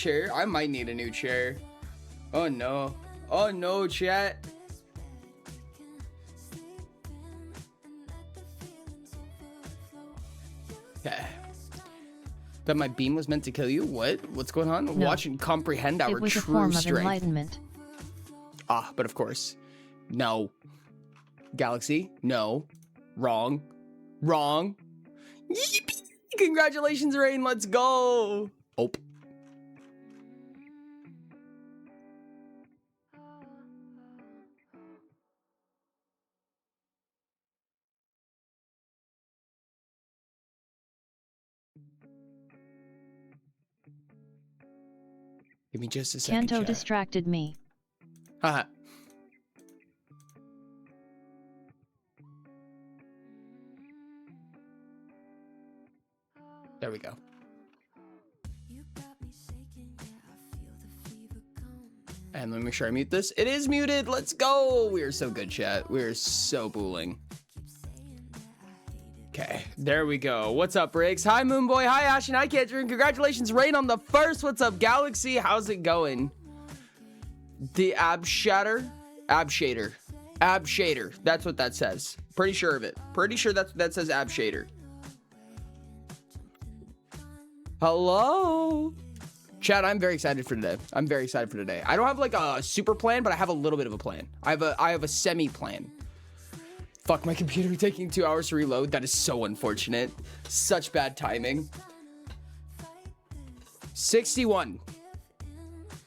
chair? I might need a new chair. Oh no. Oh no, chat. Okay. That my beam was meant to kill you? What? What's going on? No. Watch and comprehend our It was true a form of strength. enlightenment. Ah, but of course. No. Galaxy? No. Wrong. Wrong. Yippee! Congratulations, Rain. Let's go. Oh. Give me just a second. Kanto chat. distracted me. Haha. There we go. And let me make sure I mute this. It is muted. Let's go. We are so good, chat. We are so booling. Okay, there we go. What's up, Riggs? Hi, Moonboy. Hi, Ashen. Hi, Kedrin. Congratulations, Rain, on the first. What's up, Galaxy? How's it going? The Ab Shatter? Ab Shader. Ab Shader. That's what that says. Pretty sure of it. Pretty sure that's what that says, Ab Shader. Hello? Chat, I'm very excited for today. I'm very excited for today. I don't have like a super plan, but I have a little bit of a plan. I have a semi plan. Fuck, my computer taking 2 hours to reload. That is so unfortunate. Such bad timing. 61.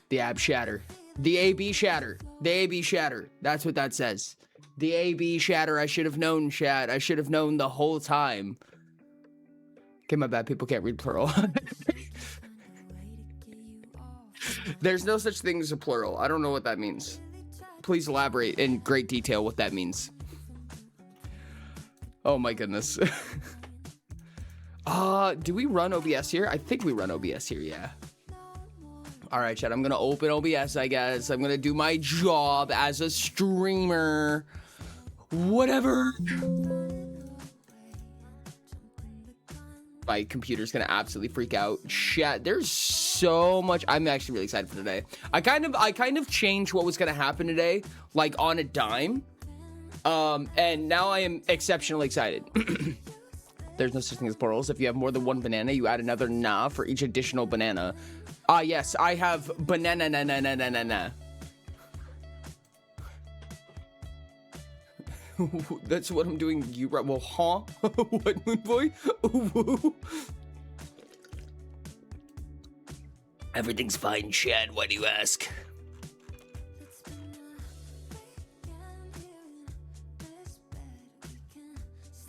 The Ab Shatter. The AB Shatter. The AB Shatter. That's what that says. The AB Shatter. I should have known, chat. I should have known the whole time. Okay, my bad. People can't read plural. There's no such thing as a plural. I don't know what that means. Please elaborate in great detail what that means. Oh my goodness. Do we run OBS here? I think we run OBS here, yeah. All right, chat, I'm gonna open OBS, I guess. I'm gonna do my job as a streamer. Whatever. My computer's gonna absolutely freak out. Chat, there's so much. I'm actually really excited for today. I kind of changed what was gonna happen today, like on a dime. And now I am exceptionally excited. There's no such thing as plurals. If you have more than one banana, you add another na for each additional banana. Yes, I have banana na na na na na na. That's what I'm doing. You right? Well, huh? What, Moon Boy? Ooh. Everything's fine, Chad. Why do you ask?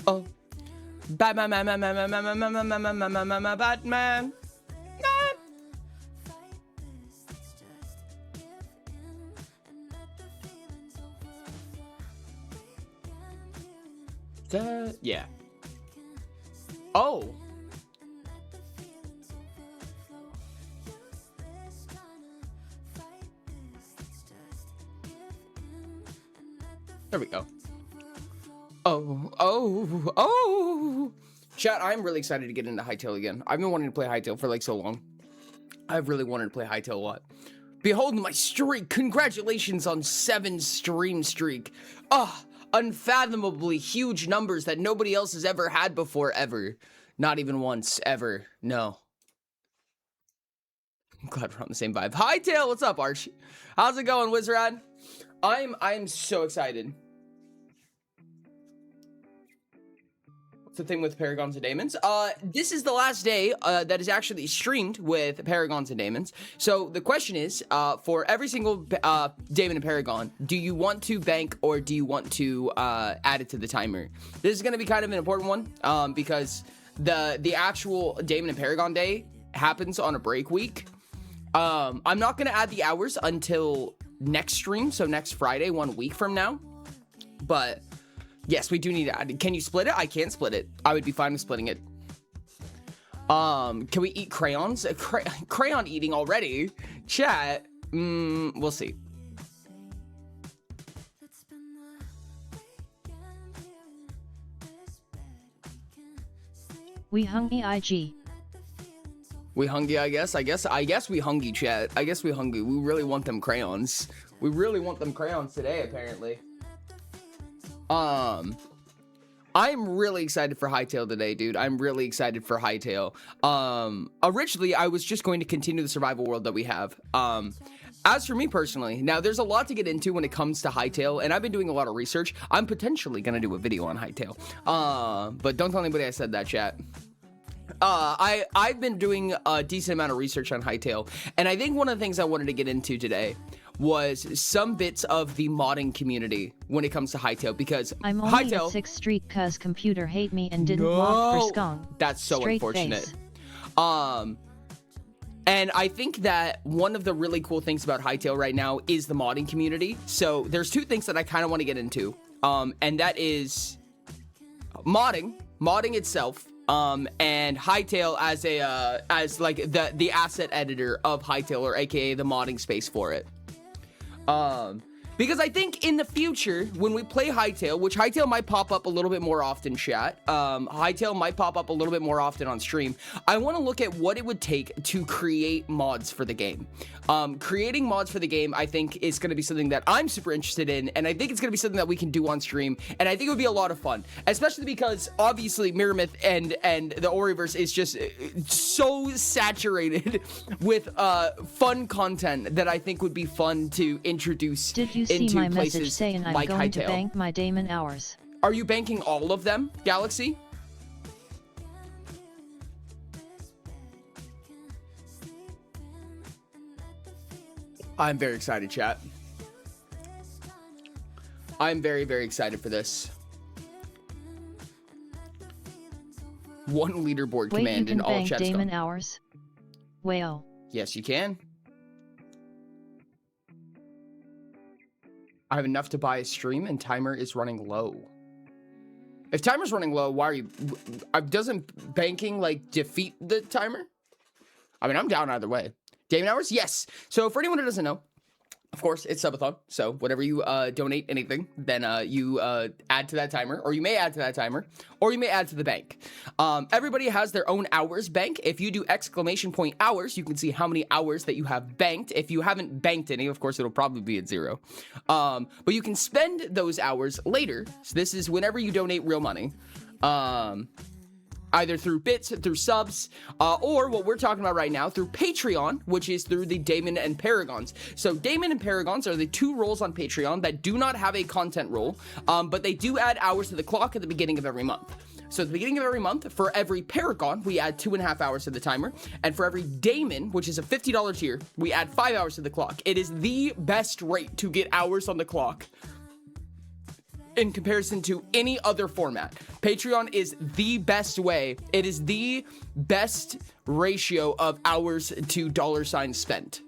Oh, Batman, Batman. Yeah. Oh. There we go. Oh. Chat, I'm really excited to get into Hytale again. I've been wanting to play Hytale for like so long. I've really wanted to play Hytale a lot. Behold my streak. Congratulations on 7 stream streak. Unfathomably huge numbers that nobody else has ever had before, ever. Not even once, ever. No. I'm glad we're on the same vibe. Hytale, what's up, Arch? How's it going, Wizrad? I'm so excited. The thing with Paragons and Daemons. This is the last day that is actually streamed with Paragons and Daemons. So the question is, for every single Daemon and Paragon, do you want to bank or do you want to add it to the timer? This is going to be kind of an important one because the actual Daemon and Paragon day happens on a break week. I'm not going to add the hours until next stream, so next Friday, 1 week from now. But yes, we do need to add. Can you split it? I can't split it. I would be fine with splitting it. Can we eat crayons? Crayon eating already? Chat. We'll see. We hung EIG. We hungry, I guess. I guess we hungry, chat. I guess we hungry. We really want them crayons. We really want them crayons today, apparently. I'm really excited for Hytale today, dude. I'm really excited for Hytale. Originally, I was just going to continue the survival world that we have. As for me personally, now there's a lot to get into when it comes to Hytale, and I've been doing a lot of research. I'm potentially gonna do a video on Hytale. But don't tell anybody I said that, chat. I've been doing a decent amount of research on Hytale, and I think one of the things I wanted to get into today was some bits of the modding community when it comes to Hytale, because I'm only Hytale, at 6th Street cause computer hate me and didn't mod for skunk. That's so Straight unfortunate. Face. And I think that one of the really cool things about Hytale right now is the modding community. So there's two things that I kind of want to get into, and that is modding itself, and Hytale as a as like the asset editor of Hytale, or aka the modding space for it. Because I think in the future, when we play Hytale, which Hytale might pop up a little bit more often, chat, Hytale might pop up a little bit more often on stream, I want to look at what it would take to create mods for the game. Creating mods for the game, I think, is going to be something that I'm super interested in, and I think it's going to be something that we can do on stream, and I think it would be a lot of fun, especially because, obviously, Mirror Myth and the Oriverse is just so saturated with fun content that I think would be fun to introduce. Did you see my message saying I'm going to bank my Damon hours? Are you banking all of them, Galaxy? I'm very excited, chat. I'm very, very excited for this. One leaderboard command in all chat. Damon hours? Well. Yes, you can. I have enough to buy a stream and timer is running low. If timer's running low, why are you... doesn't banking, like, defeat the timer? I mean, I'm down either way. Damon hours? Yes. So for anyone who doesn't know, of course, it's subathon. So whatever you donate anything, then you add to that timer, or you may add to that timer, or you may add to the bank. Everybody has their own hours bank. If you do exclamation point hours, you can see how many hours that you have banked. If you haven't banked any, of course, it'll probably be at 0. But you can spend those hours later. So this is whenever you donate real money. Either through bits, through subs, or what we're talking about right now, through Patreon, which is through the Damon and Paragons. So Damon and Paragons are the 2 roles on Patreon that do not have a content role, but they do add hours to the clock at the beginning of every month. So at the beginning of every month, for every Paragon, we add 2.5 hours to the timer, and for every Damon, which is a $50 tier, we add 5 hours to the clock. It is the best rate to get hours on the clock in comparison to any other format. Patreon is the best way. It is the best ratio of hours to $ spent.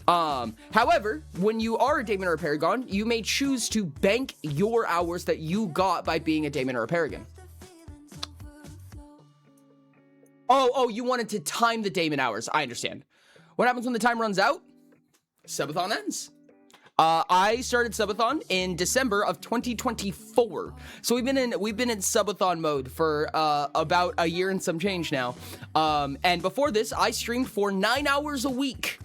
However, when you are a Damon or a Paragon, you may choose to bank your hours that you got by being a Damon or a Paragon. Oh, you wanted to time the Damon hours. I understand. What happens when the time runs out? Subathon ends. I started Subathon in December of 2024. So we've been in Subathon mode for about a year and some change now. And before this, I streamed for 9 hours a week.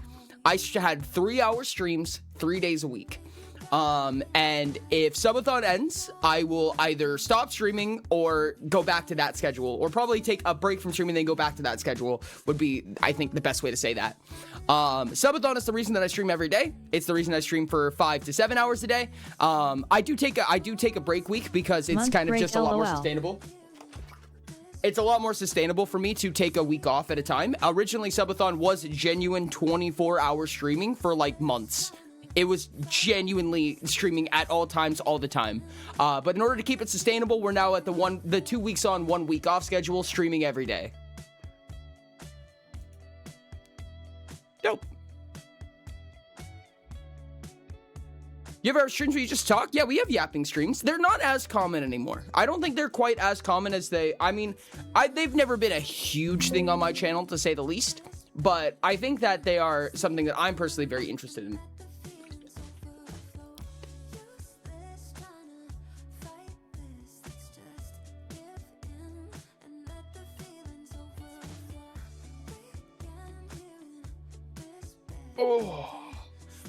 I had 3-hour streams, 3 days a week. And if Subathon ends, I will either stop streaming or go back to that schedule, or probably take a break from streaming, then go back to that schedule would be, I think, the best way to say that. Subathon is the reason that I stream every day. It's the reason I stream for 5 to 7 hours a day. I do take a break week because it's kind of just a lot more sustainable. It's a lot more sustainable for me to take a week off at a time. Originally, Subathon was genuine 24-hour streaming for like months. It was genuinely streaming at all times, all the time. But in order to keep it sustainable, we're now at the 2 weeks on, 1 week off schedule, streaming every day. Dope. You ever have streams where you just talk? Yeah, we have yapping streams. They're not as common anymore. I don't think they're quite as common as they've never been a huge thing on my channel, to say the least. But I think that they are something that I'm personally very interested in. Oh.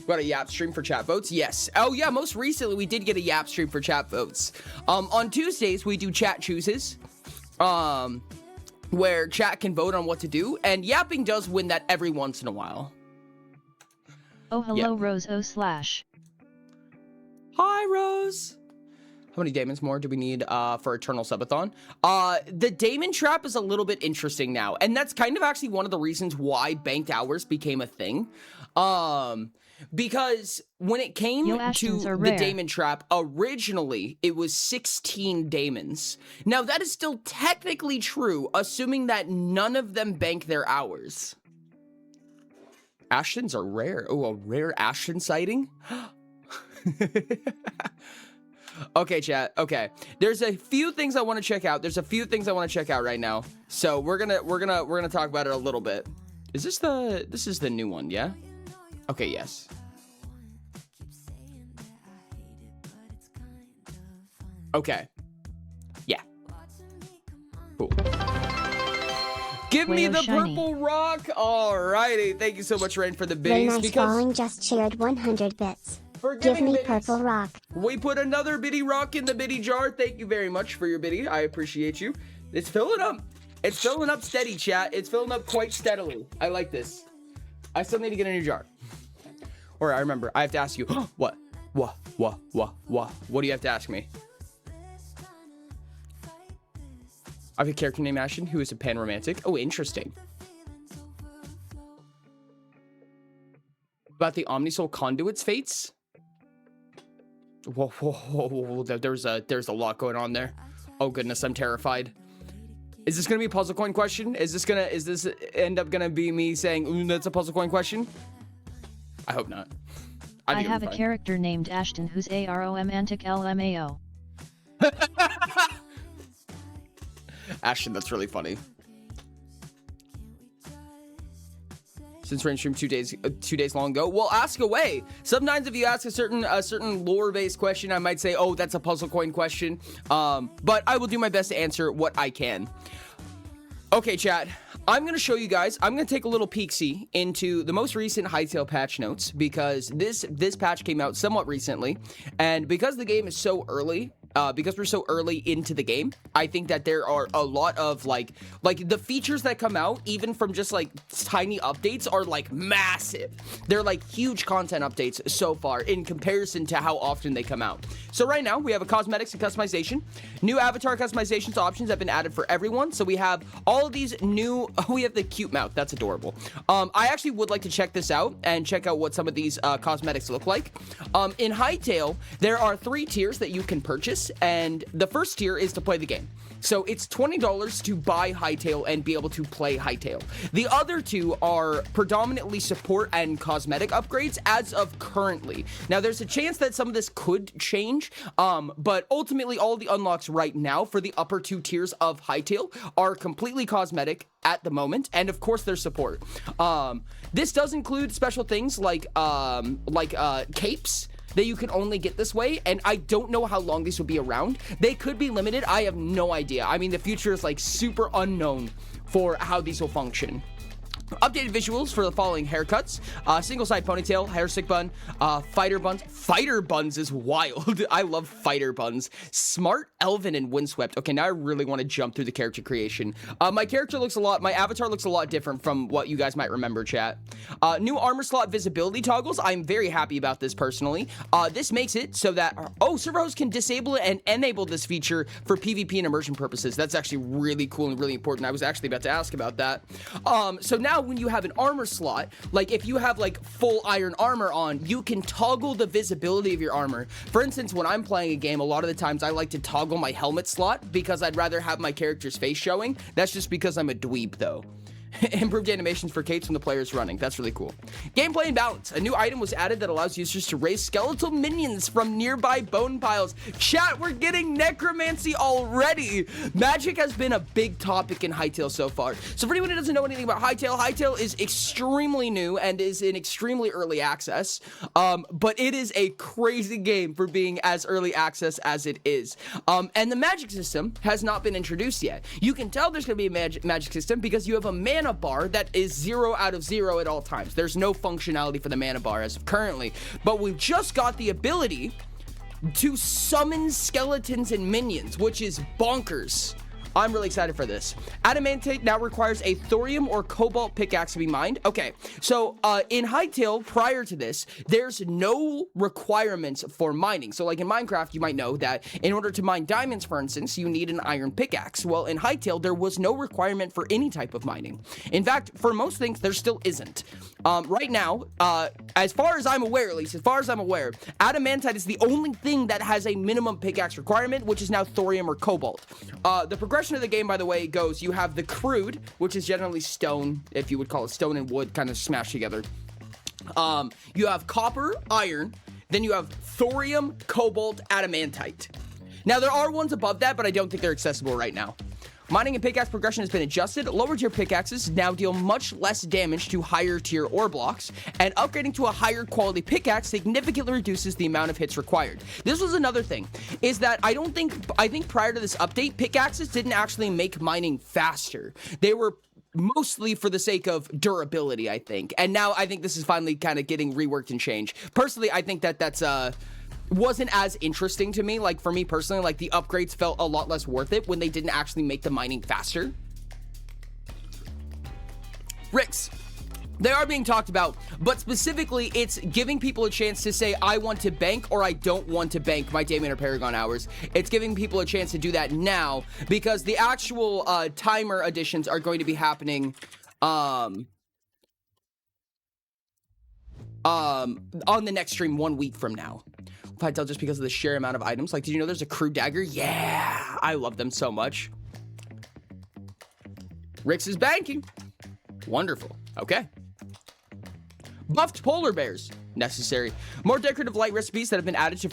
Got a Yap stream for chat votes? Yes. Oh yeah, most recently we did get a Yap stream for chat votes. On Tuesdays we do chat chooses, where chat can vote on what to do, and yapping does win that every once in a while. Oh hello Rose O slash. Hi Rose. How many Daemons more do we need for Eternal Subathon? The Daemon Trap is a little bit interesting now, and that's kind of actually one of the reasons why banked hours became a thing. Because when it came to the Daemon Trap, originally it was 16 Daemons. Now that is still technically true, assuming that none of them bank their hours. Ashtons are rare. Oh, a rare Ashton sighting? Okay, chat. Okay. There's a few things I want to check out. There's a few things I want to check out right now. So we're gonna talk about it a little bit. Is this the new one, yeah? Okay, yes. Okay. Yeah. Cool. Give me the purple rock. Alrighty. Thank you so much, Rain, for the biddies. Nice Falling just shared 100 bits. Give me purple rock. We put another biddy rock in the biddy jar. Thank you very much for your biddy. I appreciate you. It's filling up. It's filling up steady, chat. It's filling up quite steadily. I like this. I still need to get a new jar. Or I remember, I have to ask you. What? What do you have to ask me? I have a character named Ashton who is a pan-romantic. Oh, interesting. About the Omnisoul Conduit's fates? Whoa. There's a lot going on there. Oh goodness, I'm terrified. Is this gonna be a puzzle coin question? Is this end up gonna be me saying, ooh, that's a puzzle coin question? I hope not. I have a character named Ashton who's aromantic LMAO. Ashton, that's really funny. Since Rain streamed 2 days long ago, well, ask away. Sometimes if you ask a certain lore-based question, I might say, oh, that's a puzzle coin question. But I will do my best to answer what I can. Okay, chat. I'm going to show you guys, I'm going to take a little peek-see into the most recent Hytale patch notes, because this patch came out somewhat recently, and because the game is so early, because we're so early into the game, I think that there are a lot of like the features that come out, even from just like tiny updates, are like massive. They're like huge content updates so far in comparison to how often they come out. So right now we have a cosmetics and customization. New avatar customizations options have been added for everyone. So we have all of these new, we have the cute mouth. That's adorable. I actually would like to check this out and check out what some of these cosmetics look like. In Hytale, there are 3 tiers that you can purchase. And the first tier is to play the game. So it's $20 to buy Hytale and be able to play Hytale. The other 2 are predominantly support and cosmetic upgrades as of currently. Now there's a chance that some of this could change, but ultimately all the unlocks right now for the upper 2 tiers of Hytale are completely cosmetic at the moment, and of course there's support. This does include special things like capes that you can only get this way, and I don't know how long these will be around. They could be limited. I have no idea. I mean, the future is like super unknown for how these will function. Updated visuals for the following haircuts: single side ponytail, hair stick bun, fighter buns. Fighter buns is wild. I love fighter buns. Smart, Elven, and windswept. Okay, now I really want to jump through the character creation. My avatar looks a lot different from what you guys might remember, chat. New armor slot visibility toggles. I'm very happy about this personally. This makes it so that, server hosts can disable it and enable this feature for PvP and immersion purposes. That's actually really cool and really important. I was actually about to ask about that. So now when you have an armor slot, like if you have like full iron armor on, you can toggle the visibility of your armor. For instance, when I'm playing a game, a lot of the times I like to toggle my helmet slot because I'd rather have my character's face showing. That's just because I'm a dweeb though. Improved animations for capes when the player is running. That's really cool. Gameplay and balance. A new item was added that allows users to raise skeletal minions from nearby bone piles. Chat, we're getting necromancy already. Magic has been a big topic in Hytale so far. So for anyone who doesn't know anything about Hytale, Hytale is extremely new and is in extremely early access. But it is a crazy game for being as early access as it is. And the magic system has not been introduced yet. You can tell there's going to be a magic system because you have a man mana bar that is 0 out of 0 at all times. There's no functionality for the mana bar as of currently, but we've just got the ability to summon skeletons and minions, which is bonkers. I'm really excited for this. Adamantite now requires a thorium or cobalt pickaxe to be mined. Okay, so in Hytale, prior to this, there's no requirements for mining. So like in Minecraft, you might know that in order to mine diamonds, for instance, you need an iron pickaxe. Well, in Hytale, there was no requirement for any type of mining. In fact, for most things, there still isn't. Right now, as far as I'm aware, at least, as far as I'm aware, adamantite is the only thing that has a minimum pickaxe requirement, which is now thorium or cobalt. The progression of the game, by the way, goes, you have the crude, which is generally stone, if you would call it stone and wood kind of smashed together. You have copper, iron, then you have thorium, cobalt, adamantite. Now, there are ones above that, but I don't think they're accessible right now. Mining and pickaxe progression has been adjusted. Lower tier pickaxes now deal much less damage to higher tier ore blocks, and upgrading to a higher quality pickaxe significantly reduces the amount of hits required. This was another thing, is that I think prior to this update, pickaxes didn't actually make mining faster. They were mostly for the sake of durability, I think. And now I think this is finally kind of getting reworked and changed. Personally, I think that's wasn't as interesting to me. Like, for me personally, like, the upgrades felt a lot less worth it when they didn't actually make the mining faster. Ricks, they are being talked about, but specifically, it's giving people a chance to say, I want to bank or I don't want to bank my Damon or Paragon hours. It's giving people a chance to do that now, because the actual timer additions are going to be happening on the next stream 1 week from now. Hytale, just because of the sheer amount of items. Like, did you know there's a crude dagger? Yeah, I love them so much. Rix is banking. Wonderful. Okay. Buffed polar bears. Necessary. More decorative light recipes that have been added to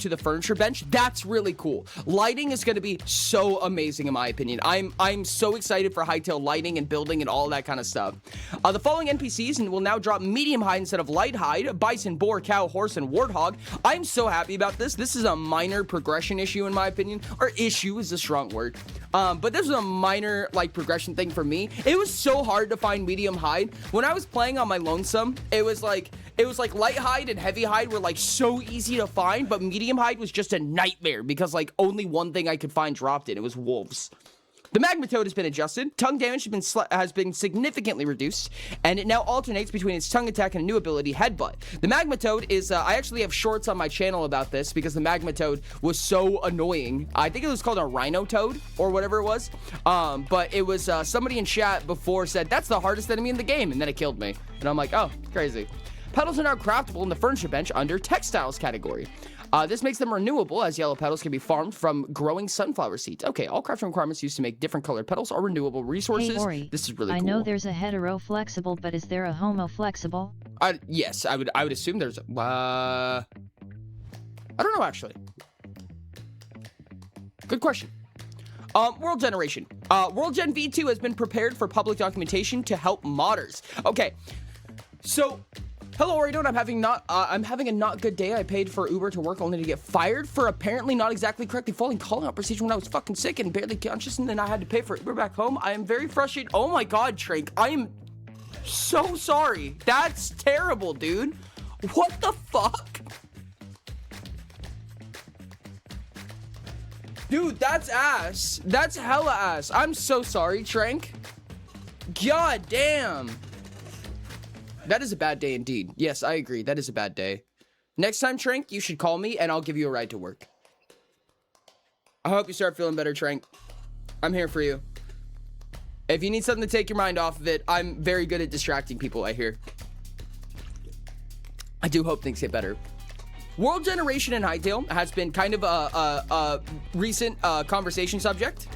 the furniture bench. That's really cool. Lighting is going to be so amazing in my opinion. I'm so excited for Hytale lighting and building and all that kind of stuff. The following NPCs will now drop medium hide instead of light hide: bison, boar, cow, horse, and warthog. I'm so happy about this. This is a minor progression issue in my opinion, or issue is a strong word. But this was a minor like progression thing for me. It was so hard to find medium hide when I was playing on my lonesome. It was like light hide and heavy hide were like so easy to find, but medium hide was just a nightmare because like only one thing I could find dropped it. It was wolves. The magma toad has been adjusted. Tongue damage has been significantly reduced, and it now alternates between its tongue attack and a new ability, headbutt. The magma toad is, I actually have shorts on my channel about this because the magma toad was so annoying. I think it was called a rhino toad or whatever it was. But it was somebody in chat before said that's the hardest enemy in the game, and then it killed me. And I'm like, oh, crazy. Petals are now craftable in the furniture bench under textiles category. This makes them renewable, as yellow petals can be farmed from growing sunflower seeds. Okay, all crafting requirements used to make different colored petals are renewable resources. Hey, Ori, this is really cool. I know there's a hetero flexible, but is there a homo flexible? Yes, I would assume there's I don't know, actually. Good question. World generation. World Gen V2 has been prepared for public documentation to help modders. Okay, so hello, Oridon. I'm having a not good day. I paid for Uber to work only to get fired for apparently not exactly correctly following call-out procedure when I was fucking sick and barely conscious, and then I had to pay for Uber back home. I am very frustrated. Oh my god, Trink. I am so sorry. That's terrible, dude. What the fuck? Dude, that's ass. That's hella ass. I'm so sorry, Trank. God damn. That is a bad day indeed. Yes, I agree. That is a bad day. Next time, Trank, you should call me and I'll give you a ride to work. I hope you start feeling better, Trank. I'm here for you. If you need something to take your mind off of it, I'm very good at distracting people, I hear. I do hope things get better. World generation in Hytale has been kind of a recent conversation subject.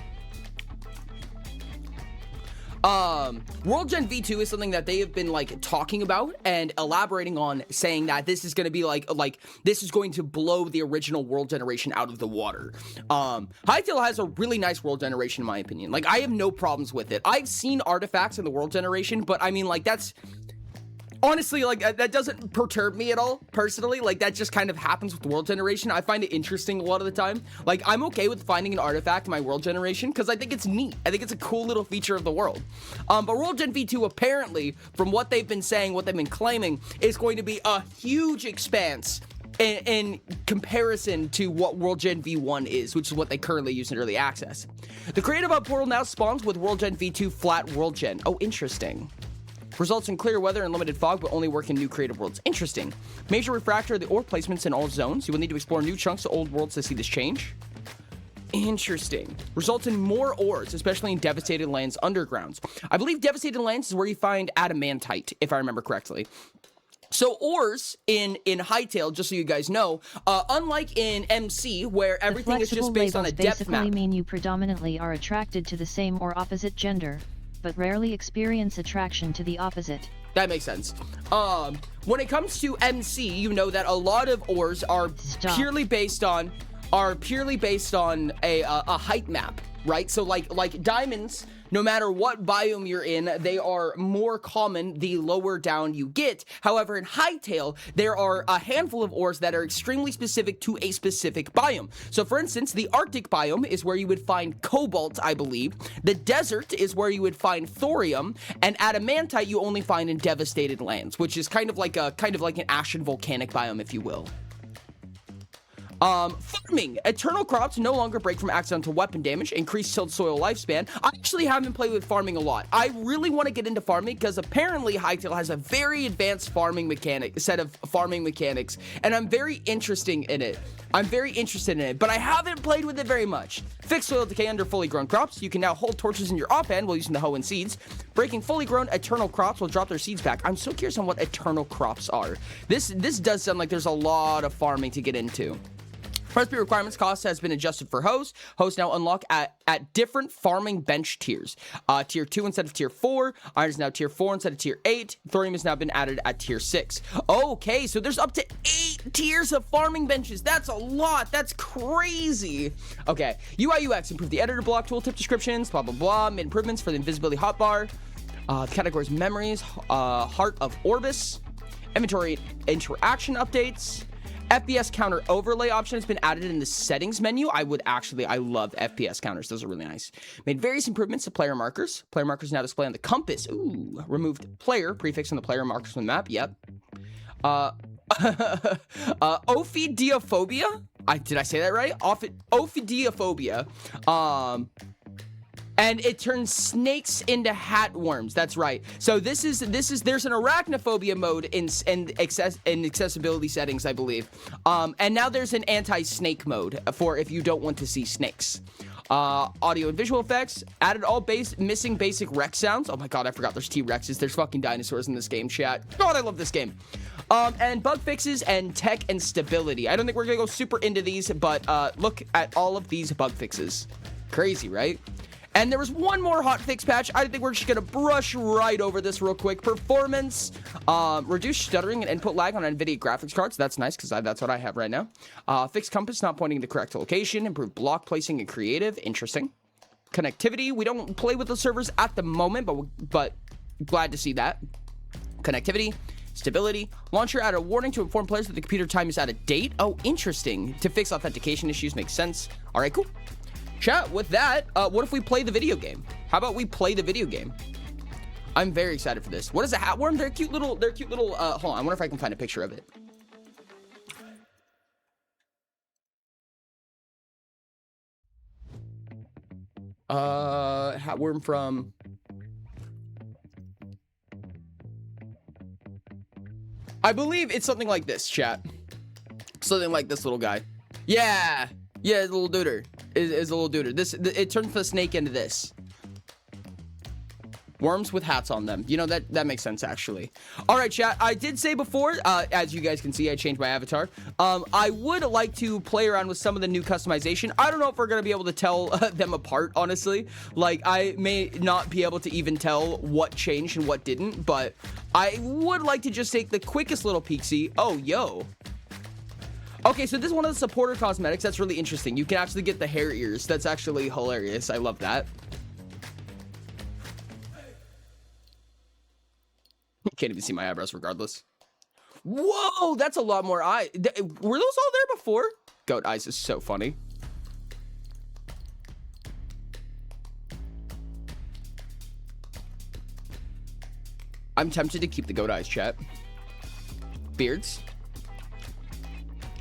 World Gen V2 is something that they have been like talking about and elaborating on, saying that this is going to be like this is going to blow the original world generation out of the water. Hytale has a really nice world generation in my opinion. Like, I have no problems with it. I've seen artifacts in the world generation, but I mean, like, that's honestly, like, that doesn't perturb me at all, personally. Like, that just kind of happens with world generation. I find it interesting a lot of the time. Like, I'm okay with finding an artifact in my world generation because I think it's neat. I think it's a cool little feature of the world. But World Gen V2, apparently, from what they've been saying, what they've been claiming, is going to be a huge expanse in comparison to what World Gen V1 is, which is what they currently use in early access. The Creative Hub portal now spawns with World Gen V2 flat world gen. Oh, interesting. Results in clear weather and limited fog, but only work in new creative worlds. Interesting. Major refractor of the ore placements in all zones. You will need to explore new chunks of old worlds to see this change. Interesting. Results in more ores, especially in Devastated Lands undergrounds. I believe Devastated Lands is where you find adamantite, if I remember correctly. So ores in Hytale, just so you guys know, unlike in MC, where everything is just based on a depth map. Basically mean you predominantly are attracted to the same or opposite gender, but rarely experience attraction to the opposite. That makes sense. When it comes to MC, you know that a lot of ores are purely based on a height map, right? So like diamonds, no matter what biome you're in, they are more common the lower down you get. However, in Hytale, there are a handful of ores that are extremely specific to a specific biome. So for instance, the Arctic biome is where you would find cobalt, I believe. The desert is where you would find thorium, and adamantite you only find in Devastated Lands, which is kind of like an ashen volcanic biome, if you will. Farming. Eternal crops no longer break from accidental weapon damage, increased tilled soil lifespan. I actually haven't played with farming a lot. I really want to get into farming because apparently Hytale has a very advanced set of farming mechanics, and I'm very interested in it. But I haven't played with it very much. Fixed soil decay under fully grown crops. You can now hold torches in your offhand while using the hoe and seeds. Breaking fully grown eternal crops will drop their seeds back. I'm so curious on what eternal crops are. This does sound like there's a lot of farming to get into. Recipe requirements cost has been adjusted for hoes. Hoes now unlock at different farming bench tiers. Tier 2 instead of tier 4. Iron is now tier 4 instead of tier 8. Thorium has now been added at tier 6. Okay, so there's up to 8 tiers of farming benches. That's a lot. That's crazy. Okay, UI UX, improve the editor block, tooltip descriptions, blah, blah, blah. Made improvements for the invisibility hotbar. The categories memories, Heart of Orbis. Inventory interaction updates. FPS counter overlay option has been added in the settings menu. I love FPS counters. Those are really nice. Made various improvements to player markers. Player markers now display on the compass. Ooh. Removed player prefix on the player markers from the map. Yep. Ophidiophobia. Did I say that right? Ophidiophobia. And it turns snakes into hat worms. That's right. So there's an arachnophobia mode in accessibility settings, I believe. And now there's an anti-snake mode for if you don't want to see snakes. Audio and visual effects. Added all missing basic Rex sounds. Oh my god, I forgot there's T-Rexes. There's fucking dinosaurs in this game, chat. God, I love this game. And bug fixes and tech and stability. I don't think we're gonna go super into these, but look at all of these bug fixes. Crazy, right? And there was one more hotfix patch. I think we're just going to brush right over this real quick. Performance, reduce stuttering and input lag on NVIDIA graphics cards. That's nice because that's what I have right now. Fixed compass not pointing in the correct location. Improved block placing and creative. Interesting. Connectivity. We don't play with the servers at the moment, but glad to see that. Connectivity. Stability. Launcher added a warning to inform players that the computer time is out of date. Oh, interesting. To fix authentication issues makes sense. All right, cool. Chat, with that, what if we play the video game? How about we play the video game? I'm very excited for this. What is a hat worm? They're cute little, hold on, I wonder if I can find a picture of it. Hat worm from... I believe it's something like this, chat. Something like this little guy. Yeah, it's a little duder. Is a little duder. It turns the snake into this. Worms with hats on them. You know, that makes sense, actually. All right, chat. I did say before, as you guys can see, I changed my avatar. I would like to play around with some of the new customization. I don't know if we're going to be able to tell them apart, honestly. Like, I may not be able to even tell what changed and what didn't, but I would like to just take the quickest little peek-see. Oh, yo. Okay, so this is one of the supporter cosmetics. That's really interesting. You can actually get the hair ears. That's actually hilarious. I love that. Can't even see my eyebrows regardless. Whoa, that's a lot more eye. Were those all there before? Goat eyes is so funny. I'm tempted to keep the goat eyes, chat. Beards.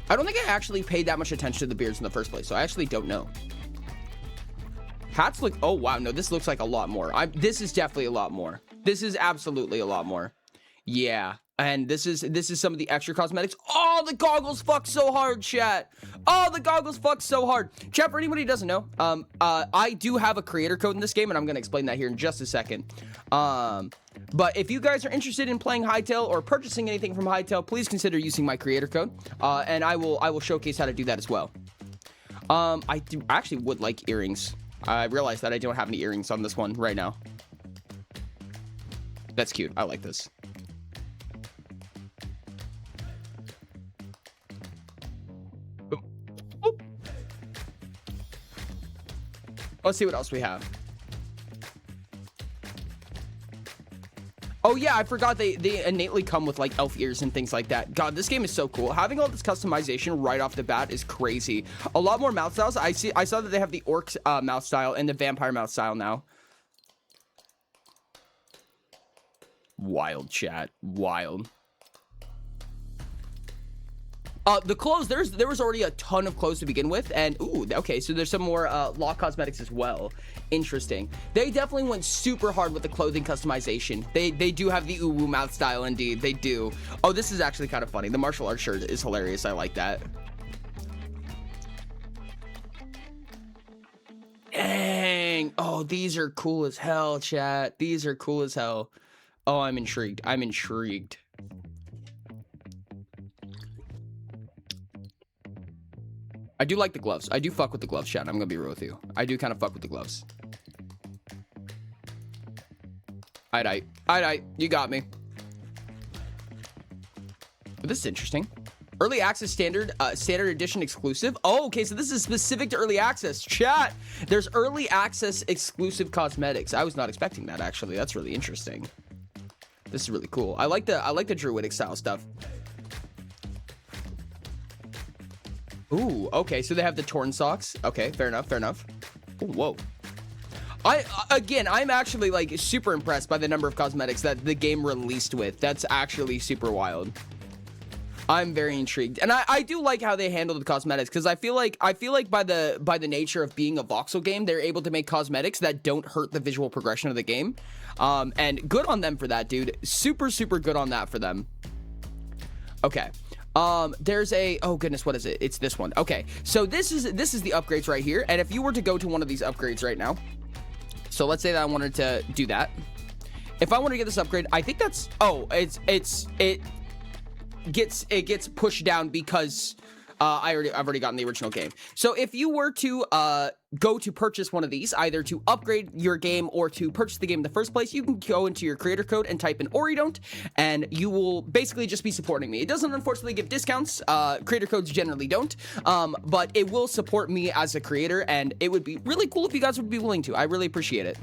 I don't think I actually paid that much attention to the beards in the first place, so I actually don't know. Hats look, oh wow, no, this looks like a lot more. This is definitely a lot more. This is absolutely a lot more. Yeah, and this is some of the extra cosmetics. Oh, the goggles fuck so hard, chat. Oh, the goggles fuck so hard. Chat, for anybody who doesn't know, I do have a creator code in this game, and I'm gonna explain that here in just a second. But if you guys are interested in playing Hytale or purchasing anything from Hytale, please consider using my creator code, and I will showcase how to do that as well. I actually would like earrings. I realized that I don't have any earrings on this one right now. That's cute. I like this. Let's see what else we have. Oh yeah, I forgot they innately come with like elf ears and things like that. God, this game is so cool. Having all this customization right off the bat is crazy. A lot more mouth styles. I saw that they have the orc mouth style and the vampire mouth style now. Wild, chat. Wild. The clothes, there was already a ton of clothes to begin with, and ooh, okay, so there's some more lock cosmetics as well. Interesting. They definitely went super hard with the clothing customization. They do have the uwu mouth style, indeed. They do. Oh, this is actually kind of funny. The martial arts shirt is hilarious. I like that. Dang. Oh, these are cool as hell, chat. These are cool as hell. Oh, I'm intrigued. I'm intrigued. I do like the gloves. I do fuck with the gloves, chat. I'm gonna be real with you. I do kind of fuck with the gloves. Alright. You got me. But this is interesting. Early access standard edition exclusive. Oh, okay, so this is specific to early access. Chat, there's early access exclusive cosmetics. I was not expecting that, actually. That's really interesting. This is really cool. I like the druidic style stuff. Ooh, okay, so they have the torn socks. Okay, fair enough. Ooh, whoa. I'm actually like super impressed by the number of cosmetics that the game released with. That's actually super wild. I'm very intrigued, and I do like how they handled the cosmetics, because I feel like by the nature of being a voxel game, they're able to make cosmetics that don't hurt the visual progression of the game. And good on them for that, dude. Super good on that for them. Okay. There's a, oh goodness, what is it? It's this one. Okay, so this is the upgrades right here, and if you were to go to one of these upgrades right now, so let's say that I wanted to do that. If I want to get this upgrade, I think that's, oh, it gets pushed down because I've already gotten the original game. So if you were to go to purchase one of these, either to upgrade your game or to purchase the game in the first place, you can go into your creator code and type in ORIDON'T, and you will basically just be supporting me. It doesn't unfortunately give discounts. Creator codes generally don't, but it will support me as a creator, and it would be really cool if you guys would be willing to. I really appreciate it.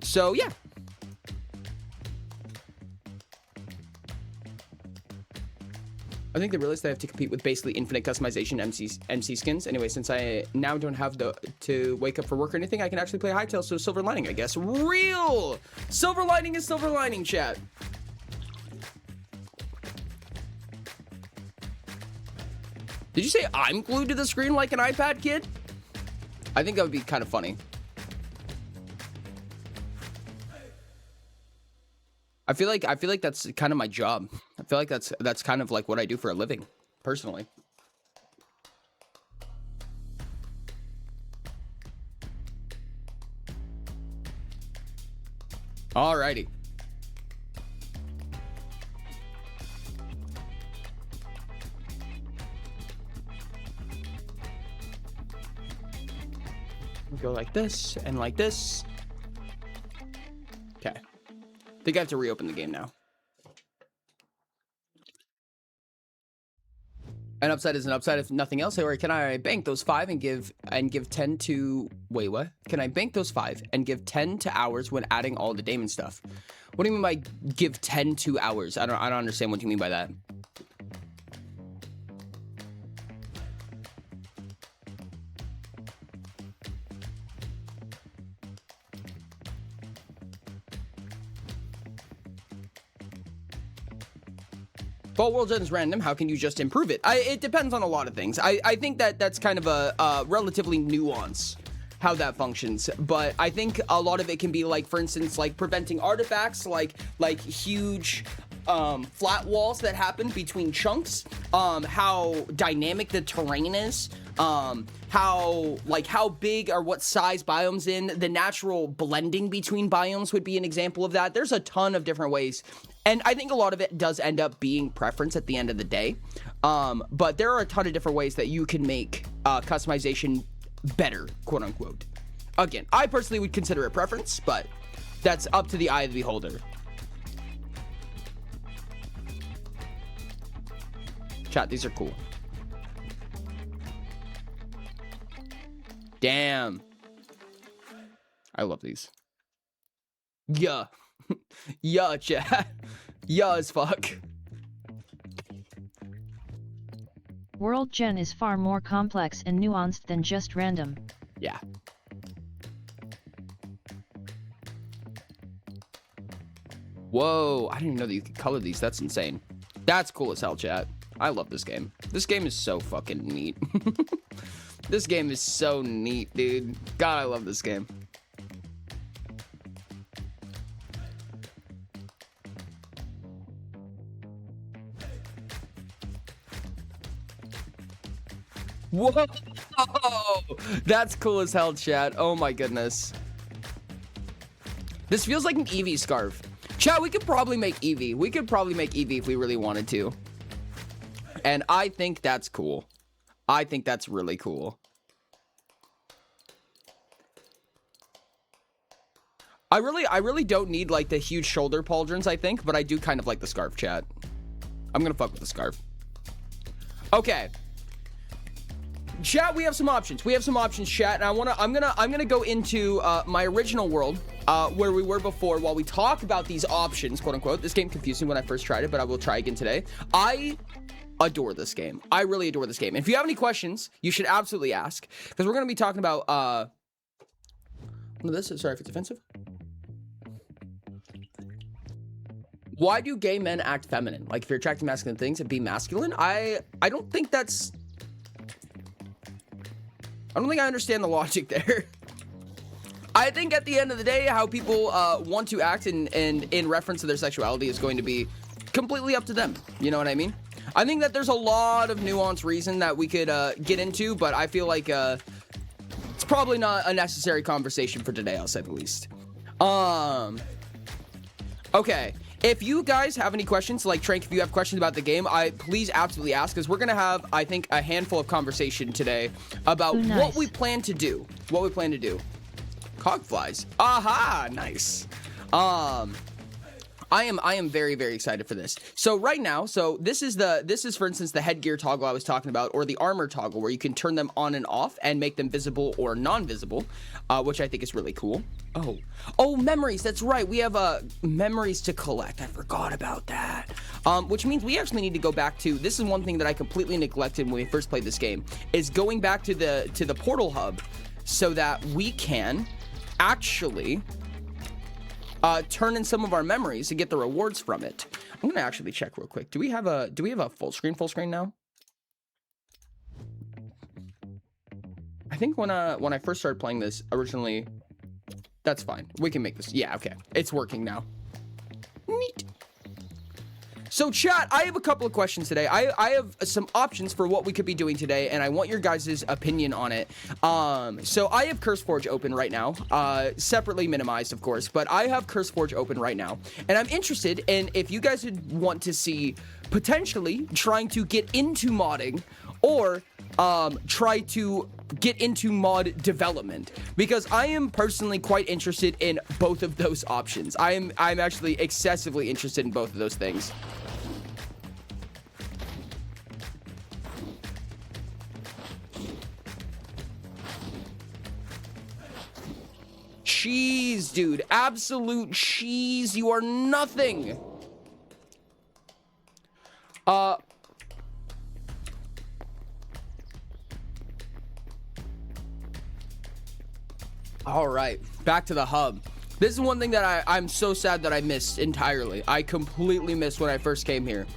So yeah. I think they realized they have to compete with basically infinite customization MC skins. Anyway, since I now don't have to wake up for work or anything, I can actually play Hytale, so silver lining, I guess. Real! Silver lining is silver lining, chat. Did you say I'm glued to the screen like an iPad kid? I think that would be kind of funny. I feel like that's kind of my job. I feel like that's kind of like what I do for a living, personally. Alrighty. Go like this and like this. Okay. I think I have to reopen the game now. An upside is an upside if nothing else. Or can I bank those 5 and give 10 to... Wait, what? Can I bank those 5 and give 10 to hours when adding all the Damon stuff? What do you mean by give 10 to hours? I don't understand what you mean by that. Well, World Gen is random. How can you just improve it? It depends on a lot of things. I think that's kind of a relatively nuance how that functions, but I think a lot of it can be like, for instance, like preventing artifacts, like huge flat walls that happen between chunks, how dynamic the terrain is, how big or what size biomes in, the natural blending between biomes would be an example of that. There's a ton of different ways. And I think a lot of it does end up being preference at the end of the day. But there are a ton of different ways that you can make customization better, quote unquote. Again, I personally would consider it preference, but that's up to the eye of the beholder. Chat, these are cool. Damn. I love these. Yeah. Yeah, chat. Yeah as fuck. World Gen is far more complex and nuanced than just random. Yeah. Whoa, I didn't even know that you could color these. That's insane. That's cool as hell, chat. I love this game. This game is so fucking neat. This game is so neat, dude. God, I love this game. Whoa! That's cool as hell, chat. Oh my goodness. This feels like an Eevee scarf. Chat, we could probably make Eevee. We could probably make Eevee if we really wanted to. And I think that's cool. I think that's really cool. I really don't need like the huge shoulder pauldrons, I think, but I do kind of like the scarf, chat. I'm gonna fuck with the scarf. Okay. Chat, we have some options. We have some options, chat, and I'm gonna go into my original world, where we were before, while we talk about these options, quote unquote. This game confused me when I first tried it, but I will try again today. I adore this game. I really adore this game. If you have any questions, you should absolutely ask, because we're gonna be talking about this. Sorry if it's offensive. Why do gay men act feminine? Like, if you're attracted to masculine things, it'd be masculine. I don't think that's... I don't think I understand the logic there. I think at the end of the day, how people want to act in reference to their sexuality is going to be completely up to them. You know what I mean? I think that there's a lot of nuanced reason that we could get into, but I feel like it's probably not a necessary conversation for today, I'll say the least. Okay. If you guys have any questions, like Trank, if you have questions about the game, please absolutely ask, because we're going to have, I think, a handful of conversation today about what we plan to do. What we plan to do. Cogflies. Aha, nice. I am very, very excited for this. So right now, this is for instance the headgear toggle I was talking about, or the armor toggle, where you can turn them on and off and make them visible or non-visible, which I think is really cool. Oh, memories. That's right. We have memories to collect. I forgot about that. Which means we actually need to go back to, this is one thing that I completely neglected when we first played this game, is going back to the portal hub so that we can actually turn in some of our memories to get the rewards from it. I'm gonna actually check real quick. Do we have a full screen now? I think when I first started playing this originally, that's fine. We can make this. Yeah, okay. It's working now. Neat. So chat, I have a couple of questions today. I have some options for what we could be doing today, and I want your guys' opinion on it. So I have CurseForge open right now, separately minimized, of course, but I have CurseForge open right now, and I'm interested in if you guys would want to see potentially trying to get into modding, or try to get into mod development, because I am personally quite interested in both of those options. I'm actually excessively interested in both of those things. cheese, dude. Absolute cheese. You are nothing. All right, back to the hub. This is one thing that I'm so sad that I missed entirely. I completely missed when I first came here,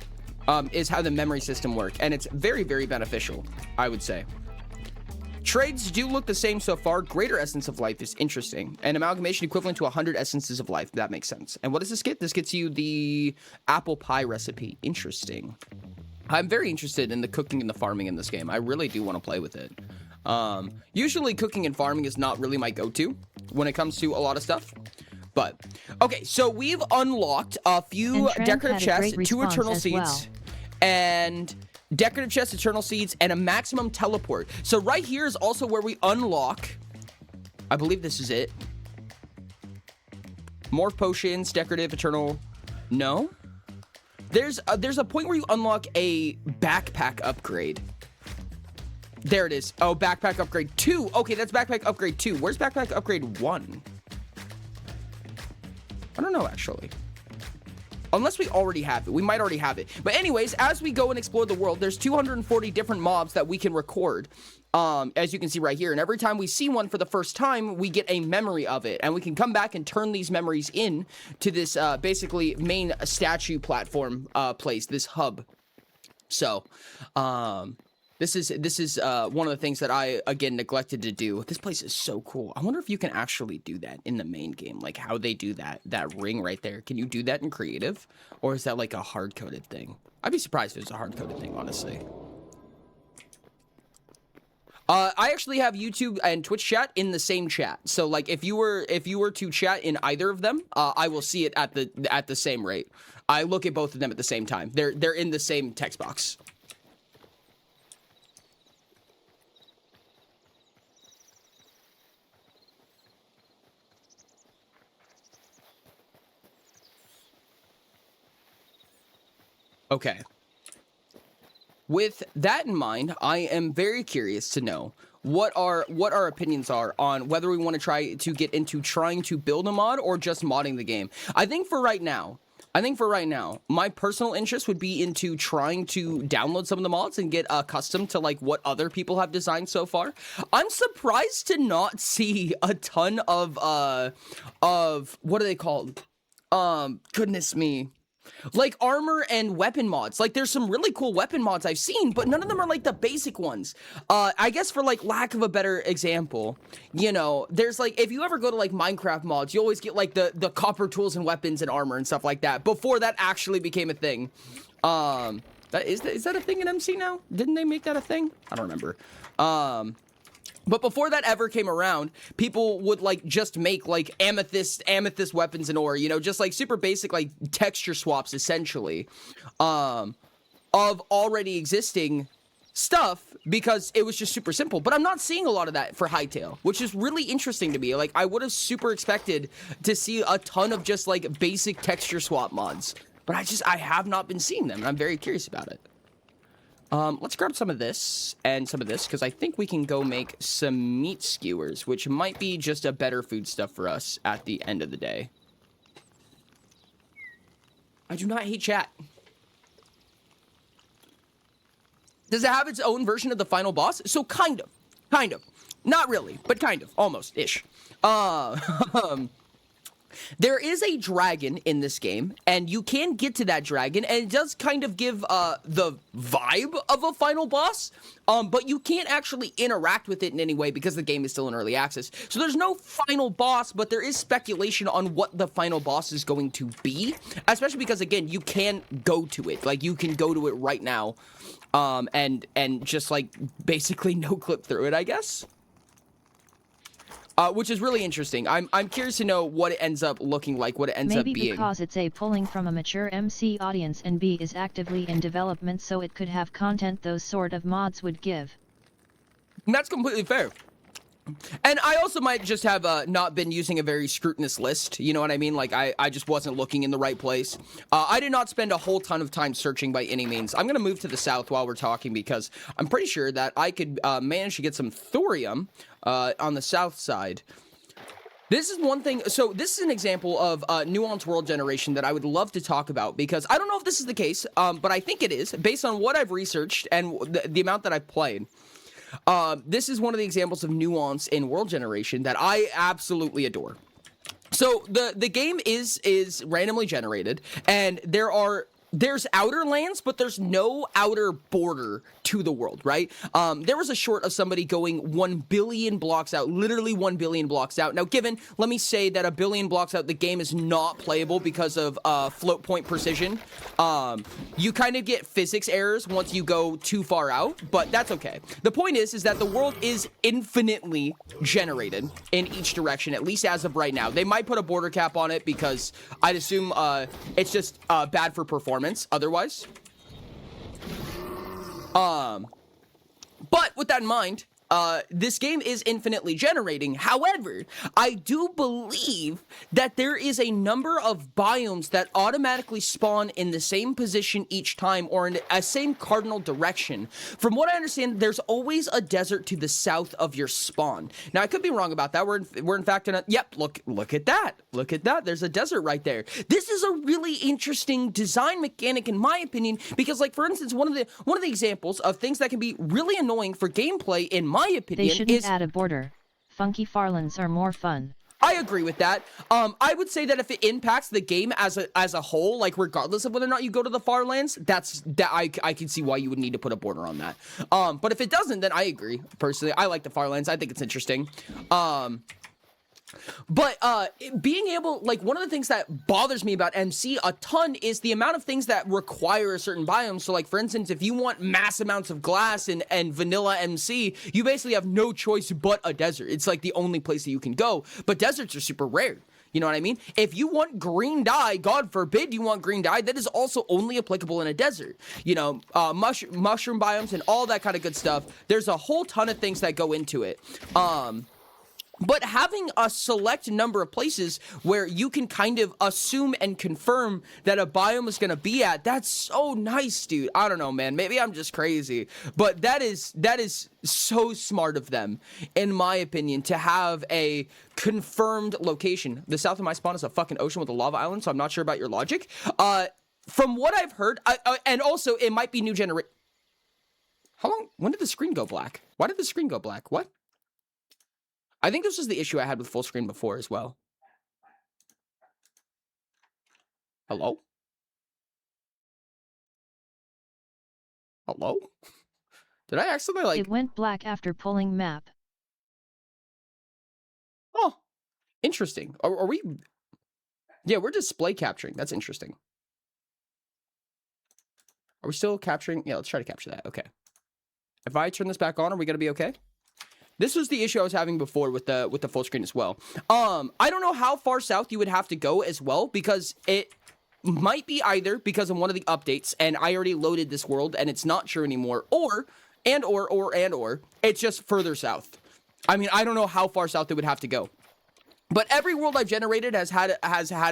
is how the memory system works. And it's very, very beneficial, I would say. Trades do look the same so far. Greater essence of life is interesting. An amalgamation equivalent to 100 essences of life. That makes sense. And what does this get? This gets you the apple pie recipe. Interesting. I'm very interested in the cooking and the farming in this game. I really do want to play with it. Usually cooking and farming is not really my go-to when it comes to a lot of stuff. But, okay, so we've unlocked a few decorative chests, 2 eternal seeds, and decorative chests, eternal seeds, and a maximum teleport. So right here is also where we unlock, I believe this is it. Morph potions, decorative, eternal, no? There's a point where you unlock a backpack upgrade. There it is. Oh, backpack upgrade 2. Okay, that's backpack upgrade 2. Where's backpack upgrade 1? I don't know, actually. Unless we already have it. We might already have it. But anyways, as we go and explore the world, there's 240 different mobs that we can record. As you can see right here. And every time we see one for the first time, we get a memory of it. And we can come back and turn these memories in to this basically main statue platform place, this hub. So, this is one of the things that I, again, neglected to do. This place is so cool. I wonder if you can actually do that in the main game. Like, how they do that ring right there. Can you do that in creative? Or is that, like, a hard-coded thing? I'd be surprised if it was a hard-coded thing, honestly. I actually have YouTube and Twitch chat in the same chat. So, like, if you were to chat in either of them, I will see it at the same rate. I look at both of them at the same time. They're in the same text box. Okay. With that in mind, I am very curious to know what our opinions are on whether we want to try to get into trying to build a mod or just modding the game. I think for right now, my personal interest would be into trying to download some of the mods and get accustomed to like what other people have designed so far. I'm surprised to not see a ton of what are they called? Goodness me. Like armor and weapon mods. Like there's some really cool weapon mods I've seen, but none of them are like the basic ones. I guess for like lack of a better example, you know, there's like if you ever go to like Minecraft mods, you always get like the copper tools and weapons and armor and stuff like that before that actually became a thing. Is that a thing in MC now? Didn't they make that a thing? I don't remember. But before that ever came around, people would like just make like amethyst weapons and ore, you know, just like super basic like texture swaps essentially of already existing stuff because it was just super simple. But I'm not seeing a lot of that for Hytale, which is really interesting to me. Like I would have super expected to see a ton of just like basic texture swap mods, but I have not been seeing them and I'm very curious about it. Let's grab some of this and some of this, because I think we can go make some meat skewers, which might be just a better food stuff for us at the end of the day. I do not hate chat. Does it have its own version of the final boss? So kind of. Not really, but kind of. Almost-ish. There is a dragon in this game, and you can get to that dragon, and it does kind of give the vibe of a final boss, but you can't actually interact with it in any way because the game is still in early access. So there's no final boss, but there is speculation on what the final boss is going to be, especially because, again, you can go to it. Like, you can go to it right now, and just, like, basically no-clip through it, I guess. Which is really interesting. I'm curious to know what it ends up looking like, what it ends up being. Maybe because it's A, pulling from a mature MC audience, and B, is actively in development, so it could have content those sort of mods would give. And that's completely fair. And I also might just have not been using a very scrutinous list, you know what I mean? Like, I just wasn't looking in the right place. I did not spend a whole ton of time searching by any means. I'm going to move to the south while we're talking because I'm pretty sure that I could manage to get some thorium on the south side. This is one thing. So this is an example of nuanced world generation that I would love to talk about, because I don't know if this is the case, but I think it is based on what I've researched and the amount that I've played. This is one of the examples of nuance in world generation that I absolutely adore. So the game is randomly generated, and there's outer lands, but there's no outer border to the world, right? There was a short of somebody going 1 billion blocks out, literally 1 billion blocks out. Now, let me say that a billion blocks out, the game is not playable because of float point precision. You kind of get physics errors once you go too far out, but that's okay. The point is that the world is infinitely generated in each direction, at least as of right now. They might put a border cap on it because I'd assume it's just bad for performance otherwise. But with that in mind, this game is infinitely generating. However, I do believe that there is a number of biomes that automatically spawn in the same position each time, or in a same cardinal direction. From what I understand, there's always a desert to the south of your spawn. Now, I could be wrong about that. We're in fact in a... Yep, look at that. Look at that. There's a desert right there. This is a really interesting design mechanic, in my opinion, because, like, for instance, one of the examples of things that can be really annoying for gameplay, in my opinion, they shouldn't add a border. Funky farlands are more fun. I agree with that. I would say that if it impacts the game as a whole, like regardless of whether or not you go to the far lands, I can see why you would need to put a border on that. But if it doesn't, then I agree. Personally, I like the far lands. I think it's interesting. But being able, like, one of the things that bothers me about MC a ton is the amount of things that require a certain biome. So, like, for instance, if you want mass amounts of glass and vanilla MC, you basically have no choice but a desert. It's like the only place that you can go. But deserts are super rare. You know what I mean? If you want green dye, God forbid you want green dye, that is also only applicable in a desert. You know, mushroom biomes and all that kind of good stuff. There's a whole ton of things that go into it. But having a select number of places where you can kind of assume and confirm that a biome is going to be at, that's so nice, dude. I don't know, man. Maybe I'm just crazy. But that is so smart of them, in my opinion, to have a confirmed location. The south of my spawn is a fucking ocean with a lava island, so I'm not sure about your logic. From what I've heard, and also it might be new generation. How long? When did the screen go black? Why did the screen go black? What? I think this was the issue I had with full screen before as well. Hello? Hello? Did I accidentally, like... It went black after pulling map. Oh, interesting. Are we... Yeah, we're display capturing. That's interesting. Are we still capturing? Yeah, let's try to capture that. Okay. If I turn this back on, are we going to be okay? This was the issue I was having before with the full screen as well. I don't know how far south you would have to go as well, because it might be either because of one of the updates and I already loaded this world and it's not true anymore, or it's just further south. I mean, I don't know how far south it would have to go. But every world I've generated has had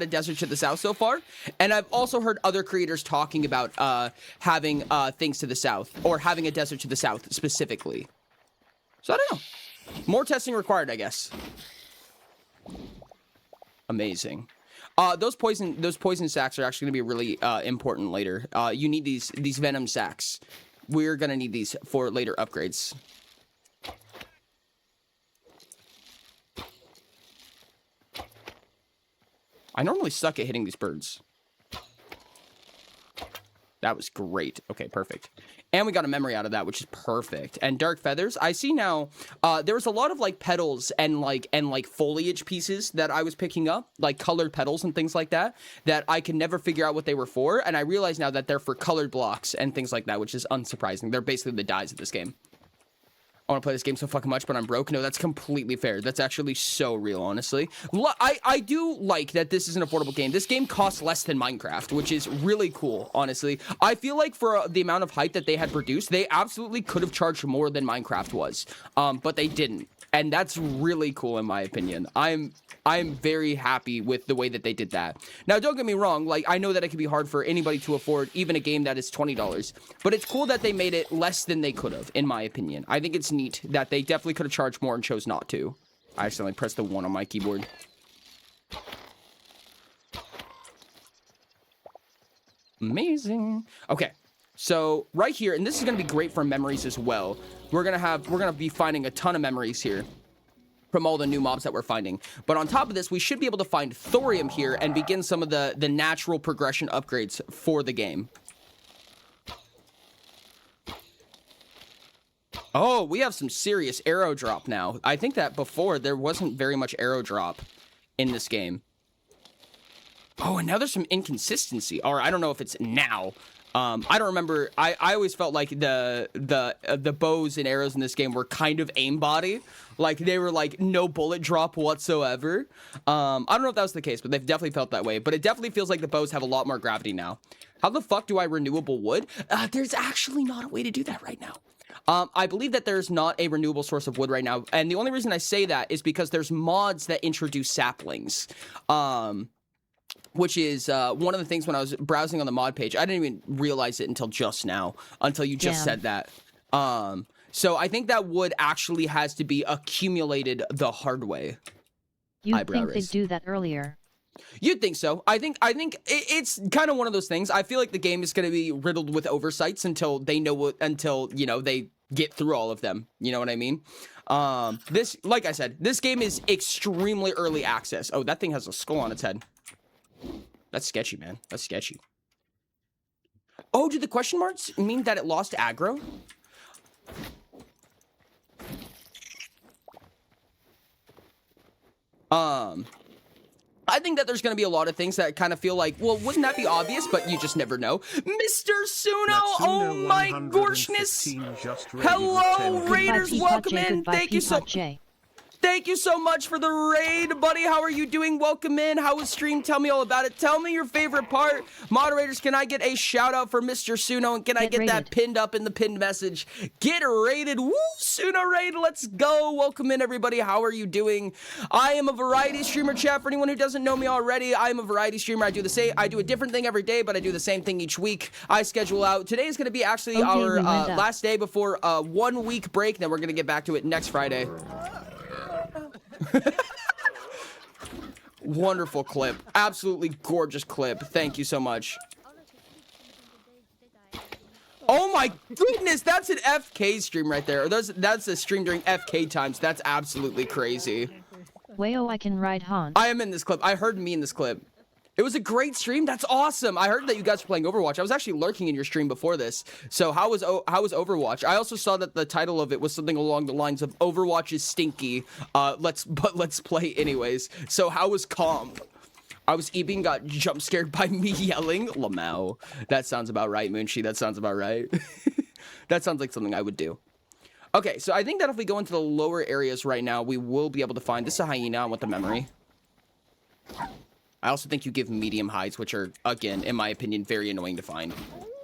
a desert to the south so far, and I've also heard other creators talking about having things to the south, or having a desert to the south specifically. So I don't know. More testing required, I guess. Amazing. Those poison sacks are actually gonna be really important later. You need these venom sacks. We're gonna need these for later upgrades. I normally suck at hitting these birds. That was great. Okay, perfect. And we got a memory out of that, which is perfect. And dark feathers. I see now, there was a lot of like petals and like foliage pieces that I was picking up, like colored petals and things like that I could never figure out what they were for. And I realize now that they're for colored blocks and things like that, which is unsurprising. They're basically the dyes of this game. I want to play this game so fucking much, but I'm broke. No, that's completely fair. That's actually so real, honestly. I do like that this is an affordable game. This game costs less than Minecraft, which is really cool, honestly. I feel like for the amount of hype that they had produced, they absolutely could have charged more than Minecraft was, but they didn't. And that's really cool, in my opinion. I'm very happy with the way that they did that. Now, don't get me wrong. Like, I know that it can be hard for anybody to afford even a game that is $20. But it's cool that they made it less than they could have, in my opinion. I think it's neat that they definitely could have charged more and chose not to. I accidentally pressed the 1 on my keyboard. Amazing. Okay, so right here, and this is gonna be great for memories as well. We're gonna be finding a ton of memories here from all the new mobs that we're finding. But on top of this, we should be able to find thorium here and begin some of the natural progression upgrades for the game. Oh, we have some serious arrow drop now. I think that before there wasn't very much arrow drop in this game. Oh, and now there's some inconsistency. Or I don't know if it's now. I don't remember. I always felt like the bows and arrows in this game were kind of aimbody. Like they were like no bullet drop whatsoever. I don't know if that was the case, but they've definitely felt that way. But it definitely feels like the bows have a lot more gravity now. How the fuck do I renewable wood? There's actually not a way to do that right now. I believe that there's not a renewable source of wood right now. And the only reason I say that is because there's mods that introduce saplings. Which is one of the things when I was browsing on the mod page. I didn't even realize it until just now, until you just said that. So I think that wood actually has to be accumulated the hard way. You'd think they'd do that earlier. You'd think so. I think it's kind of one of those things. I feel like the game is going to be riddled with oversights until they know until, you know, they get through all of them. You know what I mean? This, like I said, this game is extremely early access. Oh, that thing has a skull on its head. That's sketchy, man. That's sketchy. Oh, did the question marks mean that it lost aggro? I think that there's going to be a lot of things that kind of feel like, well, wouldn't that be obvious? But you just never know. Mr. Suno, oh my gorshness. Hello, Raiders, welcome in. Thank you so much. Thank you so much for the raid, buddy. How are you doing? Welcome in. How was stream? Tell me all about it. Tell me your favorite part. Moderators, can I get a shout out for Mr. Suno? And can I get that pinned up in the pinned message? Get raided. Woo, Suno raid. Let's go. Welcome in, everybody. How are you doing? I am a variety streamer, chat. For anyone who doesn't know me already, I am a variety streamer. I do a different thing every day, but I do the same thing each week. I schedule out. Today is going to be actually our last day before a 1 week break. Then we're going to get back to it next Friday. Wonderful clip. Absolutely gorgeous clip. Thank you so much. Oh my goodness, that's an FK stream right there. Or that's a stream during FK times. That's absolutely crazy. Wayo, I can ride Han. I am in this clip. I heard me in this clip. It was a great stream. That's awesome. I heard that you guys were playing Overwatch. I was actually lurking in your stream before this. So how was Overwatch? I also saw that the title of it was something along the lines of Overwatch is stinky. Let's play anyways. So how was comp? I was eating, got jump scared by me yelling. Lamau. That sounds about right, Moonshi. That sounds about right. That sounds like something I would do. Okay, so I think that if we go into the lower areas right now, we will be able to find this is a hyena. I want the memory. I also think you give medium hides, which are, again, in my opinion, very annoying to find.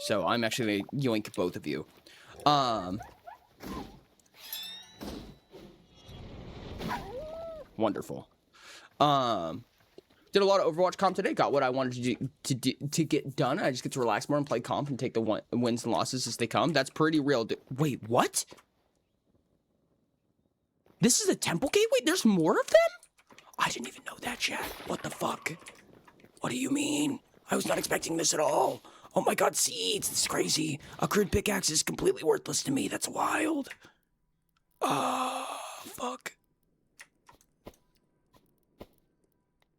So I'm actually going to yoink both of you. Wonderful. Did a lot of Overwatch comp today. Got what I wanted to get done. I just get to relax more and play comp and take the wins and losses as they come. That's pretty real. Wait, what? This is a temple gate? Wait, there's more of them? I didn't even know that, chat. What the fuck? What do you mean? I was not expecting this at all. Oh my god, seeds. This is crazy. A crude pickaxe is completely worthless to me. That's wild. Fuck.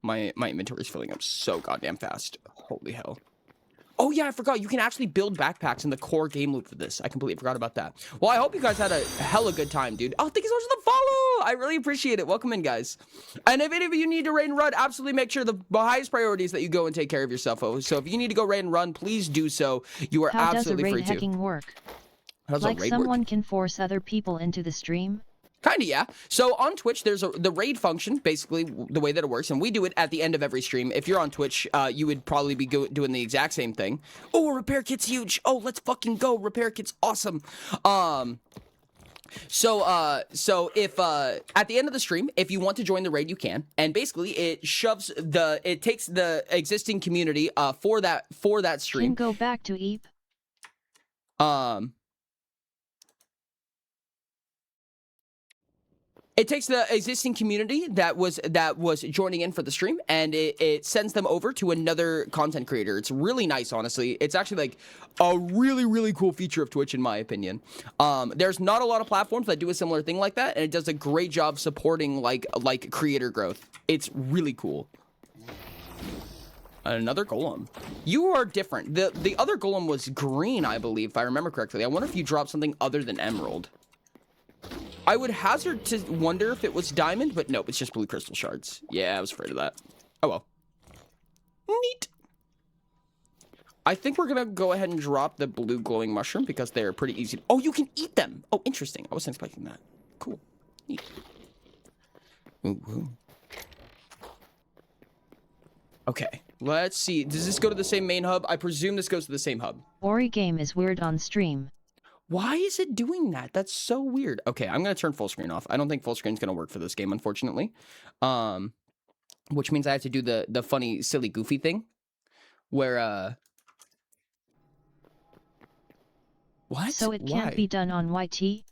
My inventory is filling up so goddamn fast. Holy hell. Oh yeah, I forgot. You can actually build backpacks in the core game loop for this. I completely forgot about that. Well, I hope you guys had a hella good time, dude. Oh, thank you so much for the follow. I really appreciate it. Welcome in, guys. And if any of you need to raid and run, absolutely make sure the highest priority is that you go and take care of yourself. So if you need to go raid and run, please do so. You are absolutely free to. How does a raid hacking work? Like someone can force other people into the stream? Kinda, yeah. So on Twitch, there's the raid function, basically the way that it works, and we do it at the end of every stream. If you're on Twitch, you would probably be doing the exact same thing. Oh, repair kit's huge. Oh, let's fucking go. Repair kit's awesome. So if at the end of the stream, if you want to join the raid, you can, and basically it takes the existing community for that stream. Can go back to Eep. It takes the existing community that was joining in for the stream, and it sends them over to another content creator. It's really nice, honestly. It's actually like a really, really cool feature of Twitch, in my opinion. There's not a lot of platforms that do a similar thing like that, and it does a great job supporting like creator growth. It's really cool. Another golem. You are different. The other golem was green, I believe, if I remember correctly. I wonder if you dropped something other than emerald. I would hazard to wonder if it was diamond, but nope, it's just blue crystal shards. Yeah, I was afraid of that. Oh well. Neat. I think we're gonna go ahead and drop the blue glowing mushroom because they're pretty easy. Oh, you can eat them. Oh, interesting. I wasn't expecting that. Cool. Neat. Ooh, ooh. Okay, let's see. Does this go to the same main hub? I presume this goes to the same hub. Ori game is weird on stream. Why is it doing that? That's so weird. Okay, I'm going to turn full screen off. I don't think full screen is going to work for this game, unfortunately. Which means I have to do the funny, silly, goofy thing. Where, What? So it can't be done on YT?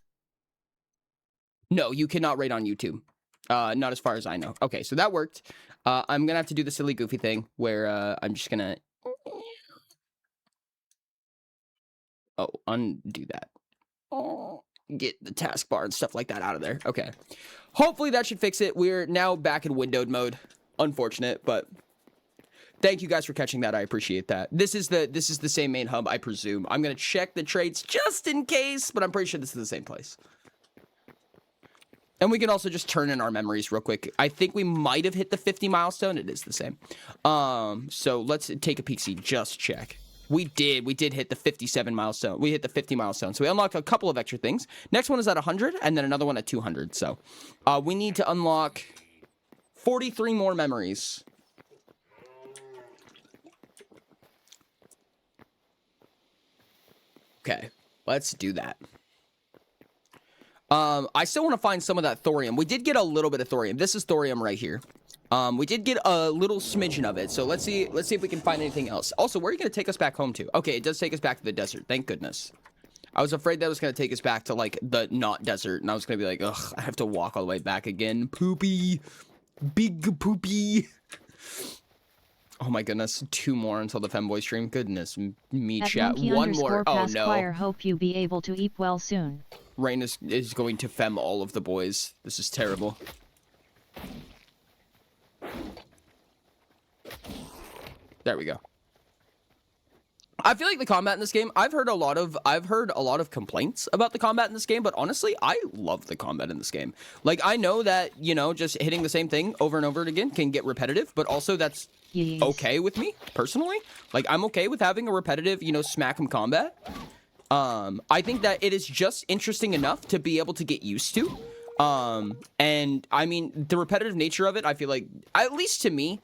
No, you cannot rate on YouTube. Not as far as I know. Okay, so that worked. I'm going to have to do the silly, goofy thing where I'm just going to... Oh, undo that. Oh, get the taskbar and stuff like that out of there. Okay. Hopefully that should fix it. We're now back in windowed mode. Unfortunate, but thank you guys for catching that. I appreciate that. This is the same main hub, I presume. I'm going to check the traits just in case, but I'm pretty sure this is the same place. And we can also just turn in our memories real quick. I think we might have hit the 50 milestone. It is the same. So let's take a peek-see. Just check. We did hit the 57 milestone. We hit the 50 milestone. So we unlocked a couple of extra things. Next one is at 100, and then another one at 200. So we need to unlock 43 more memories. Okay, let's do that. I still want to find some of that thorium. We did get a little bit of thorium. This is thorium right here. We did get a little smidgen of it. So let's see if we can find anything else. Also, where are you going to take us back home to? Okay, it does take us back to the desert. Thank goodness. I was afraid that was going to take us back to, like, the not desert. And I was going to be like, ugh, I have to walk all the way back again. Poopy. Big poopy. Oh my goodness. 2 more until the femboy stream. Goodness me, chat. 1 more. Oh no. Hope you be able to eat well soon. Rain is going to fem all of the boys. This is terrible. There we go. I feel like the combat in this game, I've heard a lot of complaints about the combat in this game, but honestly, I love the combat in this game. Like, I know that, you know, just hitting the same thing over and over again can get repetitive, but also that's okay with me, personally. Like, I'm okay with having a repetitive, you know, smack 'em combat. I think that it is just interesting enough to be able to get used to. And I mean, the repetitive nature of it, I feel like, at least to me,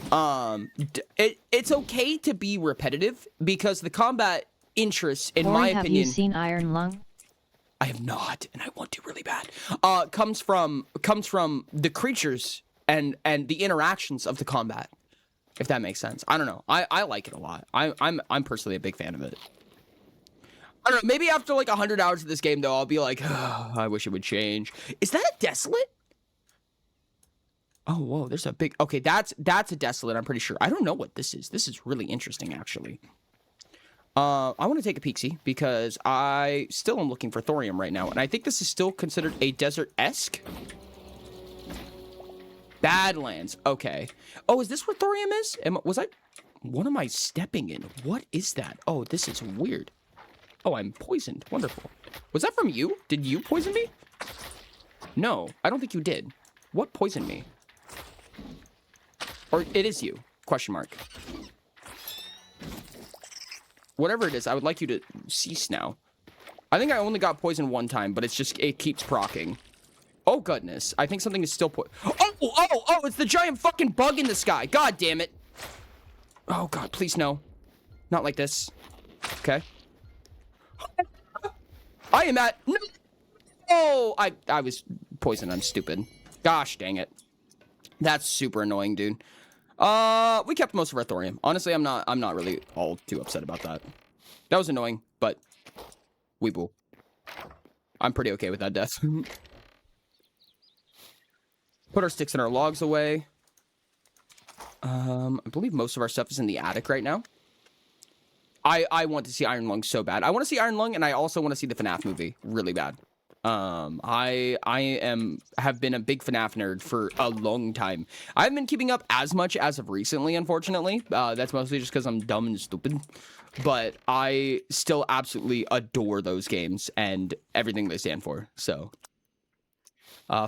it's okay to be repetitive because the combat interest, in my opinion... Have you seen Iron Lung? I have not, and I want to really bad. Comes from the creatures and the interactions of the combat, if that makes sense. I don't know. I like it a lot. I'm personally a big fan of it. I don't know, maybe after like 100 hours of this game, though, I'll be like, oh, I wish it would change. Is that a desolate? Oh, whoa, there's a big... Okay, that's a desolate, I'm pretty sure. I don't know what this is. This is really interesting, actually. I want to take a peek-see, because I still am looking for thorium right now, and I think this is still considered a desert-esque. Badlands, okay. Oh, is this where thorium is? What am I stepping in? What is that? Oh, this is weird. Oh, I'm poisoned. Wonderful. Was that from you? Did you poison me? No, I don't think you did. What poisoned me? Or it is you? Question mark. Whatever it is, I would like you to cease now. I think I only got poisoned 1 time, but it keeps procking. Oh, goodness. I think something is still Oh, it's the giant fucking bug in the sky. God damn it. Oh, God, please no. Not like this. Okay. I am at... No! Oh, I was poisoned. I'm stupid. Gosh dang it. That's super annoying, dude. We kept most of our thorium. Honestly, I'm not really all too upset about that. That was annoying, but... Weeble. I'm pretty okay with that death. Put our sticks and our logs away. I believe most of our stuff is in the attic right now. I want to see Iron Lung so bad. I want to see Iron Lung, and I also want to see the FNAF movie really bad. I have been a big FNAF nerd for a long time. I haven't been keeping up as much as of recently, unfortunately. That's mostly just because I'm dumb and stupid. But I still absolutely adore those games and everything they stand for. So,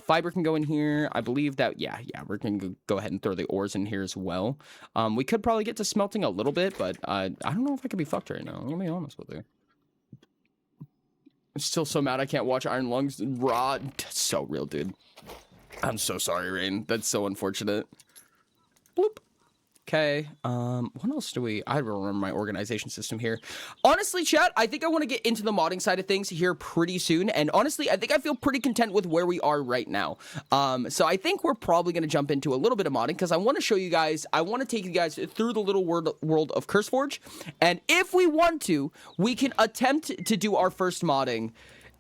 fiber can go in here. I believe that, yeah, we're going to go ahead and throw the ores in here as well. We could probably get to smelting a little bit, but I don't know if I could be fucked right now. I'm going to be honest with you. I'm still so mad I can't watch Iron Lungs raw. That's so real, dude. I'm so sorry, Rain. That's so unfortunate. Bloop. Okay, what else do we... I don't remember my organization system here. Honestly, chat, I think I want to get into the modding side of things here pretty soon, and honestly, I think I feel pretty content with where we are right now. So I think we're probably going to jump into a little bit of modding, because I want to show you guys... I want to take you guys through the little world of CurseForge, and if we want to, we can attempt to do our first modding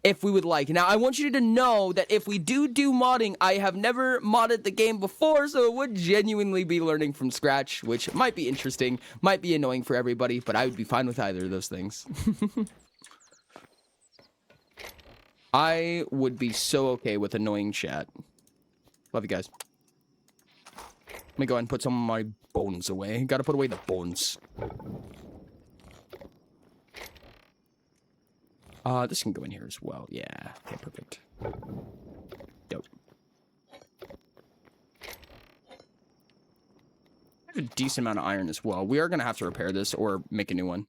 if we would like. Now, I want you to know that if we do modding, I have never modded the game before, so it would genuinely be learning from scratch, which might be interesting, might be annoying for everybody, but I would be fine with either of those things. I would be so okay with annoying chat. Love you guys. Let me go ahead and put some of my bones away. Gotta put away the bones. This can go in here as well. Yeah. Okay, perfect. Dope. I have a decent amount of iron as well. We are going to have to repair this or make a new one.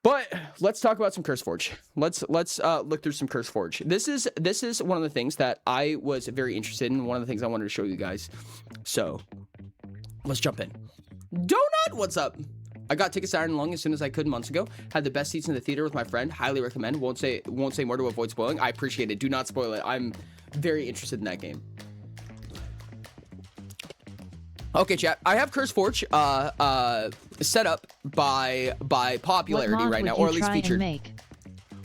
But let's talk about some CurseForge. Let's look through some CurseForge. This is one of the things that I was very interested in. One of the things I wanted to show you guys. So, let's jump in. Donut, what's up? I got tickets to Iron Lung as soon as I could months ago. Had the best seats in the theater with my friend. Highly recommend. Won't say more to avoid spoiling. I appreciate it. Do not spoil it. I'm very interested in that game. Okay, chat. I have CurseForge set up by popularity right now, or at least featured.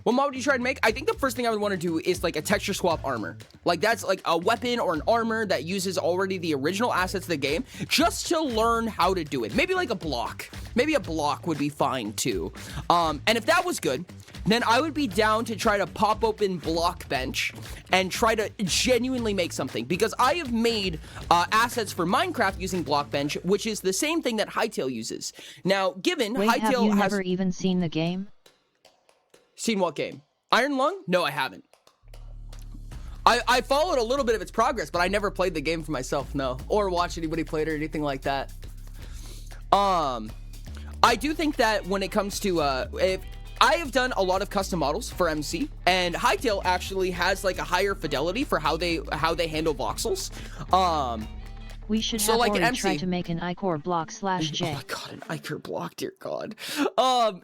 What mod would you try and make? I think the first thing I would want to do is like a texture swap armor. Like that's like a weapon or an armor that uses already the original assets of the game just to learn how to do it. Maybe like a block. Maybe a block would be fine too. And if that was good, then I would be down to try to pop open Block Bench and try to genuinely make something, because I have made assets for Minecraft using Block Bench, which is the same thing that Hytale uses. Now, given Wait, Hytale have you has never even seen the game? Seen what game? Iron Lung? No, I haven't. I followed a little bit of its progress, but I never played the game for myself, no. Or watched anybody play it or anything like that. I do think that when it comes to, if I have done a lot of custom models for MC, and Hytale actually has like a higher fidelity for how they handle voxels. We should have already tried to make an iCore block /J. Oh my god, an iCore block, dear god.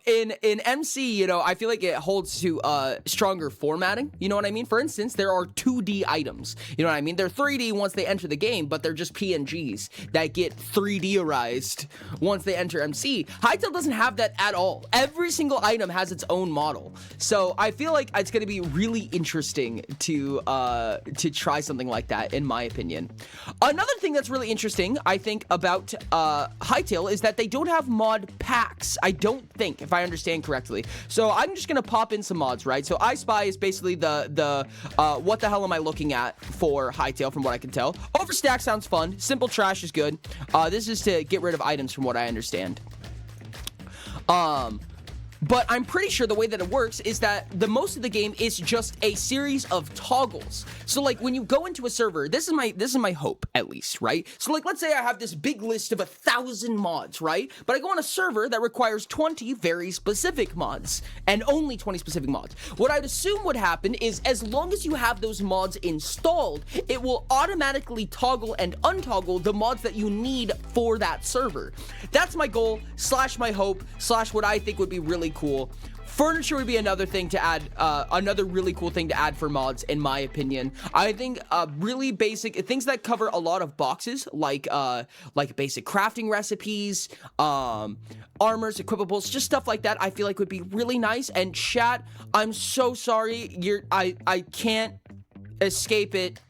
In MC, you know, I feel like it holds to stronger formatting. You know what I mean? For instance, there are 2D items. You know what I mean? They're 3D once they enter the game, but they're just PNGs that get 3D-ized once they enter MC. Hytale doesn't have that at all. Every single item has its own model. So I feel like it's going to be really interesting to try something like that, in my opinion. Another thing that's really interesting, I think, about Hytale is that they don't have mod packs. I don't think, if I understand correctly. So I'm just gonna pop in some mods, right? So I Spy is basically the what the hell am I looking at for Hytale, from what I can tell. Overstack sounds fun. Simple Trash is good. This is to get rid of items, from what I understand. But I'm pretty sure the way that it works is that the most of the game is just a series of toggles. So like when you go into a server, this is my hope, at least, right? So like let's say I have this big list of 1,000 mods, right? But I go on a server that requires 20 very specific mods, and only 20 specific mods. What I'd assume would happen is as long as you have those mods installed, it will automatically toggle and untoggle the mods that you need for that server. That's my goal, / my hope, / what I think would be really cool. Furniture would be another thing to add, another really cool thing to add for mods, in my opinion. I think really basic things that cover a lot of boxes, like basic crafting recipes, armors, equipables, just stuff like that. I feel like would be really nice. And chat, I'm so sorry, I can't escape it.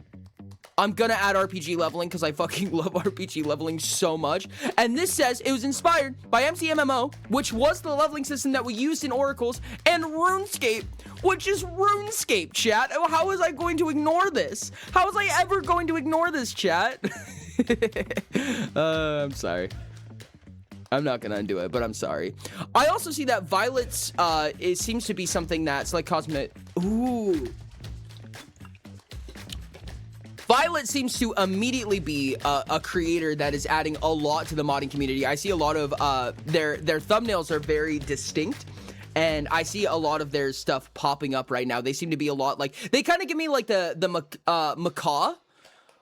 I'm gonna add RPG leveling because I fucking love RPG leveling so much. And this says it was inspired by MCMMO, which was the leveling system that we used in Oracles, and RuneScape, which is RuneScape, chat. How was I going to ignore this? How was I ever going to ignore this, chat? I'm sorry. I'm not gonna undo it, but I'm sorry. I also see that Violet's, it seems to be something that's like cosmetic. Ooh. Violet seems to immediately be a creator that is adding a lot to the modding community. I see a lot of, their thumbnails are very distinct. And I see a lot of their stuff popping up right now. They seem to be a lot like, they kind of give me like the macaw.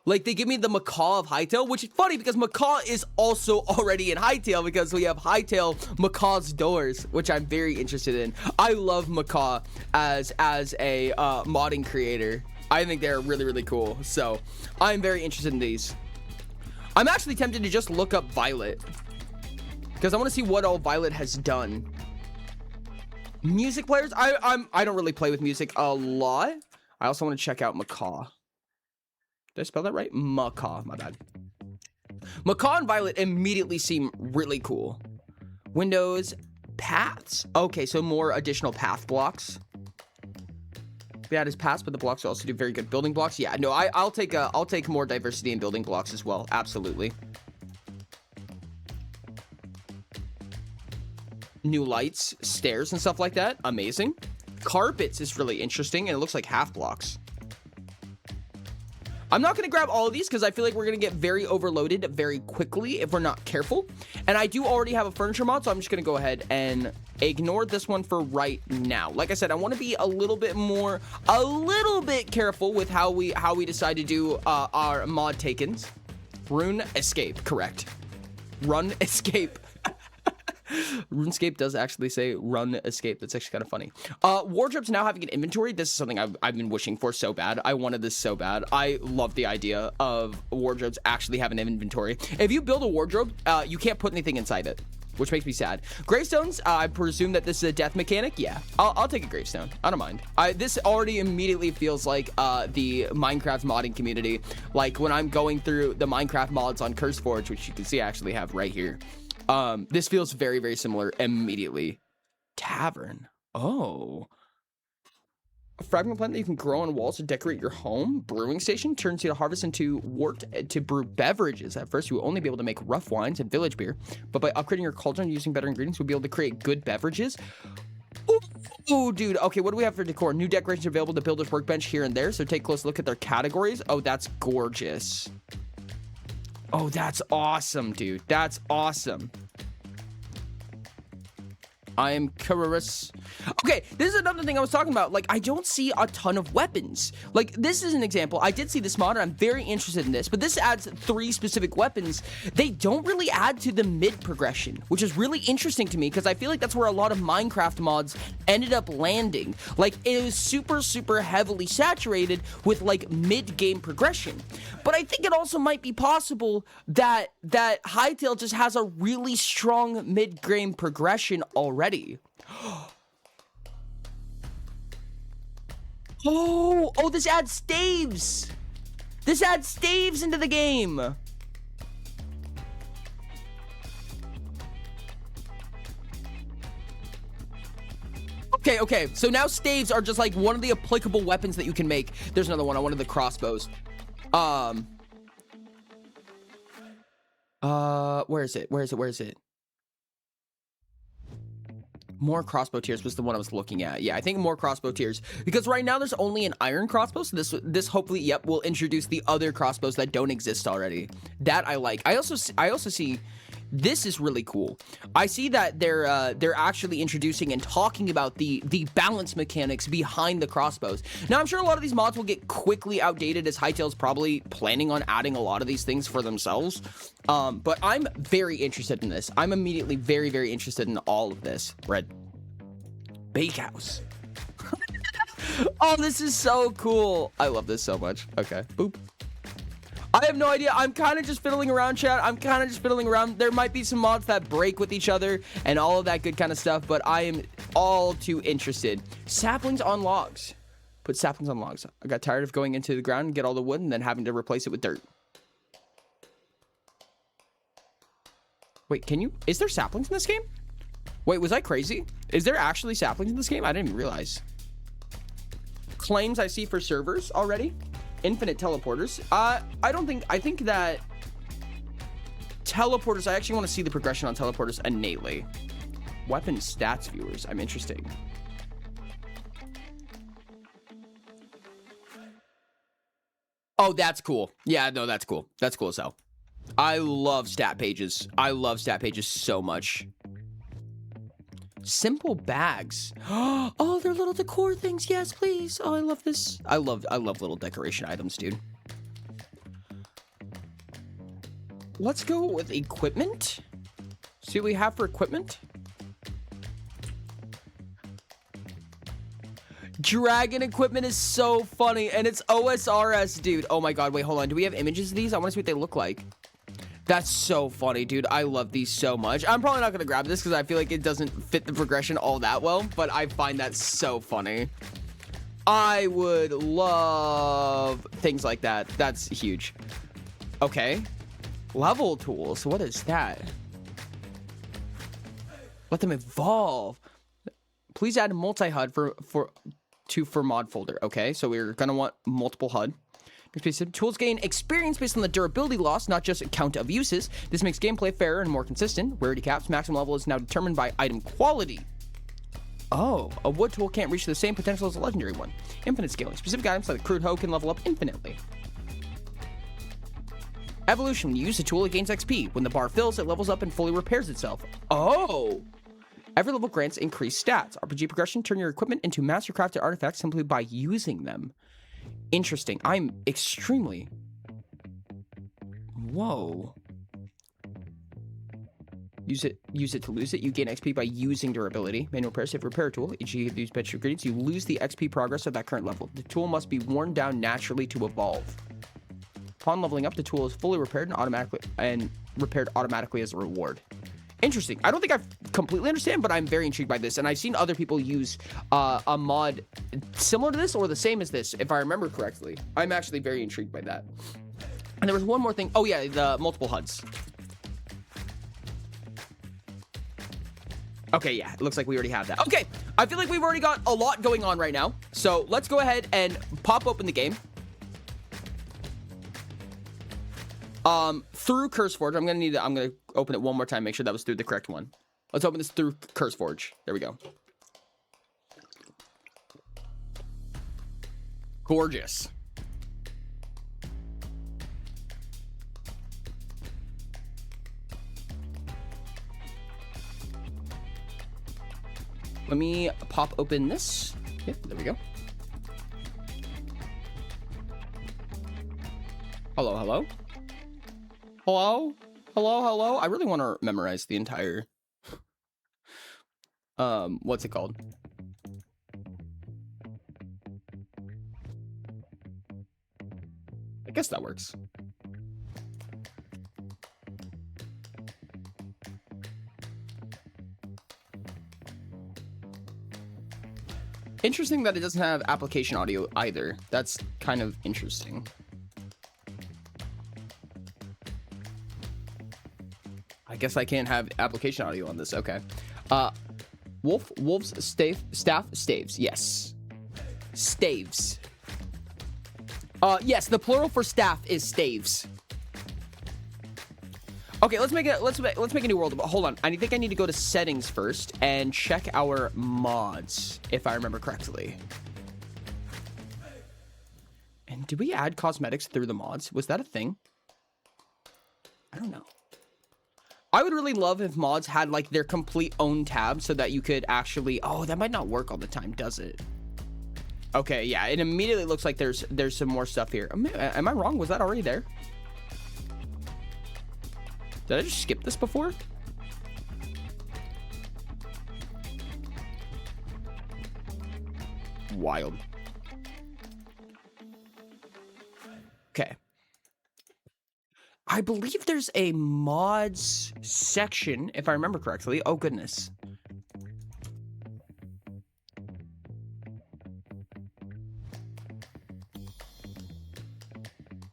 Like, they give me the macaw of Hytale, which is funny because macaw is also already in Hytale because we have Hytale macaw's doors, which I'm very interested in. I love macaw as a modding creator. I think they're really, really cool. So I'm very interested in these. I'm actually tempted to just look up Violet because I want to see what all Violet has done. Music players, I don't really play with music a lot. I also want to check out macaw. Did I spell that right? Macaw, my bad. Macaw and Violet immediately seem really cool. Windows, paths. Okay, so more additional path blocks. Yeah, it is paths, but the blocks also do very good building blocks. Yeah, no, I'll take more diversity in building blocks as well. Absolutely. New lights, stairs, and stuff like that. Amazing. Carpets is really interesting, and it looks like half blocks. I'm not going to grab all of these because I feel like we're going to get very overloaded very quickly if we're not careful. And I do already have a furniture mod, so I'm just going to go ahead and ignore this one for right now. Like I said, I want to be a little bit careful with how we decide to do our mod takens. Rune escape, correct. Run escape. RuneScape does actually say run escape. That's actually kind of funny. Wardrobes now having an inventory. This is something I've been wishing for so bad. I wanted this so bad. I love the idea of wardrobes actually having an inventory. If you build a wardrobe, you can't put anything inside it, which makes me sad. Gravestones, I presume that this is a death mechanic. Yeah, I'll take a gravestone. I don't mind. This already immediately feels like the Minecraft modding community. Like when I'm going through the Minecraft mods on CurseForge, which you can see I actually have right here. This feels very, very similar immediately. Tavern. Oh. A fragment plant that you can grow on walls to decorate your home. Brewing station turns you to harvest into wort to brew beverages. At first, you will only be able to make rough wines and village beer, but by upgrading your cauldron using better ingredients, you'll be able to create good beverages. Ooh, dude. Okay, what do we have for decor? New decorations available to builder's workbench here and there, so take a close look at their categories. Oh, that's gorgeous. Oh, that's awesome, dude. That's awesome. I am curious. Okay, this is another thing I was talking about. Like, I don't see a ton of weapons. Like, this is an example. I did see this mod, and I'm very interested in this, but this adds 3 specific weapons. They don't really add to the mid progression, which is really interesting to me because I feel like that's where a lot of Minecraft mods ended up landing. Like, it was super, super heavily saturated with, like, mid-game progression. But I think it also might be possible that Hytale just has a really strong mid-game progression already. Oh, this adds staves. This adds staves into the game. Okay. So now staves are just like one of the applicable weapons that you can make. There's another one. I wanted the crossbows. Where is it? More crossbow tiers was the one I was looking at. Yeah, I think more crossbow tiers because right now there's only an iron crossbow. So this hopefully, yep, will introduce the other crossbows that don't exist already. That I like. I also see this is really cool. I see that they're actually introducing and talking about the balance mechanics behind the crossbows. Now I'm sure a lot of these mods will get quickly outdated as Hytale's probably planning on adding a lot of these things for themselves. But I'm very interested in this. I'm immediately very, very interested in all of this. Red bakehouse. Oh, this is so cool. I love this so much. Okay, boop. I have no idea. I'm kind of just fiddling around, chat. There might be some mods that break with each other and all of that good kind of stuff, but I am all too interested. Saplings on logs. Put saplings on logs. I got tired of going into the ground and get all the wood and then having to replace it with dirt. Wait, can you... Is there saplings in this game? Wait, was I crazy? Is there actually saplings in this game? I didn't even realize. Claims I see for servers already. Infinite teleporters. I think that teleporters, I actually want to see the progression on teleporters innately. Weapon stats viewers. I'm interested. Oh, that's cool. Yeah, no, that's cool. That's cool as hell. I love stat pages. I love stat pages so much. Simple bags. Oh, they're little decor things. Yes, please. Oh, I love this. I love little decoration items, dude. Let's go with equipment. See what we have for equipment. Dragon equipment is so funny, and it's OSRS, dude. Oh my god, wait, hold on. Do we have images of these? I want to see what they look like. That's so funny, dude. I love these so much. I'm probably not going to grab this because I feel like it doesn't fit the progression all that well, but I find that so funny. I would love things like that. That's huge. Okay. Level tools. What is that? Let them evolve. Please add multi-HUD for mod folder. Okay, so we're going to want multiple HUD. Tools gain experience based on the durability loss, not just count of uses. This makes gameplay fairer and more consistent. Rarity caps. Maximum level is now determined by item quality. Oh, a wood tool can't reach the same potential as a legendary one. Infinite scaling. Specific items like a crude hoe can level up infinitely. Evolution. When you use the tool, it gains XP. When the bar fills, it levels up and fully repairs itself. Oh! Every level grants increased stats. RPG progression. Turn your equipment into mastercrafted artifacts simply by using them. Interesting. I'm extremely... Whoa. Use it to lose it. You gain XP by using durability. Manual repair. Save repair tool. Each you use better ingredients, you lose the XP progress of that current level. The tool must be worn down naturally to evolve. Upon leveling up, the tool is fully repaired and repaired automatically as a reward. Interesting. I don't think I completely understand, but I'm very intrigued by this. And I've seen other people use a mod similar to this or the same as this, if I remember correctly. I'm actually very intrigued by that. And there was one more thing. Oh, yeah, the multiple HUDs. Okay, yeah, it looks like we already have that. Okay, I feel like we've already got a lot going on right now. So let's go ahead and pop open the game. Through CurseForge, I'm gonna open it one more time, make sure that was through the correct one. Let's open this through CurseForge. There we go. Gorgeous. Let me pop open this. Yep, there we go. Hello, hello. Hello? Hello, hello? I really want to memorize the entire... what's it called? I guess that works. Interesting that it doesn't have application audio either. That's kind of interesting. I guess I can't have application audio on this. Okay. Wolves, staff, staves. Yes. Staves. Yes, the plural for staff is staves. Okay, let's make a new world. Hold on. I think I need to go to settings first and check our mods, if I remember correctly. And did we add cosmetics through the mods? Was that a thing? I don't know. I would really love if mods had like their complete own tab so that you could actually... Oh, that might not work all the time, does it? Okay, yeah, it immediately looks like there's some more stuff here. Am I wrong? Was that already there? Did I just skip this before? Wild. Okay. I believe there's a mods section, if I remember correctly. Oh, goodness.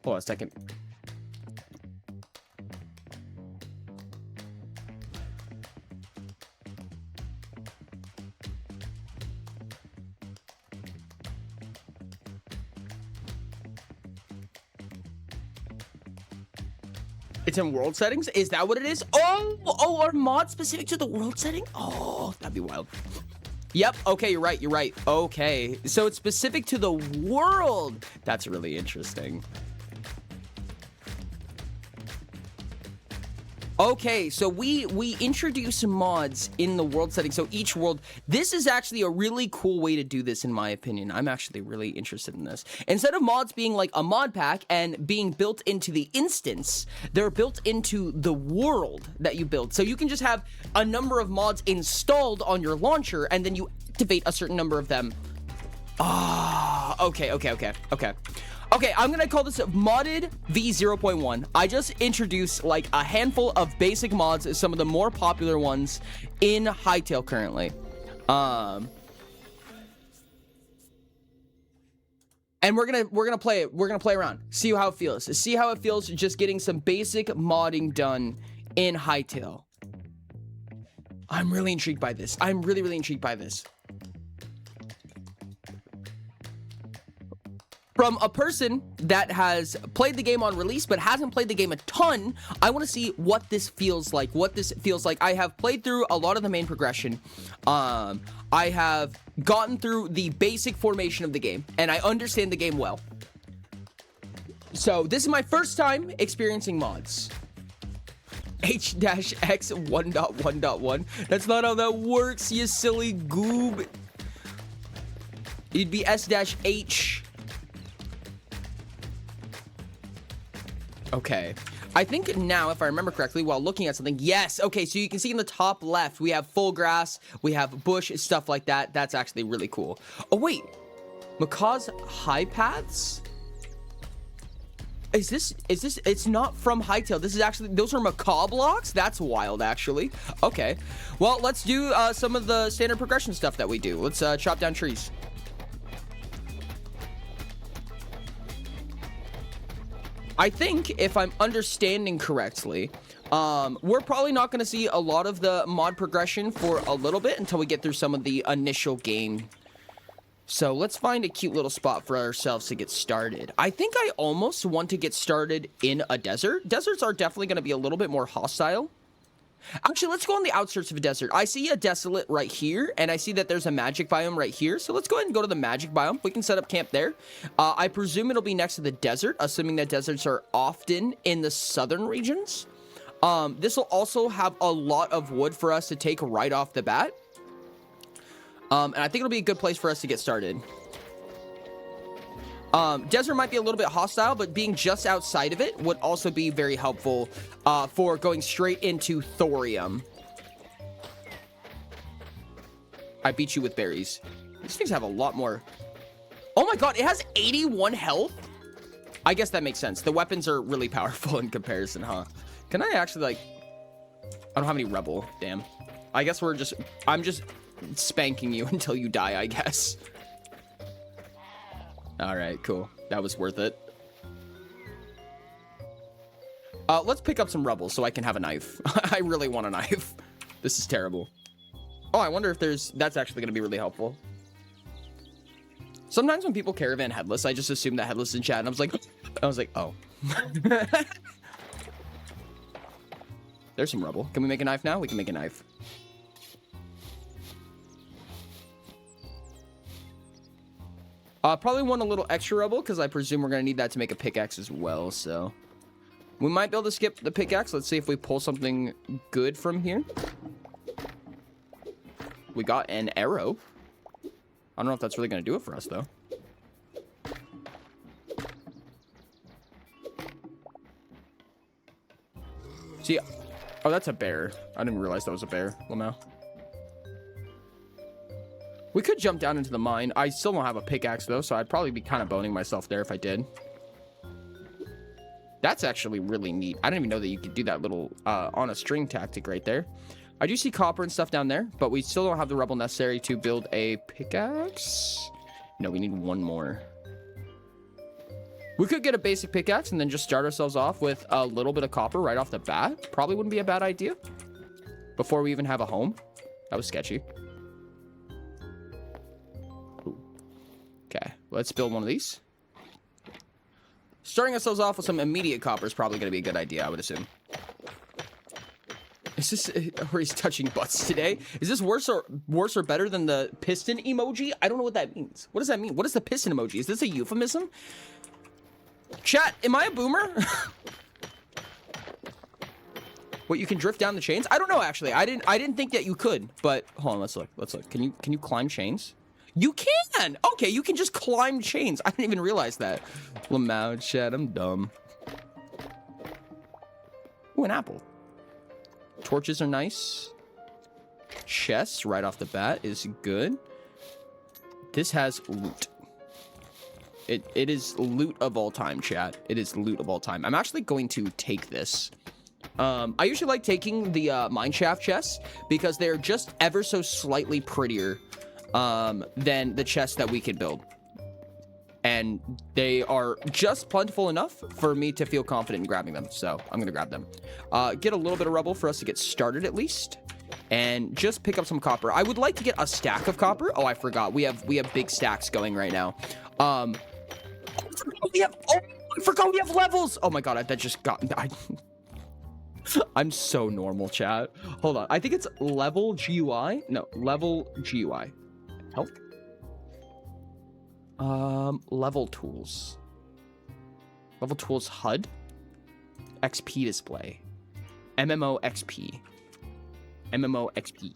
Hold on a second. It's in world settings? Is that what it is? Oh, are mods specific to the world setting? Oh, that'd be wild. Yep, okay, you're right. Okay, so it's specific to the world. That's really interesting. Okay, so we introduce mods in the world setting. So each world, this is actually a really cool way to do this, in my opinion. I'm actually really interested in this. Instead of mods being like a mod pack and being built into the instance, they're built into the world that you build. So you can just have a number of mods installed on your launcher, and then you activate a certain number of them. Okay. Okay, I'm gonna call this modded v0.1. I just introduced like a handful of basic mods, some of the more popular ones in Hytale currently. And we're gonna play it. We're gonna play around, see how it feels. See how it feels just getting some basic modding done in Hytale. I'm really intrigued by this. I'm really intrigued by this. From a person that has played the game on release but hasn't played the game a ton, I want to see what this feels like. I have played through a lot of the main progression. I have gotten through the basic formation of the game, and I understand the game well. So this is my first time experiencing mods. H-X 1.1.1. That's not how that works, you silly goob. It'd be S-H. Okay, I think now, if I remember correctly, while looking at something, yes, okay, so you can see in the top left, we have full grass, we have bush, stuff like that. That's actually really cool. Oh, wait, Macaw's high paths? It's not from Hytale. This is actually, those are Macaw blocks? That's wild, actually. Okay, well, let's do some of the standard progression stuff that we do. Let's chop down trees. I think, if I'm understanding correctly, we're probably not going to see a lot of the mod progression for a little bit until we get through some of the initial game. So let's find a cute little spot for ourselves to get started. I think I almost want to get started in a desert. Deserts are definitely going to be a little bit more hostile. Actually, let's go on the outskirts of a desert. I see a desolate right here, and I see that there's a magic biome right here. So let's go ahead and go to the magic biome. We can set up camp there. I presume it'll be next to the desert, assuming that deserts are often in the southern regions. This will also have a lot of wood for us to take right off the bat. And I think it'll be a good place for us to get started. Desert might be a little bit hostile, but being just outside of it would also be very helpful for going straight into thorium. I beat you with berries. These things have a lot more. Oh my god, it has 81 health? I guess that makes sense. The weapons are really powerful in comparison, huh? Can I actually, like... I don't have any rebel. Damn. I guess I'm just spanking you until you die, I guess. Alright, cool. That was worth it. Let's pick up some rubble so I can have a knife. I really want a knife. This is terrible. Oh, I wonder if that's actually going to be really helpful. Sometimes when people caravan headless, I just assume that headless is in chat, and I was like, oh. There's some rubble. Can we make a knife now? We can make a knife. Probably want a little extra rubble, because I presume we're going to need that to make a pickaxe as well, so... We might be able to skip the pickaxe. Let's see if we pull something good from here. We got an arrow. I don't know if that's really going to do it for us, though. See... Oh, that's a bear. I didn't realize that was a bear. Well, now. We could jump down into the mine. I still don't have a pickaxe, though, so I'd probably be kind of boning myself there if I did. That's actually really neat. I didn't even know that you could do that little on a string tactic right there. I do see copper and stuff down there, but we still don't have the rubble necessary to build a pickaxe. No, we need one more. We could get a basic pickaxe and then just start ourselves off with a little bit of copper right off the bat. Probably wouldn't be a bad idea. Before we even have a home. That was sketchy. Ooh. Okay, let's build one of these. Starting ourselves off with some immediate copper is probably going to be a good idea, I would assume. Is this where he's touching butts today? Is this worse or better than the piston emoji? I don't know what that means. What does that mean? What is the piston emoji? Is this a euphemism? Chat, am I a boomer? What, you can drift down the chains? I don't know, actually. I didn't think that you could, but hold on, let's look. Let's look. Can you climb chains? You can! Okay, you can just climb chains. I didn't even realize that. Lamau, chat, I'm dumb. Ooh, an apple. Torches are nice. Chests right off the bat is good. This has loot. It is loot of all time, chat. It is loot of all time. I'm actually going to take this. I usually like taking the mineshaft chests because they're just ever so slightly prettier than the chests that we could build. And they are just plentiful enough for me to feel confident in grabbing them. So I'm going to grab them. Get a little bit of rubble for us to get started at least. And just pick up some copper. I would like to get a stack of copper. Oh, I forgot. We have big stacks going right now. I forgot we have levels. Oh my god, that just got... I'm so normal, chat. Hold on. I think it's level GUI. No, level GUI. Help. Level tools. Level tools HUD. XP display. MMO XP. MMO XP.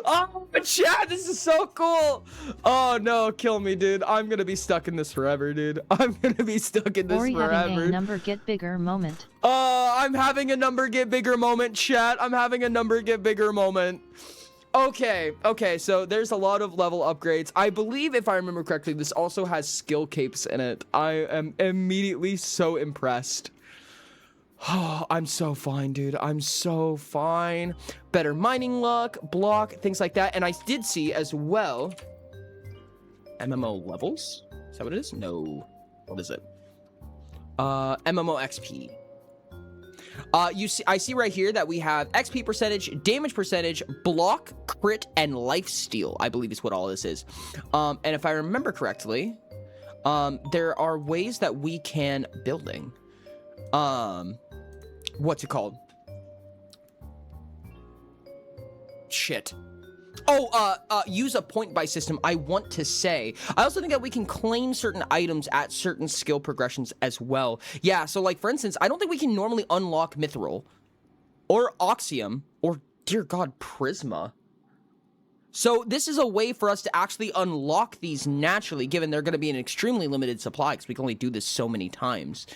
Oh, chat, this is so cool. Oh no, kill me, dude. I'm gonna be stuck in this forever, dude. I'm gonna be stuck in this forever. Having a number get bigger moment. I'm having a number get bigger moment, chat. I'm having a number get bigger moment. Okay, so there's a lot of level upgrades. I believe, if I remember correctly, this also has skill capes in it. I am immediately so impressed. Oh, I'm so fine, dude. I'm so fine. Better mining luck, block, things like that. And I did see as well... MMO levels? Is that what it is? No. What is it? MMO XP. I see right here that we have XP percentage, damage percentage, block, crit, and lifesteal, I believe is what all this is. And if I remember correctly, there are ways that we can building. What's it called? Shit. Oh, use a point buy system, I want to say. I also think that we can claim certain items at certain skill progressions as well. Yeah, so like, for instance, I don't think we can normally unlock Mithril or Oxium or, dear God, Prisma. So this is a way for us to actually unlock these naturally, given they're going to be an extremely limited supply because we can only do this so many times.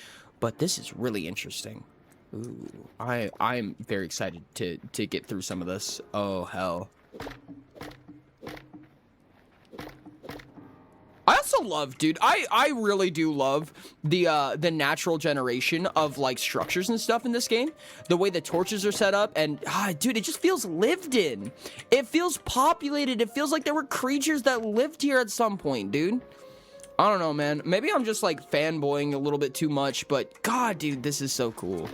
But this is really interesting. Ooh, I'm very excited to get through some of this. Oh, hell. I also love, dude, I really do love the natural generation of like structures and stuff in this game. The way the torches are set up and dude, it just feels lived in. It feels populated. It feels like there were creatures that lived here at some point, dude. I don't know, man. Maybe I'm just like fanboying a little bit too much, but god, dude, this is so cool.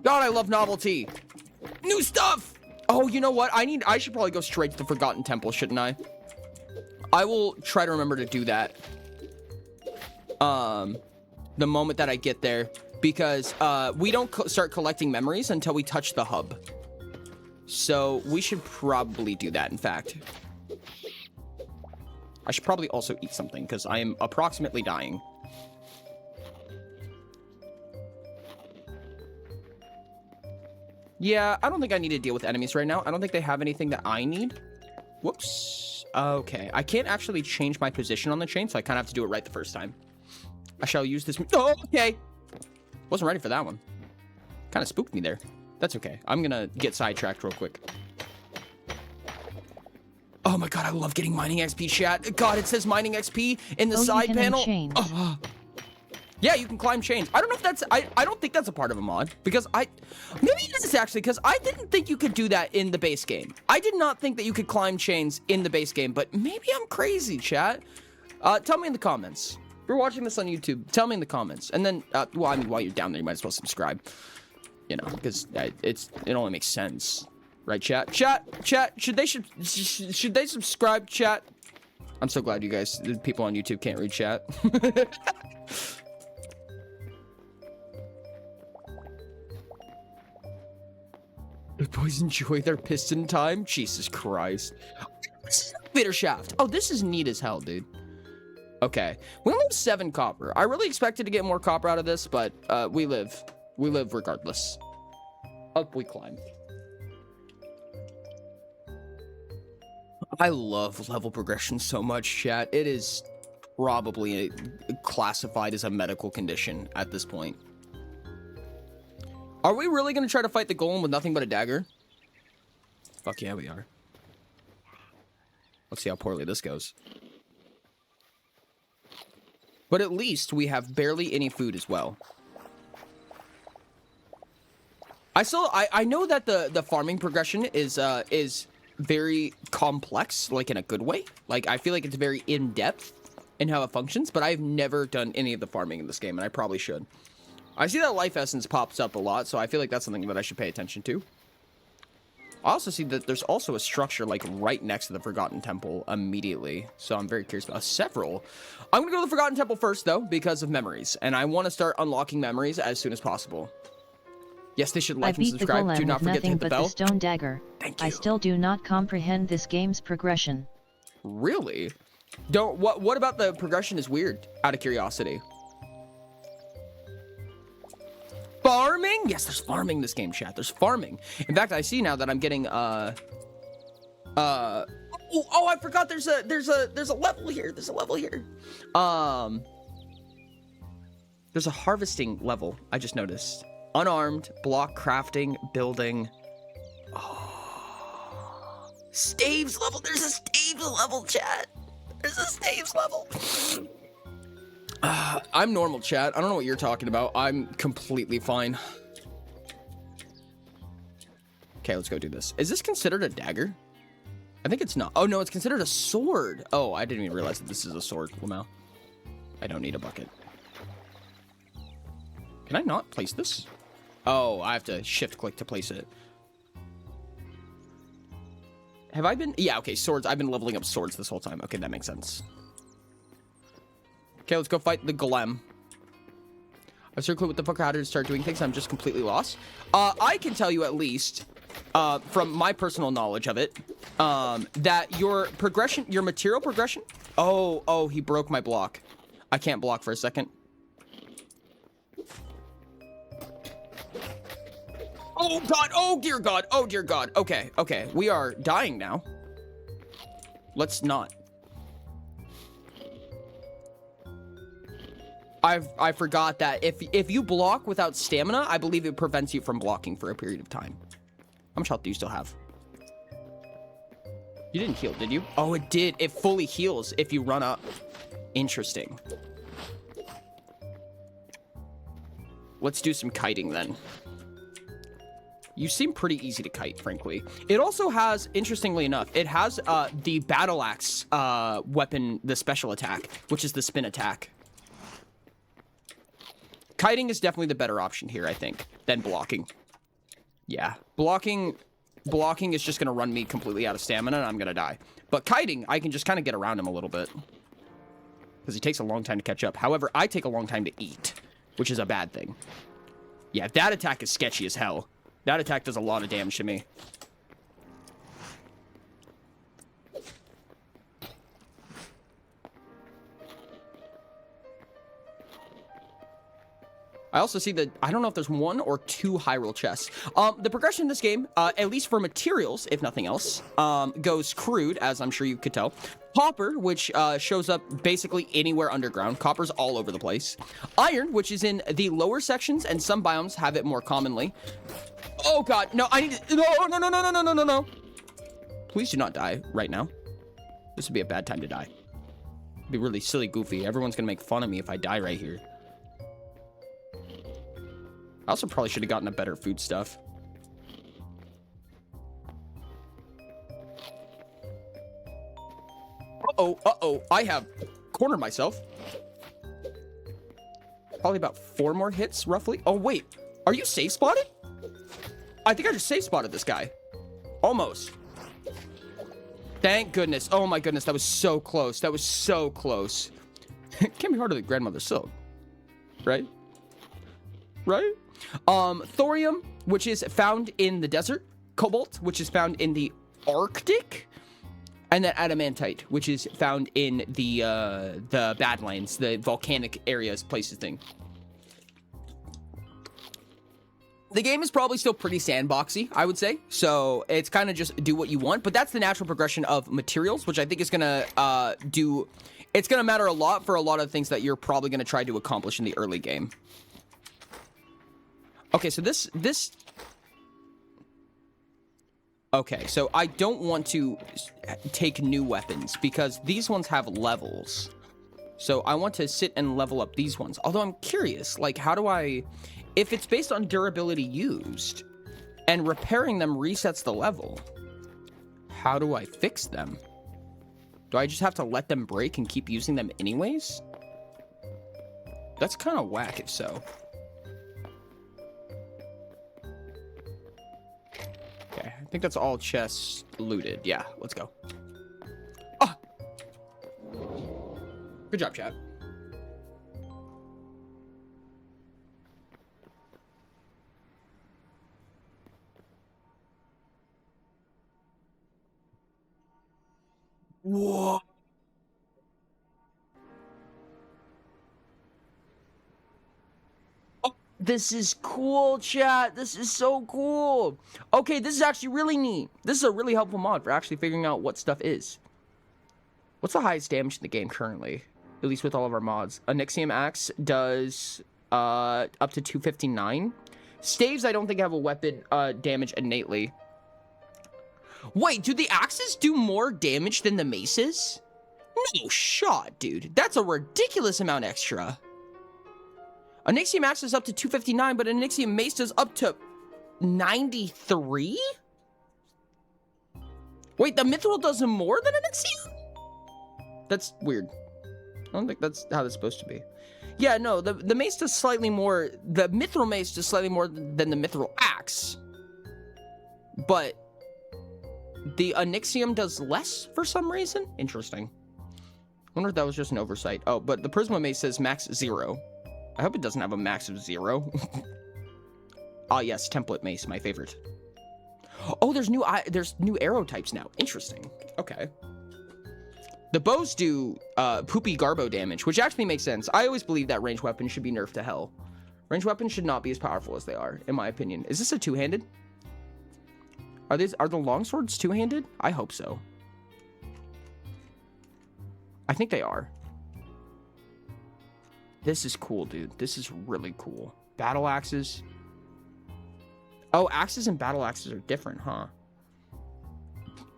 God, I love novelty. New stuff. Oh, you know what? I should probably go straight to the Forgotten Temple, shouldn't I? I will try to remember to do that. The moment that I get there, because we don't start collecting memories until we touch the hub. So we should probably do that, in fact. I should probably also eat something, because I am approximately dying. Yeah, I don't think I need to deal with enemies right now. I don't think they have anything that I need. Whoops. Okay, I can't actually change my position on the chain, so I kind of have to do it right the first time. I shall use this... Oh, okay. Wasn't ready for that one. Kind of spooked me there. That's okay. I'm gonna get sidetracked real quick. Oh my god, I love getting mining XP, chat. God, it says mining XP in the side panel. Yeah, you can climb chains. I don't know if that's... I don't think that's a part of a mod. Because maybe it is, actually. Because I didn't think you could do that in the base game. I did not think that you could climb chains in the base game. But maybe I'm crazy, chat. Tell me in the comments. If you're watching this on YouTube, tell me in the comments. And then, well, I mean, while you're down there, you might as well subscribe. You know, because it only makes sense. Right, chat? Chat, should they subscribe, chat? I'm so glad you guys, the people on YouTube, can't read chat. The boys enjoy their piston time? Jesus Christ. This is a bitter shaft. Oh, this is neat as hell, dude. Okay. We only have 7 copper. I really expected to get more copper out of this, but we live regardless. Up we climb. I love level progression so much, chat. It is probably classified as a medical condition at this point. Are we really going to try to fight the golem with nothing but a dagger? Fuck yeah, we are. Let's see how poorly this goes. But at least we have barely any food as well. I know that the farming progression is very complex, like in a good way. Like, I feel like it's very in-depth in how it functions, but I've never done any of the farming in this game, and I probably should. I see that life essence pops up a lot, so I feel like that's something that I should pay attention to. I also see that there's also a structure, like, right next to the Forgotten Temple immediately, so I'm very curious about several. I'm gonna go to the Forgotten Temple first, though, because of memories, and I want to start unlocking memories as soon as possible. Yes, they should like and subscribe. Do not forget to hit the bell. The stone dagger. Thank you. I still do not comprehend this game's progression. Really? What about the progression is weird, out of curiosity? Farming? Yes, there's farming in this game, chat. There's farming. In fact, I see now that I'm getting oh, I forgot there's a level here. There's a level here. There's a harvesting level, I just noticed. Unarmed, block crafting, building. Oh. Staves level. There's a staves level, chat. There's a staves level. I'm normal, chat. I don't know what you're talking about. I'm completely fine. Okay, let's go do this. Is this considered a dagger? I think it's not. Oh, no, it's considered a sword. Oh, I didn't even realize that this is a sword. Well, now I don't need a bucket. Can I not place this? Oh, I have to shift click to place it. Have I been? Yeah, okay, swords. I've been leveling up swords this whole time. Okay, that makes sense. Okay, let's go fight the golem. I've circled what the fuck, how to start doing things. I'm just completely lost. I can tell you at least, from my personal knowledge of it, that your progression, your material progression. Oh, he broke my block. I can't block for a second. Oh god, oh dear god, oh dear god. Okay, we are dying now. Let's not. I forgot that if you block without stamina, I believe it prevents you from blocking for a period of time. How much health do you still have? You didn't heal, did you? Oh, it did. It fully heals if you run up. Interesting. Let's do some kiting then. You seem pretty easy to kite, frankly. It also has, interestingly enough, it has the battle axe weapon, the special attack, which is the spin attack. Kiting is definitely the better option here, I think, than blocking. Yeah, blocking is just going to run me completely out of stamina, and I'm going to die. But kiting, I can just kind of get around him a little bit. Because he takes a long time to catch up. However, I take a long time to eat, which is a bad thing. Yeah, that attack is sketchy as hell. That attack does a lot of damage to me. I also see that, I don't know if there's 1 or 2 Hyrule chests. The progression in this game, at least for materials, if nothing else, goes crude, as I'm sure you could tell. Copper, which shows up basically anywhere underground. Copper's all over the place. Iron, which is in the lower sections, and some biomes have it more commonly. Oh god, no, I need to, no. Please do not die right now. This would be a bad time to die. It'd be really silly goofy. Everyone's gonna make fun of me if I die right here. I also probably should have gotten a better food stuff. Uh-oh. I have cornered myself. Probably about 4 more hits, roughly. Oh, wait. Are you safe spotted? I think I just safe spotted this guy. Almost. Thank goodness. Oh, my goodness. That was so close. That was so close. It can't be harder than grandmother's silk. Right? Right? Thorium, which is found in the desert. Cobalt, which is found in the Arctic. And then adamantite, which is found in the Badlands, the volcanic areas, places thing. The game is probably still pretty sandboxy, I would say. So it's kind of just do what you want. But that's the natural progression of materials, which I think is going to it's going to matter a lot for a lot of things that you're probably going to try to accomplish in the early game. Okay, so this... Okay, so I don't want to take new weapons because these ones have levels. So I want to sit and level up these ones. Although I'm curious, like, how do I... If it's based on durability used and repairing them resets the level, how do I fix them? Do I just have to let them break and keep using them anyways? That's kind of whack if so. Okay, I think that's all chests looted. Yeah, let's go. Ah! Good job, chat. Whoa. Oh, this is cool, chat. This is so cool. Okay, this is actually really neat. This is a really helpful mod for actually figuring out what stuff is. What's the highest damage in the game currently? At least with all of our mods. Onyxium Axe does up to 259. Staves, I don't think have a weapon damage innately. Wait, do the axes do more damage than the maces? No shot, dude. That's a ridiculous amount extra. Onyxium Axe is up to 259, but Onyxium Mace is up to 93? Wait, the Mithril does more than Onyxium? That's weird. I don't think that's how it's supposed to be. Yeah, no, the Mace does slightly more. The Mithril Mace does slightly more than the Mithril Axe. But the Onyxium does less for some reason? Interesting. I wonder if that was just an oversight. Oh, but the Prisma Mace says max 0. I hope it doesn't have a max of 0. Ah, yes, Template Mace, my favorite. Oh, there's new arrow types now. Interesting. Okay. The bows do poopy garbo damage, which actually makes sense. I always believe that ranged weapons should be nerfed to hell. Ranged weapons should not be as powerful as they are, in my opinion. Is this a two-handed? Are the longswords two-handed? I hope so. I think they are. This is cool, dude. This is really cool. Battle axes. Oh, axes and battle axes are different, huh?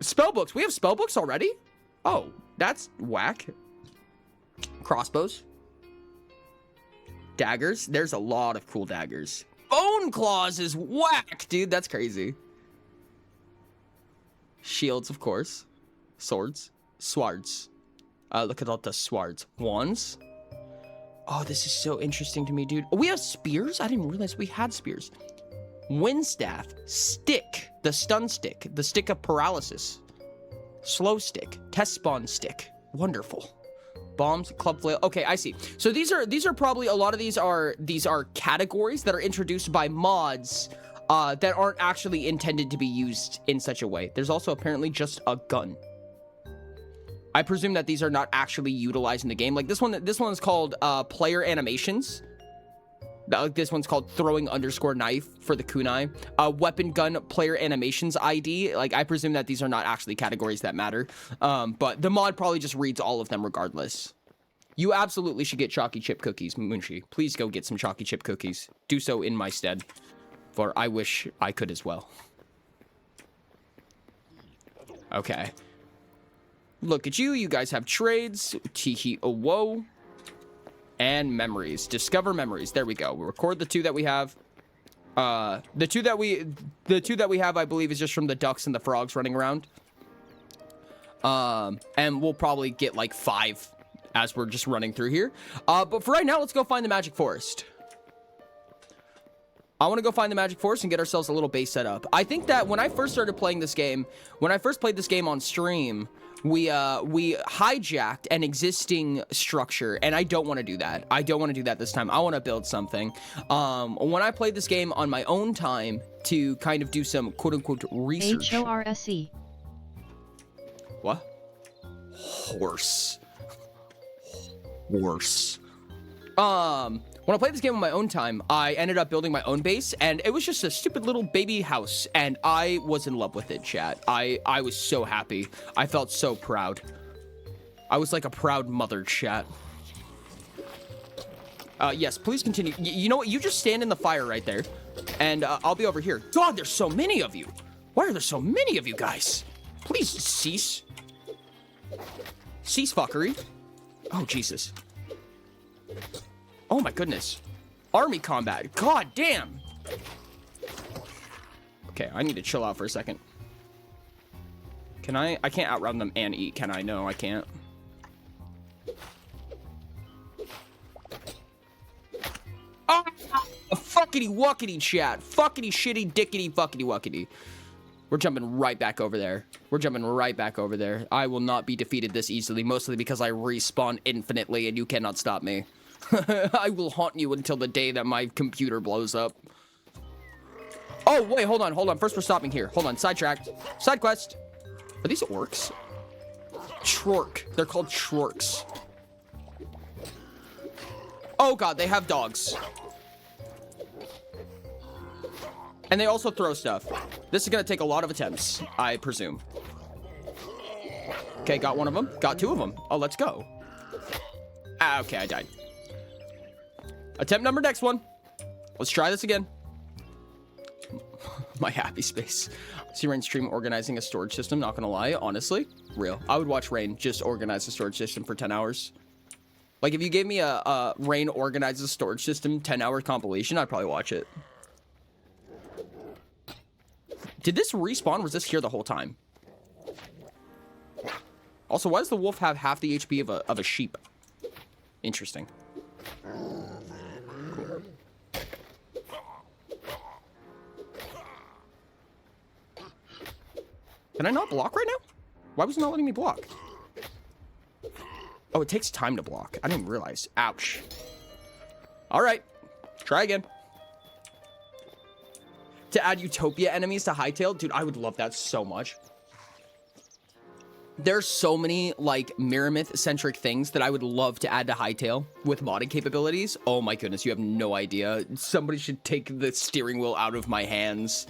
Spellbooks. We have spellbooks already? Oh, that's whack. Crossbows. Daggers. There's a lot of cool daggers. Bone claws is whack, dude. That's crazy. Shields, of course. Swords. Swords. Look at all the swords. Wands. Oh, this is so interesting to me, dude. Oh, we have spears? I didn't realize we had spears. Windstaff. Stick. The stun stick. The stick of paralysis. Slow stick. Test spawn stick. Wonderful. Bombs, club flail. Okay, I see. So these are probably, a lot of these are categories that are introduced by mods that aren't actually intended to be used in such a way. There's also apparently just a gun. I presume that these are not actually utilized in the game. Like this one is called player animations. This one's called throwing _ knife for the kunai. Weapon gun player animations ID. Like I presume that these are not actually categories that matter. But the mod probably just reads all of them regardless. You absolutely should get chalky chip cookies, Munshi. Please go get some chalky chip cookies. Do so in my stead. For I wish I could as well. Okay. Look at you. You guys have trades. Teehee oh whoa. And memories. Discover memories. There we go. We'll record the 2 that we have. The two that we have, I believe, is just from the ducks and the frogs running around. And we'll probably get like 5 as we're just running through here. But for right now, let's go find the magic forest. I want to go find the magic forest and get ourselves a little base set up. I think that when I first started playing this game, when I first played this game on stream, we hijacked an existing structure, and I don't want to do that. I don't want to do that this time. I want to build something. When I played this game on my own time to kind of do some quote-unquote research. HORSE. What? Horse. When I played this game on my own time, I ended up building my own base, and it was just a stupid little baby house, and I was in love with it, chat. I was so happy. I felt so proud. I was like a proud mother, chat. Yes, please continue. You know what? You just stand in the fire right there, and I'll be over here. God, there's so many of you. Why are there so many of you guys? Please cease. Cease fuckery. Oh, Jesus. Oh my goodness. Army combat. God damn. Okay, I need to chill out for a second. Can I can't outrun them and eat, can I? No, I can't. Oh, fuckity wuckity, chat. Fuckity shitty dickity fuckity wuckity. We're jumping right back over there. We're jumping right back over there. I will not be defeated this easily, mostly because I respawn infinitely and you cannot stop me. I will haunt you until the day that my computer blows up. Oh, wait, hold on. First, we're stopping here. Hold on, sidetracked. Side quest. Are these orcs? Trork. They're called Trorks. Oh, God, they have dogs. And they also throw stuff. This is going to take a lot of attempts, I presume. Okay, got one of them. Got 2 of them. Oh, let's go. Ah, okay, I died. Attempt number next one. Let's try this again. My happy space. See Rain stream organizing a storage system. Not gonna lie, honestly, real. I would watch Rain just organize a storage system for 10 hours. Like if you gave me a Rain organizes a storage system 10-hour compilation, I'd probably watch it. Did this respawn? Was this here the whole time? Also, why does the wolf have half the HP of a sheep? Interesting. Cool. Can I not block right now? Why was it not letting me block? Oh, it takes time to block. I didn't realize. Ouch. All right. Try again. To add Utopia enemies to Hytale? Dude, I would love that so much. There's so many, like, Mirrormyth-centric things that I would love to add to Hytale with modding capabilities. Oh my goodness, you have no idea. Somebody should take the steering wheel out of my hands.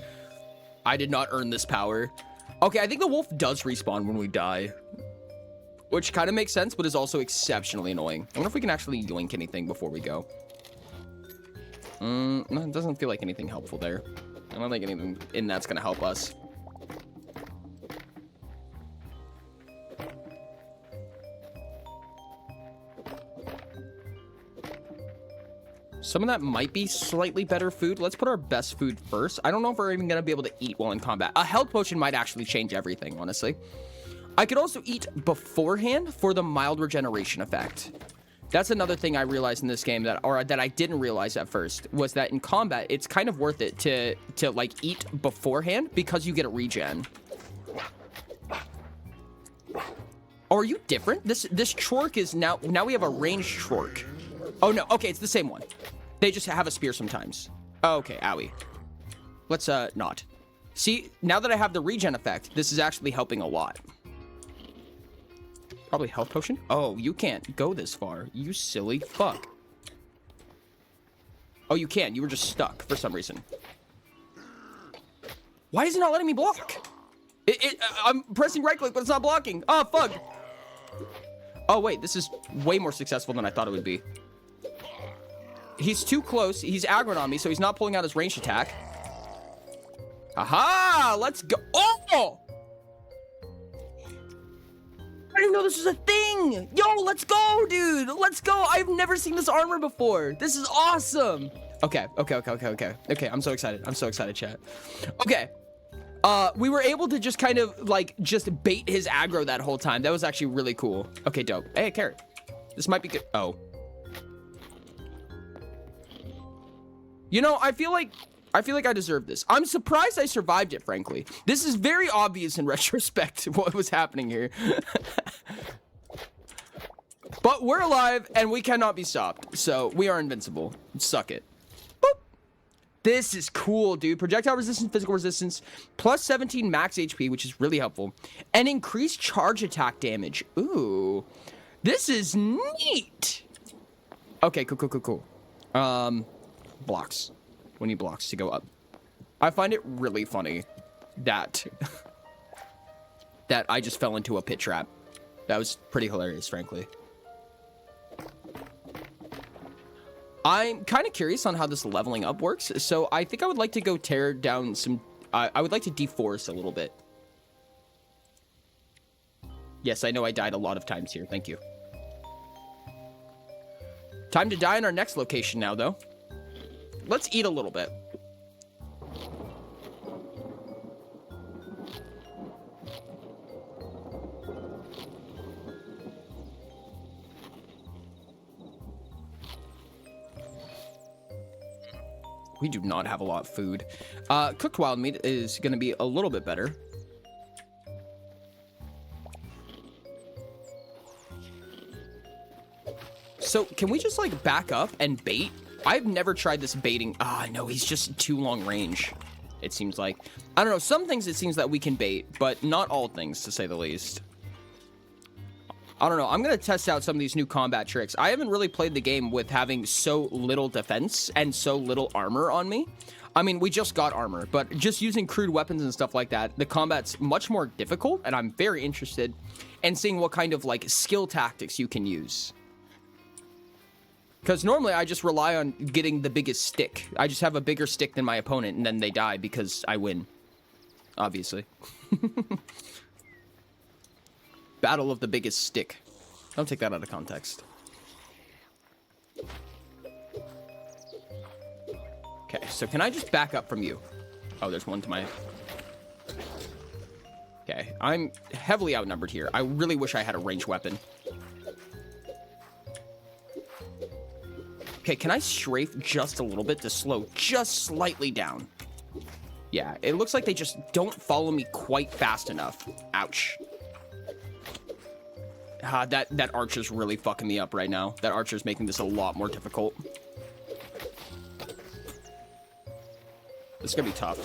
I did not earn this power. Okay, I think the wolf does respawn when we die. Which kind of makes sense, but is also exceptionally annoying. I wonder if we can actually yoink anything before we go. No, it doesn't feel like anything helpful there. I don't think anything in that's gonna help us. Some of that might be slightly better food. Let's put our best food first. I don't know if we're even gonna be able to eat while in combat. A health potion might actually change everything, honestly. I could also eat beforehand for the mild regeneration effect. That's another thing I realized in this game that I didn't realize at first, was that in combat, it's kind of worth it to like eat beforehand because you get a regen. Oh, are you different? This Trork is now we have a ranged Trork. Oh no, okay, it's the same one. They just have a spear sometimes. Okay, owie. Let's not. See, now that I have the regen effect, this is actually helping a lot. Probably health potion? Oh, you can't go this far. You silly fuck. Oh, you can. You were just stuck for some reason. Why is it not letting me block? I'm pressing right click, but it's not blocking. Oh, fuck. Oh, wait. This is way more successful than I thought it would be. He's too close. He's aggroed on me, so he's not pulling out his ranged attack. Aha! Let's go. Oh! I didn't know this was a thing. Yo, let's go, dude. Let's go. I've never seen this armor before. This is awesome. Okay. Okay, I'm so excited. I'm so excited, chat. Okay. We were able to just kind of, like, just bait his aggro that whole time. That was actually really cool. Okay, dope. Hey, carrot. This might be good. Oh. You know, I feel like I deserve this. I'm surprised I survived it, frankly. This is very obvious in retrospect what was happening here. But we're alive, and we cannot be stopped. So, we are invincible. Suck it. Boop. This is cool, dude. Projectile resistance, physical resistance, plus 17 max HP, which is really helpful. And increased charge attack damage. Ooh. This is neat. Okay, cool. Blocks. We need blocks to go up. I find it really funny that I just fell into a pit trap. That was pretty hilarious, frankly. I'm kind of curious on how this leveling up works, so I think I would like to go tear down some... I would like to deforest a little bit. Yes, I know I died a lot of times here. Thank you. Time to die in our next location now, though. Let's eat a little bit. We do not have a lot of food. Cooked wild meat is going to be a little bit better. So, can we just, like, back up and bait? I've never tried this baiting. No, he's just too long range, it seems like. I don't know. Some things it seems that we can bait, but not all things, to say the least. I don't know. I'm going to test out some of these new combat tricks. I haven't really played the game with having so little defense and so little armor on me. I mean, we just got armor, but just using crude weapons and stuff like that, the combat's much more difficult, and I'm very interested in seeing what kind of, like, skill tactics you can use. Because normally I just rely on getting the biggest stick. I just have a bigger stick than my opponent, and then they die because I win. Obviously. Battle of the biggest stick. Don't take that out of context. Okay, so can I just back up from you? Oh, there's one to my... Okay, I'm heavily outnumbered here. I really wish I had a ranged weapon. Okay, can I strafe just a little bit to slow just slightly down? Yeah, it looks like they just don't follow me quite fast enough. Ouch. That archer's really fucking me up right now. That archer's making this a lot more difficult. This is gonna be tough.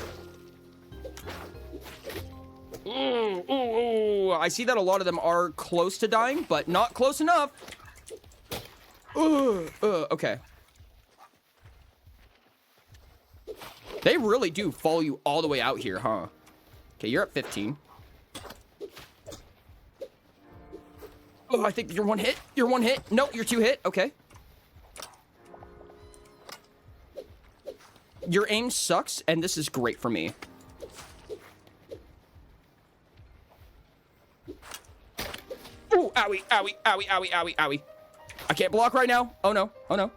Ooh, I see that a lot of them are close to dying, but not close enough. Okay. They really do follow you all the way out here, huh? Okay, you're at 15. Oh, I think you're one hit. You're one hit. No, you're two hit. Okay. Your aim sucks, and this is great for me. Ooh, owie, owie, owie, owie, owie, owie. I can't block right now. Oh, no. Oh, no.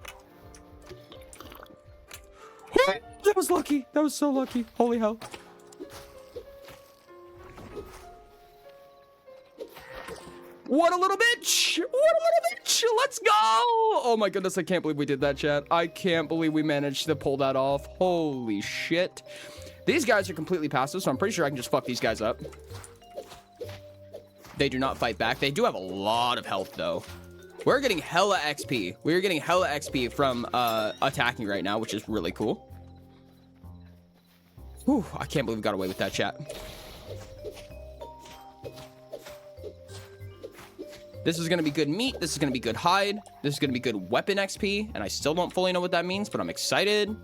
That was lucky. That was so lucky. Holy hell. What a little bitch. What a little bitch. Let's go. Oh my goodness. I can't believe we did that, chat. I can't believe we managed to pull that off. Holy shit. These guys are completely passive, so I'm pretty sure I can just fuck these guys up. They do not fight back. They do have a lot of health, though. We're getting hella XP. We're getting hella XP from attacking right now, which is really cool. Whew, I can't believe we got away with that, chat. This is going to be good meat. This is going to be good hide. This is going to be good weapon XP. And I still don't fully know what that means, but I'm excited.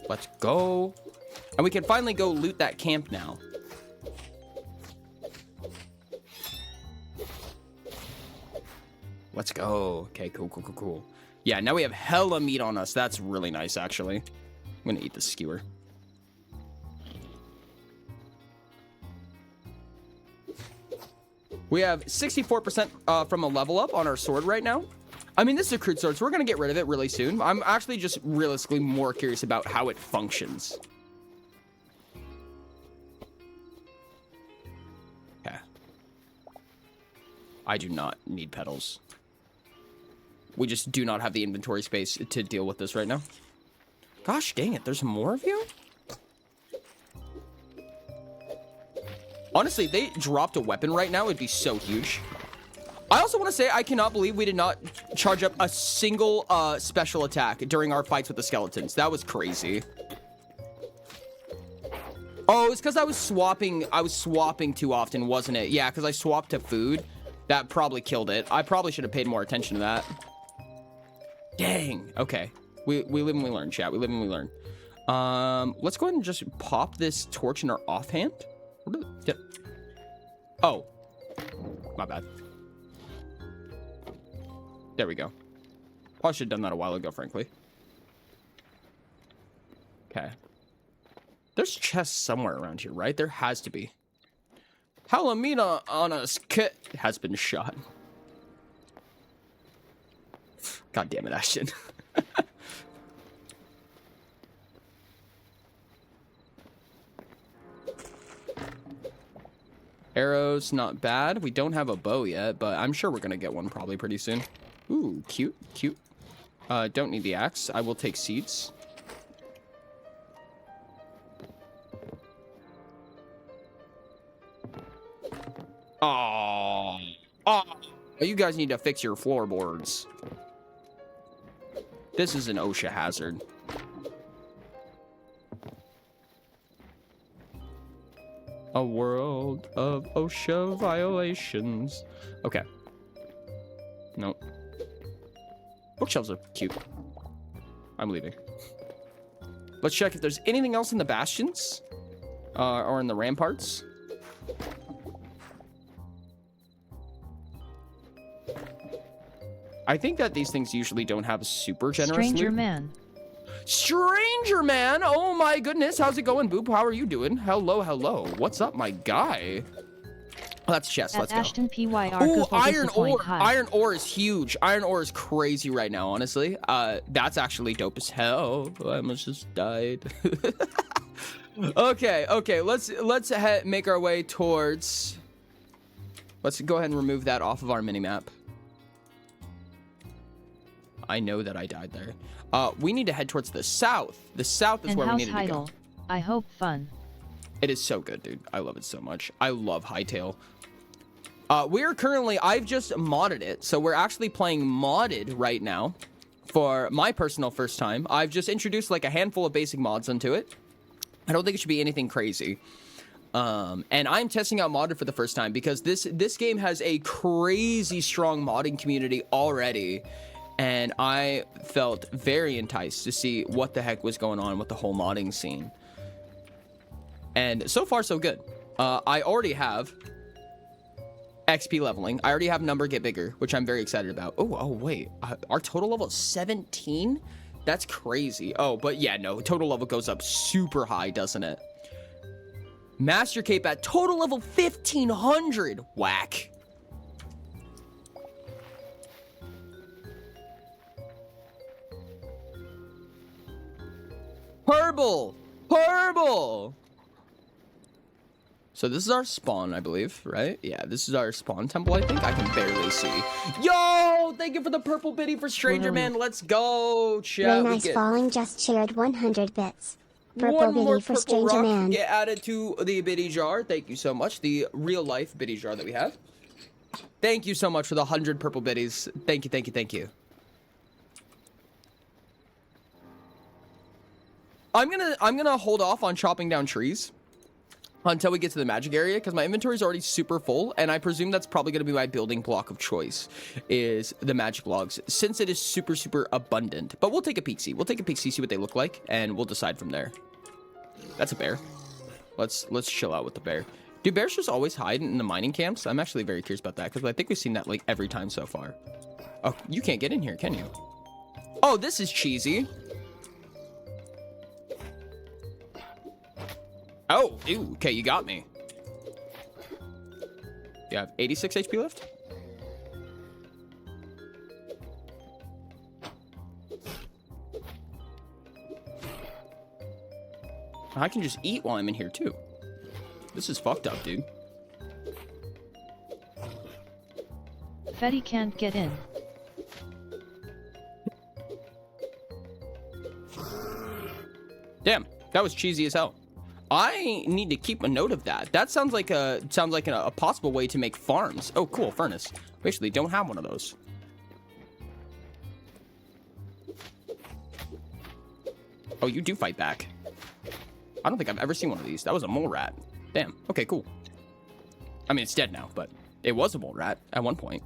Let's go. And we can finally go loot that camp now. Let's go. Okay, cool. Yeah, now we have hella meat on us. That's really nice, actually. I'm going to eat the skewer. We have 64% from a level up on our sword right now. I mean, this is a crude sword, so we're going to get rid of it really soon. I'm actually just realistically more curious about how it functions. Okay. I do not need petals. We just do not have the inventory space to deal with this right now. Gosh dang it, there's more of you? Honestly, if they dropped a weapon right now, it'd be so huge. I also want to say I cannot believe we did not charge up a single special attack during our fights with the skeletons. That was crazy. Oh, it's because I was swapping too often, wasn't it? Yeah, because I swapped to food. That probably killed it. I probably should have paid more attention to that. Dang. Okay. We live and we learn, chat. We live and we learn. Let's go ahead and just pop this torch in our offhand. Oh. My bad. There we go. Probably should have done that a while ago, frankly. Okay. There's chests somewhere around here, right? There has to be. Halamina on a kit has been shot. God damn it, Ashton. Arrows, not bad. We don't have a bow yet, but I'm sure we're gonna get one probably pretty soon. Ooh, cute, cute. Don't need the axe. I will take seeds. Oh, you guys need to fix your floorboards. This is an OSHA hazard. A world of OSHA violations. Okay. Nope. Bookshelves are cute. I'm leaving. Let's check if there's anything else in the bastions. Or in the ramparts. I think that these things usually don't have super generous Stranger loot. man. Stranger man! Oh my goodness, how's it going, Boop? How are you doing? Hello, hello. What's up, my guy? Oh, that's chest. Let's go. Ashton PYR. Oh, iron ore. Iron ore is huge. Iron ore is crazy right now, honestly. That's actually dope as hell. I almost just died. Okay. Let's make our way towards. Let's go ahead and remove that off of our minimap. I know that I died there. We need to head towards the south. The south is where we need to go. I hope fun. It is so good, dude. I love it so much. I love Hytale. We're currently, I've just modded it. So we're actually playing modded right now for my personal first time. I've just introduced like a handful of basic mods into it. I don't think it should be anything crazy. And I'm testing out modded for the first time because this game has a crazy strong modding community already. And I felt very enticed to see what the heck was going on with the whole modding scene. And so far, so good. I already have XP leveling. I already have number get bigger, which I'm very excited about. Oh, wait. Our total level is 17? That's crazy. Oh, but yeah, no. Total level goes up super high, doesn't it? Master Cape at total level 1500. Whack. Purple! So this is our spawn, I believe, right? Yeah, this is our spawn temple, I think. I can barely see. Yo, thank you for the purple biddy for Stranger Man. Let's go, chat. Ray Nice Falling just shared 100 bits. Purple One biddy more for purple Stranger rock Man. get added to the biddy jar. Thank you so much. The real life biddy jar that we have. Thank you so much for the 100 purple biddies. Thank you. I'm gonna hold off on chopping down trees until we get to the magic area because my inventory is already super full, and I presume that's probably gonna be my building block of choice is the magic logs since it is super abundant. But we'll take a peek see. See what they look like, and we'll decide from there. That's a bear. Let's chill out with the bear. Do bears just always hide in the mining camps? I'm actually very curious about that because I think we've seen that like every time so far. Oh, you can't get in here, can you? Oh, this is cheesy. Oh, ew, okay, you got me. You have 86 HP left? I can just eat while I'm in here, too. This is fucked up, dude. Fetty can't get in. Damn, that was cheesy as hell. I need to keep a note of that. That sounds like a possible way to make farms. Oh, cool, furnace. We actually don't have one of those. Oh, you do fight back. I don't think I've ever seen one of these. That was a mole rat. Damn. Okay, cool. I mean, it's dead now, but it was a mole rat at one point.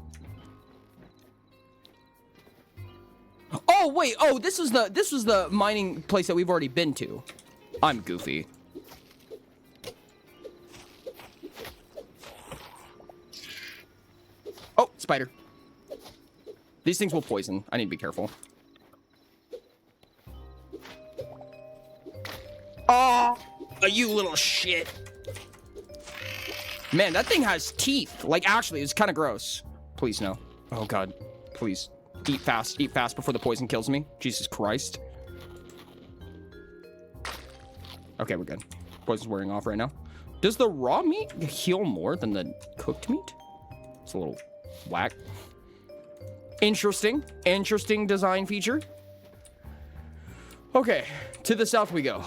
Oh, wait. Oh, this was the mining place that we've already been to. I'm goofy. Oh, spider. These things will poison. I need to be careful. Oh, you little shit. Man, that thing has teeth. Like, actually, it's kind of gross. Please, no. Oh, God. Please. Eat fast before the poison kills me. Jesus Christ. Okay, we're good. Poison's wearing off right now. Does the raw meat heal more than the cooked meat? It's a little whack. Interesting. Interesting design feature. Okay, to the south we go.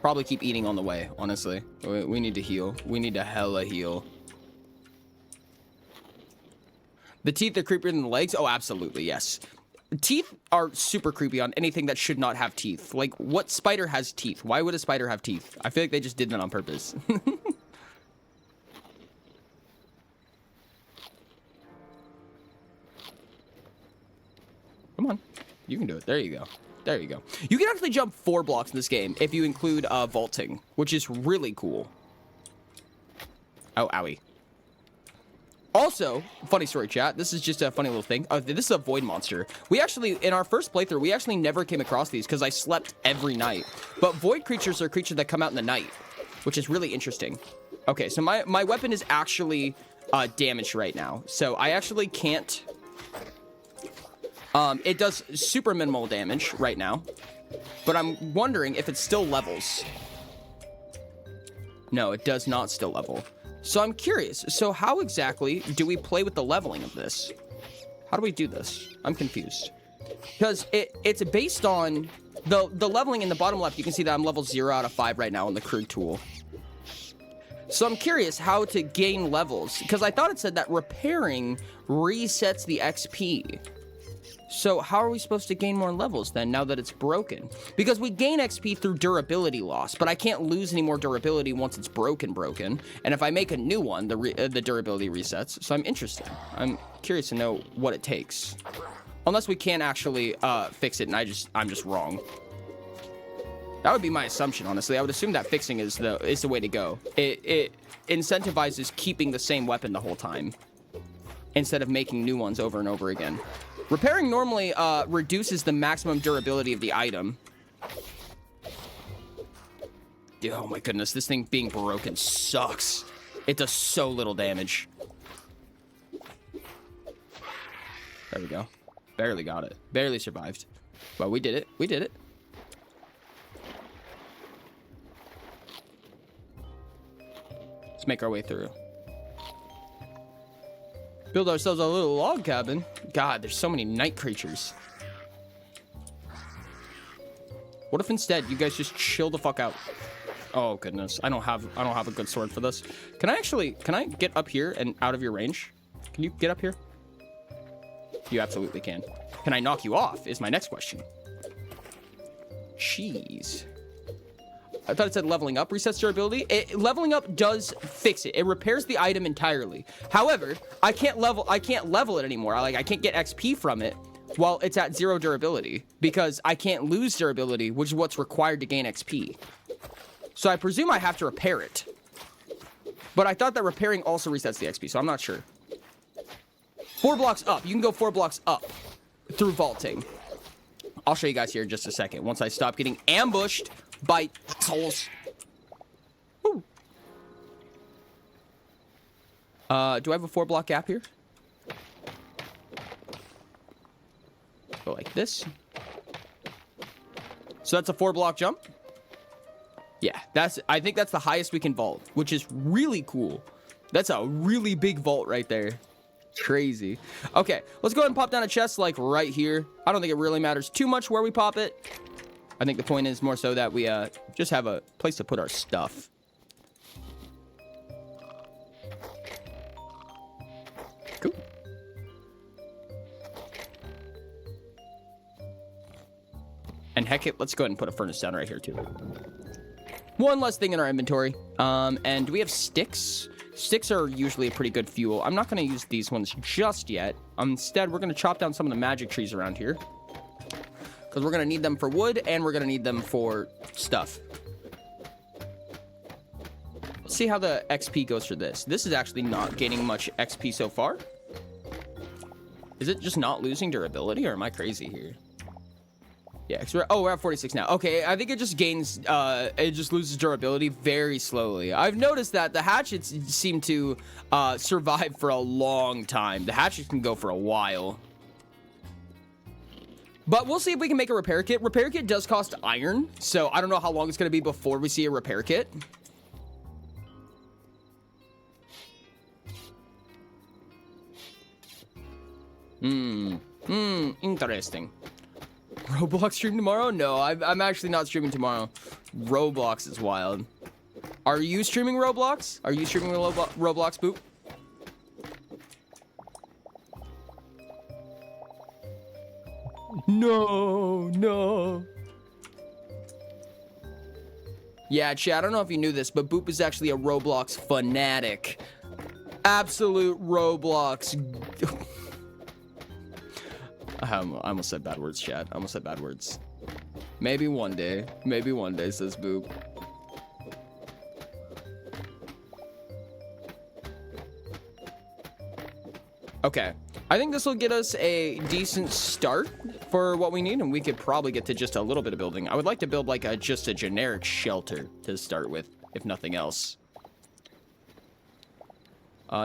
Probably keep eating on the way, honestly. We need to heal. We need to hella heal. The teeth are creepier than the legs? Oh, absolutely, yes. Teeth are super creepy on anything that should not have teeth. Like, what spider has teeth? Why would a spider have teeth? I feel like they just did that on purpose. Come on. You can do it. There you go. There you go. You can actually jump 4 blocks in this game if you include vaulting, which is really cool. Oh, owie. Also, funny story, chat. This is just a funny little thing. This is a void monster. We actually, in our first playthrough, we actually never came across these because I slept every night. But void creatures are creatures that come out in the night, which is really interesting. Okay, so my weapon is actually damaged right now. So I actually can't... it does super minimal damage right now. But I'm wondering if it still levels. No, it does not still level. So I'm curious. So how exactly do we play with the leveling of this? How do we do this? I'm confused. Because it's based on the leveling in the bottom left. You can see that I'm level 0 out of 5 right now on the crude tool. So I'm curious how to gain levels. Because I thought it said that repairing resets the XP. So how are we supposed to gain more levels then, now that it's broken? Because we gain XP through durability loss, but I can't lose any more durability once it's broken. And if I make a new one, the durability resets. So I'm interested. I'm curious to know what it takes. Unless we can't actually fix it, and I'm just wrong. That would be my assumption, honestly. I would assume that fixing is the way to go. It incentivizes keeping the same weapon the whole time, instead of making new ones over and over again. Repairing normally reduces the maximum durability of the item. Dude, oh my goodness, this thing being broken sucks. It does so little damage. There we go. Barely got it. Barely survived. But we did it. We did it. Let's make our way through. Build ourselves a little log cabin. God, there's so many night creatures. What if instead you guys just chill the fuck out? Oh goodness, I don't have a good sword for this. Can I get up here and out of your range? Can you get up here? You absolutely can. Can I knock you off is my next question. Jeez. I thought it said leveling up resets durability. Leveling up does fix it. It repairs the item entirely. However, I can't level it anymore. I can't get XP from it while it's at 0 durability because I can't lose durability, which is what's required to gain XP. So I presume I have to repair it. But I thought that repairing also resets the XP, so I'm not sure. 4 blocks up. You can go 4 blocks up through vaulting. I'll show you guys here in just a second once I stop getting ambushed by assholes. Woo. Do I have a 4 block gap here? Go like this. So that's a 4 block jump. I think that's the highest we can vault, which is really cool. That's a really big vault right there. Crazy. Okay, let's go ahead and pop down a chest like right here. I don't think it really matters too much where we pop it. I think the point is more so that we just have a place to put our stuff. Cool. And heck it, let's go ahead and put a furnace down right here too. One less thing in our inventory. And do we have sticks? Sticks are usually a pretty good fuel. I'm not going to use these ones just yet. Instead, we're going to chop down some of the magic trees around here. Because we're going to need them for wood, and we're going to need them for stuff. Let's see how the XP goes for this. This is actually not gaining much XP so far. Is it just not losing durability, or am I crazy here? Yeah, we're at 46 now. Okay, I think it just gains, it just loses durability very slowly. I've noticed that the hatchets seem to survive for a long time. The hatchets can go for a while. But we'll see if we can make a repair kit. Repair kit does cost iron, so I don't know how long it's going to be before we see a repair kit. Interesting. Roblox stream tomorrow? No, I'm actually not streaming tomorrow. Roblox is wild. Are you streaming Roblox? Are you streaming Roblox, Boop? No. Yeah, chat, I don't know if you knew this, but Boop is actually a Roblox fanatic. Absolute Roblox. I almost said bad words, chat. I almost said bad words. Maybe one day. Maybe one day, says Boop. Okay. I think this will get us a decent start for what we need, and we could probably get to just a little bit of building. I would like to build like just a generic shelter to start with, if nothing else.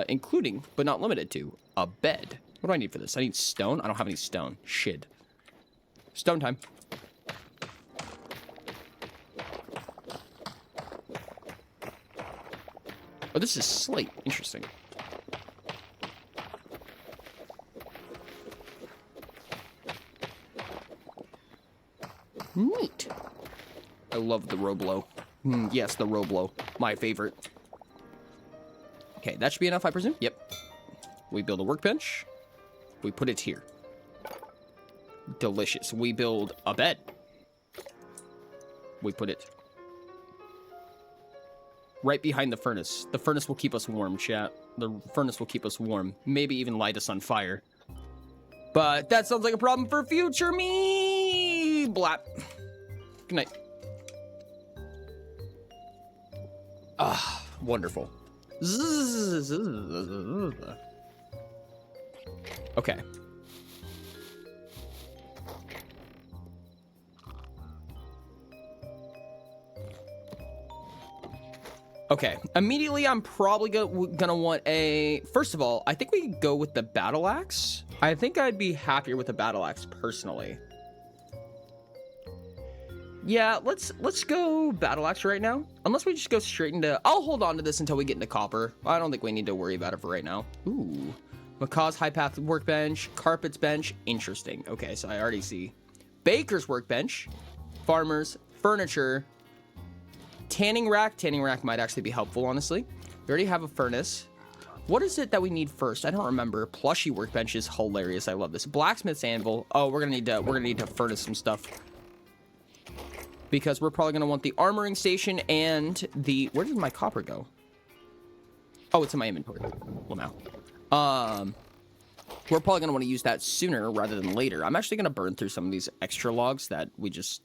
Including, but not limited to, a bed. What do I need for this? I need stone? I don't have any stone. Shit. Stone time. Oh, this is slate. Interesting. Neat. I love the Roblo. Yes, the Roblo. My favorite. Okay, that should be enough, I presume? Yep. We build a workbench. We put it here. Delicious. We build a bed. We put it right behind the furnace. The furnace will keep us warm, chat. The furnace will keep us warm. Maybe even light us on fire. But that sounds like a problem for future me. Blap. Good night. Ah, wonderful. Okay. Okay. Immediately, I'm probably gonna want a... First of all, I think we could go with the battle axe. I think I'd be happier with the battle axe, personally. Yeah, let's go battle axe right now. Unless we just go straight into... I'll hold on to this until we get into copper. I don't think we need to worry about it for right now. Ooh. Macaw's high path workbench. Carpet's bench. Interesting. Okay, so I already see. Baker's workbench. Farmer's. Furniture. Tanning rack. Tanning rack might actually be helpful, honestly. We already have a furnace. What is it that we need first? I don't remember. Plushy workbench is hilarious. I love this. Blacksmith's anvil. Oh, we're gonna need to furnace some stuff. Because we're probably gonna want the armoring station and the... Where did my copper go? Oh, it's in my inventory. Well, now. We're probably gonna want to use that sooner rather than later. I'm actually gonna burn through some of these extra logs that we just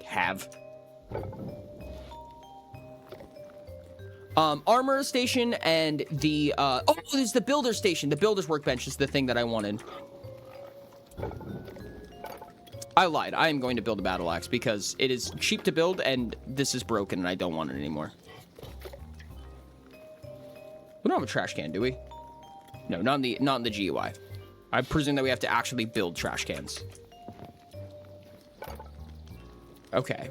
have. Armor station and the, oh, there's the builder station. The builder's workbench is the thing that I wanted. I lied. I am going to build a battle axe because it is cheap to build and this is broken and I don't want it anymore. We don't have a trash can, do we? No, not in the GUI. I presume that we have to actually build trash cans. Okay.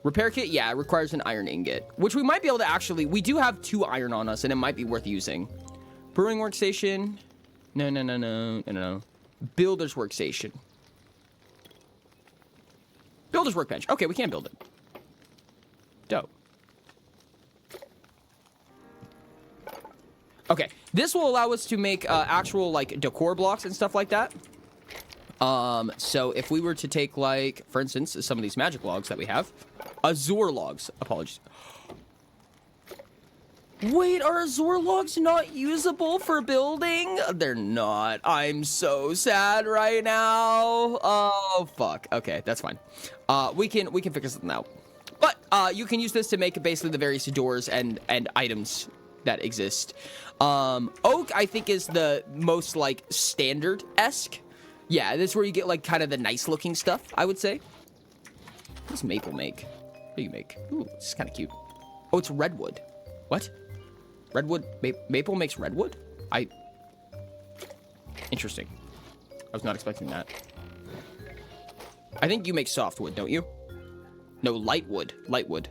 Repair kit, yeah, it requires an iron ingot, which we might be able to actually... We do have 2 iron on us, and it might be worth using. Brewing workstation. No. Builder's workstation. Builder's workbench. Okay, we can build it. Dope. Okay, this will allow us to make actual, like, decor blocks and stuff like that. So if we were to take, like, for instance, some of these magic logs that we have. Azure logs. Apologies. Wait, are Azure logs not usable for building? They're not. I'm so sad right now. Oh, fuck. Okay, that's fine. We can figure something out. But you can use this to make basically the various doors and items that exist. Oak, I think, is the most, like, standard-esque. Yeah, this is where you get, like, kind of the nice-looking stuff, I would say. What does maple make? What do you make? Ooh, this is kind of cute. Oh, it's redwood. What? Redwood? Maple makes redwood? Interesting. I was not expecting that. I think you make softwood, don't you? No, lightwood. Lightwood.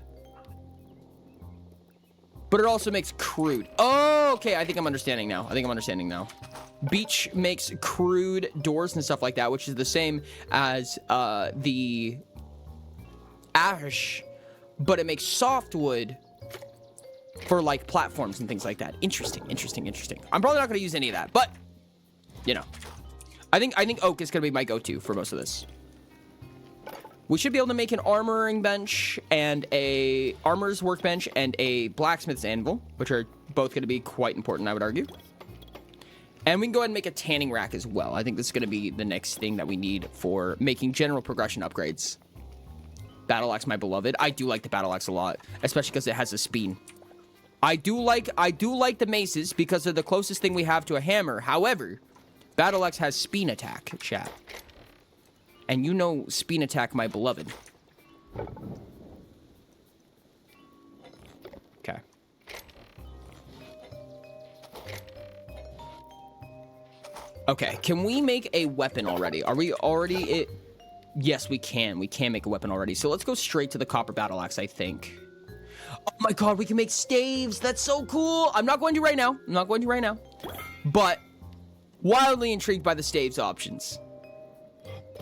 But it also makes crude. Oh, okay. I think I'm understanding now. Beech makes crude doors and stuff like that, which is the same as the ash, but it makes softwood for, like, platforms and things like that. Interesting. I'm probably not going to use any of that, but, you know. I think oak is going to be my go-to for most of this. We should be able to make an armoring bench and a armorer's workbench and a blacksmith's anvil, which are both going to be quite important, I would argue. And we can go ahead and make a tanning rack as well. I think this is going to be the next thing that we need for making general progression upgrades. Battle axe, my beloved. I do like the battle axe a lot, especially because it has a spine. I do like the maces because they're the closest thing we have to a hammer. However, battle axe has spine attack, chat. And you know spine attack, my beloved. Okay. Okay, can we make a weapon already? Are we already... Yes, we can. We can make a weapon already. So let's go straight to the copper battle axe, I think. Oh my god, we can make staves. That's so cool. I'm not going to right now. But wildly intrigued by the staves options.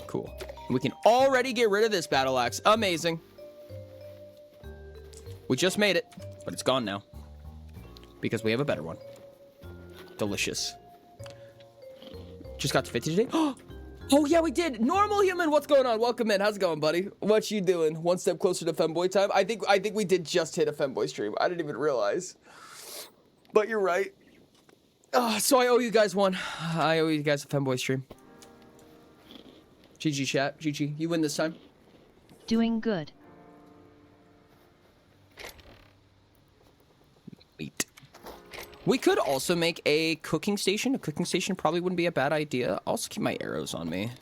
Cool. We can already get rid of this battle axe. Amazing. We just made it, but it's gone now. Because we have a better one. Delicious. Just got to 50 today. Oh, yeah, we did. Normal human, what's going on? Welcome in. How's it going, buddy? What you doing? One step closer to femboy time? I think we did just hit a femboy stream. I didn't even realize. But you're right. So I owe you guys one. I owe you guys a femboy stream. GG chat. GG. You win this time. Doing good. Wait. We could also make a cooking station. A cooking station probably wouldn't be a bad idea. I'll also keep my arrows on me.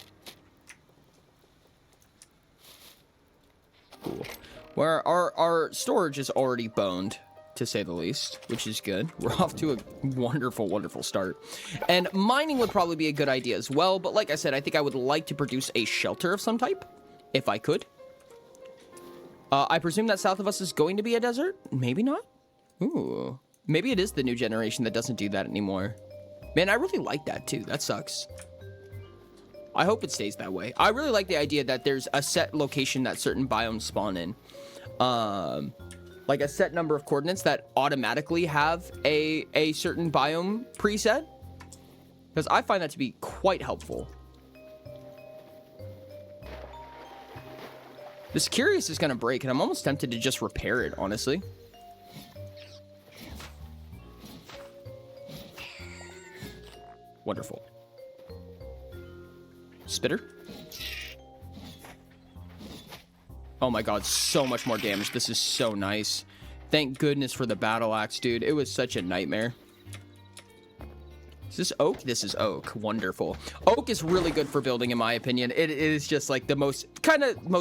Cool. Where our storage is already boned, to say the least, which is good. We're off to a wonderful, wonderful start. And mining would probably be a good idea as well. But like I said, I think I would like to produce a shelter of some type, if I could. I presume that south of us is going to be a desert? Maybe not? Ooh. Maybe it is the new generation that doesn't do that anymore. Man, I really like that too. That sucks. I hope it stays that way. I really like the idea that there's a set location that certain biomes spawn in. Like a set number of coordinates that automatically have a certain biome preset. Because I find that to be quite helpful. This Curious is going to break, and I'm almost tempted to just repair it, honestly. Wonderful. Spitter. Oh my god, so much more damage. This is so nice. Thank goodness for the battle axe, dude. It was such a nightmare. Is this oak? This is oak. Wonderful. Oak is really good for building, in my opinion. It is just like the most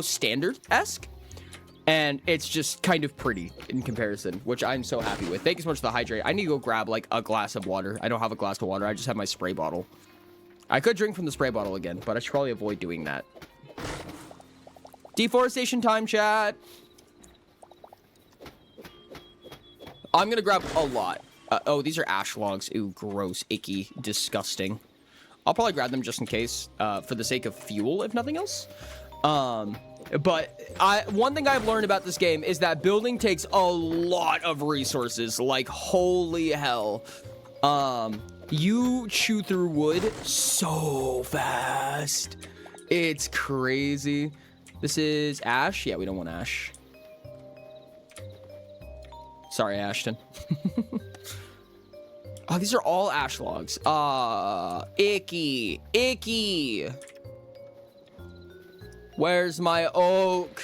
standard-esque. And it's just kind of pretty in comparison, which I'm so happy with. Thank you so much for the hydrate. I need to go grab like a glass of water. I don't have a glass of water. I just have my spray bottle. I could drink from the spray bottle again, but I should probably avoid doing that. Deforestation time, chat. I'm gonna grab a lot. Oh, these are ash logs. Ooh, gross, icky, disgusting. I'll probably grab them just in case, for the sake of fuel, if nothing else. But one thing I've learned about this game is that building takes a lot of resources. Like, holy hell. You chew through wood so fast. It's crazy. This is ash. Yeah, we don't want ash. Sorry, Ashton. Oh, these are all ash logs. Icky. Icky. Where's my oak?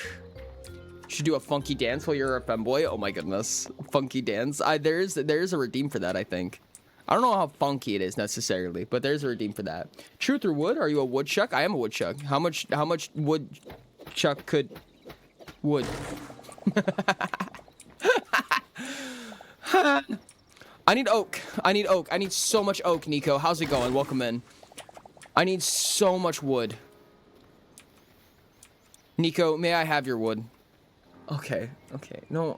Should do a funky dance while you're a femboy. Oh my goodness. Funky dance. There's a redeem for that, I think. I don't know how funky it is necessarily, but there's a redeem for that. Truth or wood? Are you a woodchuck? I am a woodchuck. How much woodchuck could wood? I need oak. I need oak. I need so much oak, Nico. How's it going? Welcome in. I need so much wood. Nico, may I have your wood? Okay. Okay. No,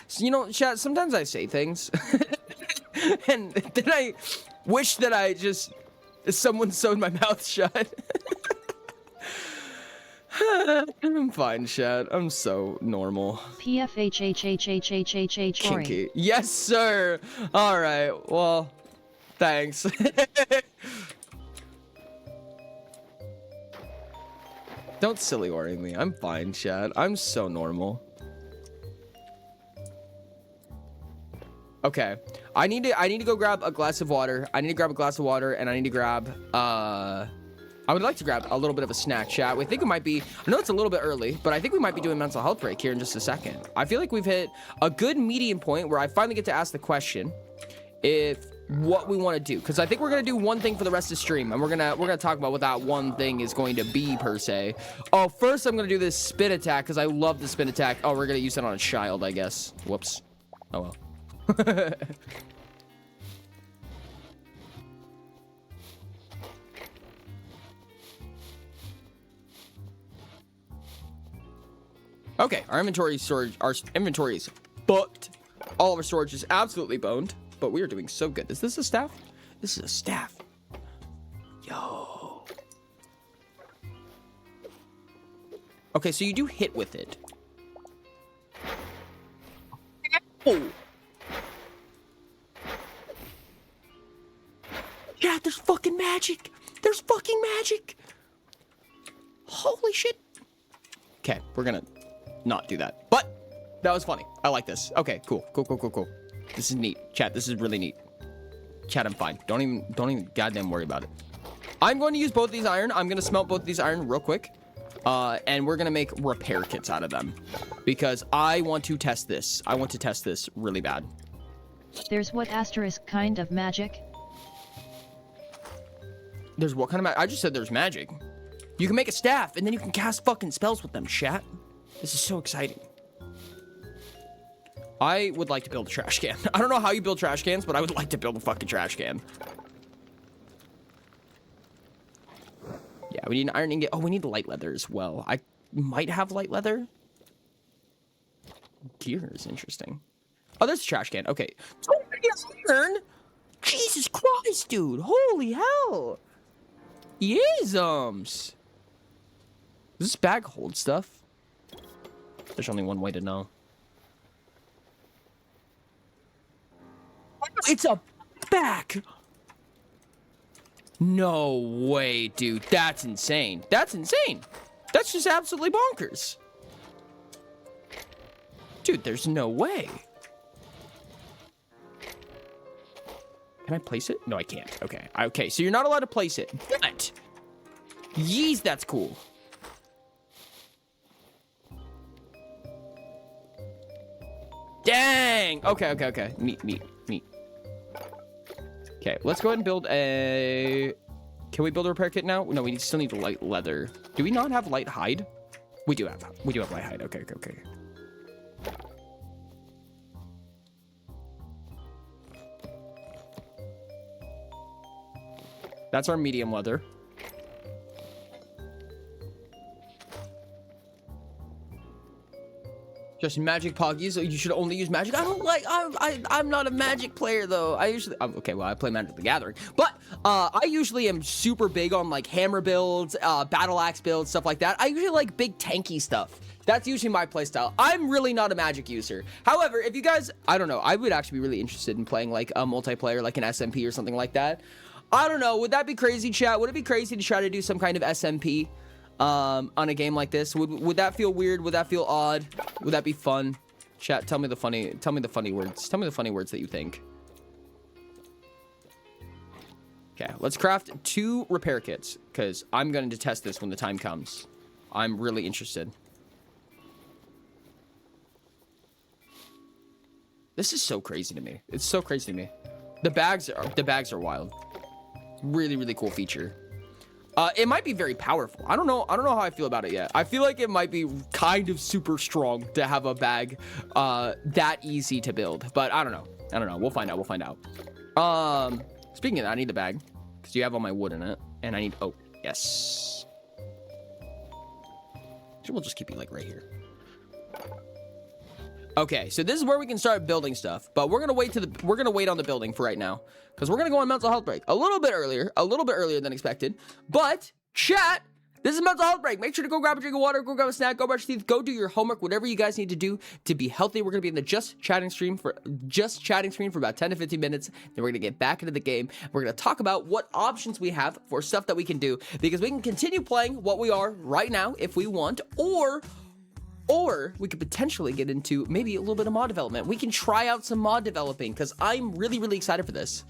so, you know, chat, sometimes I say things. And then I wish that someone sewed my mouth shut. I'm fine, chat. I'm so normal. PFHHHHHHH. Kinky. Yes, sir. All right. Well, thanks. Don't silly worry me. I'm fine, chat. I'm so normal. Okay. I need to go grab a glass of water. I need to grab a glass of water, and I need to grab I would like to grab a little bit of a snack, chat. We think it might be, I know it's a little bit early, but I think we might be doing mental health break here in just a second. I feel like we've hit a good medium point where I finally get to ask the question what we want to do, because I think we're gonna do one thing for the rest of the stream, and we're gonna talk about what that one thing is going to be per se. Oh, first I'm gonna do this spin attack because I love the spin attack. Oh, we're gonna use it on a child, I guess. Whoops. Oh well. Okay, our inventory is booked. All of our storage is absolutely boned, but we are doing so good. Is this a staff? This is a staff. Yo. Okay, so you do hit with it. Oh. Yeah, there's fucking magic. There's fucking magic. Holy shit. Okay, we're gonna not do that. But that was funny. I like this. Okay, cool. Cool. This is neat. Chat, this is really neat. Chat, I'm fine. Don't even goddamn worry about it. I'm going to use both these iron. I'm gonna smelt both these iron real quick. And we're gonna make repair kits out of them. Because I want to test this. I want to test this really bad. There's what asterisk kind of magic? There's what kind of magic? I just said there's magic. You can make a staff, and then you can cast fucking spells with them, chat. This is so exciting. I would like to build a trash can. I don't know how you build trash cans, but I would like to build a fucking trash can. Yeah, we need an iron ingot. Oh, we need light leather as well. I might have light leather. Gear is interesting. Oh, there's a trash can. Okay. Iron? Jesus Christ, dude. Holy hell. Yesums. Does this bag hold stuff? There's only one way to know. It's a back. No way, dude. That's insane. That's insane. That's just absolutely bonkers. Dude, there's no way. Can I place it? No, I can't. Okay. Okay, so you're not allowed to place it. But yeez, that's cool. Dang. Okay. Neat. Okay, let's go ahead and build a... Can we build a repair kit now? No, we still need light leather. Do we not have light hide? We do have light hide. Okay. That's our medium leather. There's magic poggies, so you should only use magic. I don't like, I'm not a magic player though. I usually, okay, well, I play Magic the Gathering, but I usually am super big on like hammer builds, battle axe builds, stuff like that. I usually like big tanky stuff. That's usually my playstyle. I'm really not a magic user. However, if you guys, I don't know, I would actually be really interested in playing like a multiplayer, like an SMP or something like that. I don't know, would that be crazy, chat? Would it be crazy to try to do some kind of SMP on a game like this? Would that feel weird? Would that feel odd? Would that be fun? Chat, tell me the funny words. Tell me the funny words that you think. Okay, let's craft 2 repair kits, because I'm going to test this when the time comes. I'm really interested. This is so crazy to me. It's so crazy to me. The bags are wild. Really, really cool feature. It might be very powerful. I don't know how I feel about it yet. I feel like it might be kind of super strong to have a bag that easy to build, but I don't know. We'll find out. Speaking of that, I need the bag because you have all my wood in it, and I need, oh, yes. So we'll just keep you like right here. Okay, so this is where we can start building stuff, but we're gonna wait on the building for right now, because we're gonna go on mental health break a little bit earlier than expected. But chat, this is mental health break. Make sure to go grab a drink of water, go grab a snack, go brush your teeth, go do your homework, whatever you guys need to do to be healthy. We're gonna be in the just chatting screen for about 10 to 15 minutes. Then we're gonna get back into the game. We're gonna talk about what options we have for stuff that we can do, because we can continue playing what we are right now if we want, or we could potentially get into maybe a little bit of mod development. We can try out some mod developing, because I'm really, really excited for this.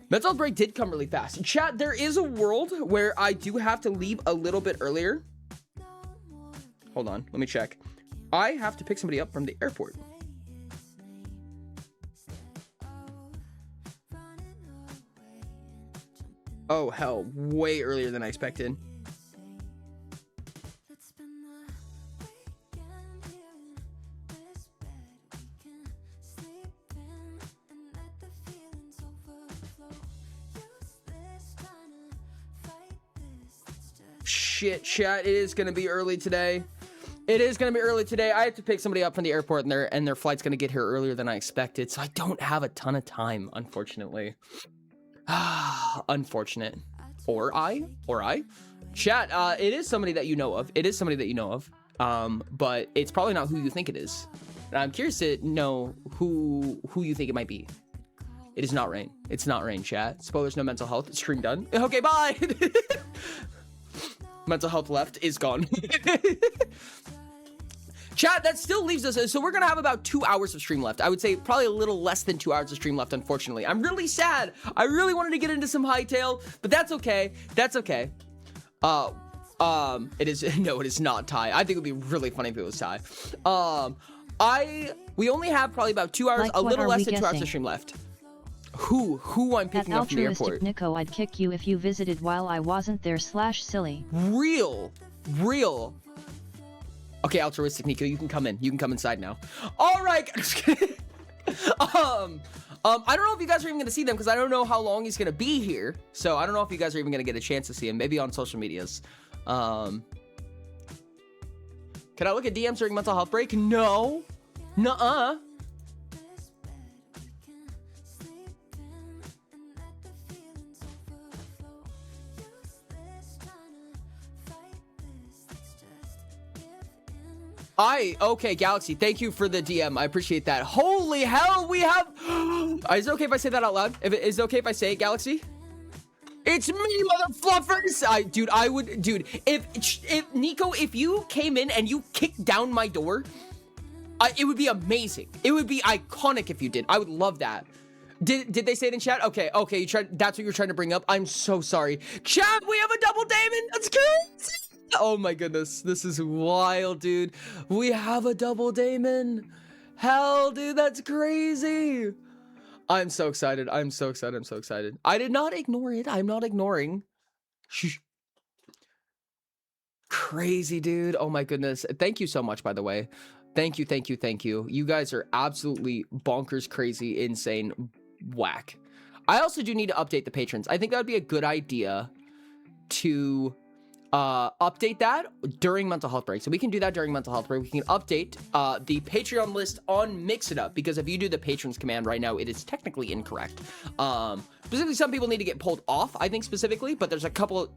Mental break did come really fast. Chat, there is a world where I do have to leave a little bit earlier. Hold on, let me check. I have to pick somebody up from the airport. Oh, hell, way earlier than I expected. Shit, chat, it is gonna be early today. I have to pick somebody up from the airport, and their flight's gonna get here earlier than I expected, so I don't have a ton of time, unfortunately. Unfortunate. Or I. Chat, it is somebody that you know of. But it's probably not who you think it is. And I'm curious to know who you think it might be. It is not Rain. It's not Rain, chat. Spoilers, no mental health. Stream done. Okay, bye. Mental health left is gone. Chat, that still leaves us, so we're gonna have about 2 hours of stream left. I would say probably a little less than 2 hours of stream left, unfortunately. I'm really sad. I really wanted to get into some Hytale, but that's okay. It is not Ty. I think it would be really funny if it was Ty. We only have probably about 2 hours, Like, a little less than 2 hours guessing? of stream left. Who I'm picking up from the airport? Nico, I'd kick you if you visited while I wasn't there / silly. Real. Okay, altruistic Nico, you can come in. You can come inside now. All right. I don't know if you guys are even gonna see them, because I don't know how long he's gonna be here. So I don't know if you guys are even gonna get a chance to see him. Maybe on social medias. Can I look at DMs during mental health break? No. Nuh-uh. Okay, Galaxy, thank you for the DM. I appreciate that. Holy hell, we have... Is it okay if I say that out loud? Is it okay if I say it, Galaxy? It's me, mother fluffers! Dude, if Nico, if you came in and you kicked down my door, it would be amazing. It would be iconic if you did. I would love that. Did they say it in chat? Okay, that's what you're trying to bring up. I'm so sorry. Chat, we have a double Damon! That's crazy! Oh my goodness, this is wild, dude. We have a double Damon. Hell, dude, that's crazy. I'm so excited. I'm so excited. I did not ignore it. I'm not ignoring. Shh. Crazy, dude. Oh my goodness. Thank you so much, by the way. Thank you. You guys are absolutely bonkers, crazy, insane, whack. I also do need to update the patrons. I think that would be a good idea to update that during mental health break. So we can do that during mental health break. We can update the Patreon list on Mix It Up, because if you do the patrons command right now, it is technically incorrect. Specifically, some people need to get pulled off, I think specifically, but there's a couple.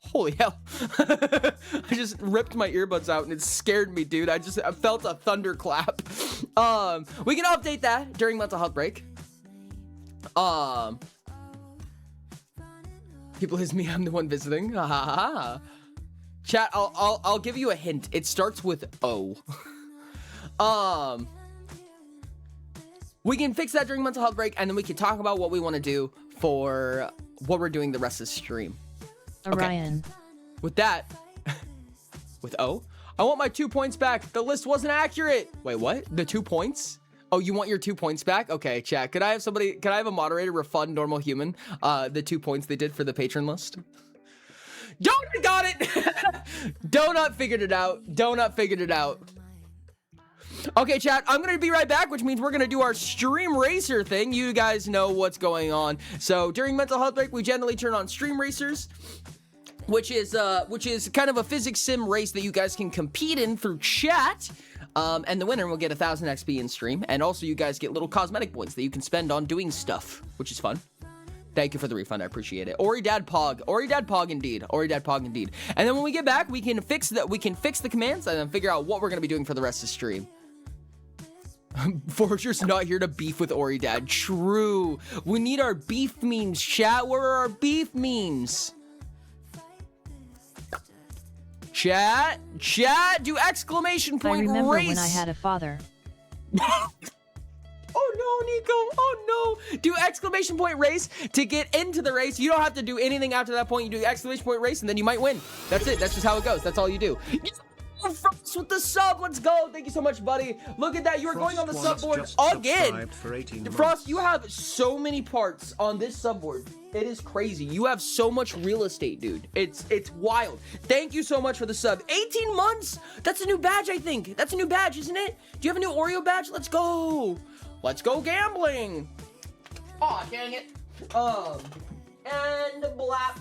Holy hell. I just ripped my earbuds out and it scared me, dude. I felt a thunderclap. We can update that during mental health break. People is me, I'm the one visiting. Chat, I'll give you a hint. It starts with O. We can fix that during mental health break, and then we can talk about what we want to do for what we're doing the rest of the stream. Orion. Okay. With that, with O, I want my 2 points back. The list wasn't accurate. Wait, what? The 2 points? Oh, you want your 2 points back? Okay, chat. Can I have a moderator refund Normal Human the 2 points they did for the patron list? Donut got it! Donut figured it out. Donut figured it out. Okay, chat, I'm going to be right back, which means we're going to do our Stream Racer thing. You guys know what's going on. So during mental health break, we generally turn on Stream Racers, which is kind of a physics sim race that you guys can compete in through chat. And the winner will get 1,000 XP in stream. And also you guys get little cosmetic points that you can spend on doing stuff, which is fun. Thank you for the refund. I appreciate it. Ori Dad Pog indeed. And then when we get back, we can fix the commands and then figure out what we're going to be doing for the rest of the stream. Forger's not here to beef with Ori Dad. True. We need our beef memes, chat. Where are our beef memes? Chat, do exclamation point race. I remember when I had a father. Oh no, Nico, oh no. Do exclamation point race to get into the race. You don't have to do anything after that point. You do exclamation point race and then you might win. That's it, that's just how it goes. That's all you do. Frost with the sub, let's go. Thank you so much, buddy. Look at that, you are going on the subboard again. Frost, you have so many parts on this subboard. It is crazy. You have so much real estate, dude. It's wild. Thank you so much for the sub. 18 months. That's a new badge, I think. That's a new badge, isn't it? Do you have a new Oreo badge? Let's go. Let's go gambling. Aw, dang it. And blap.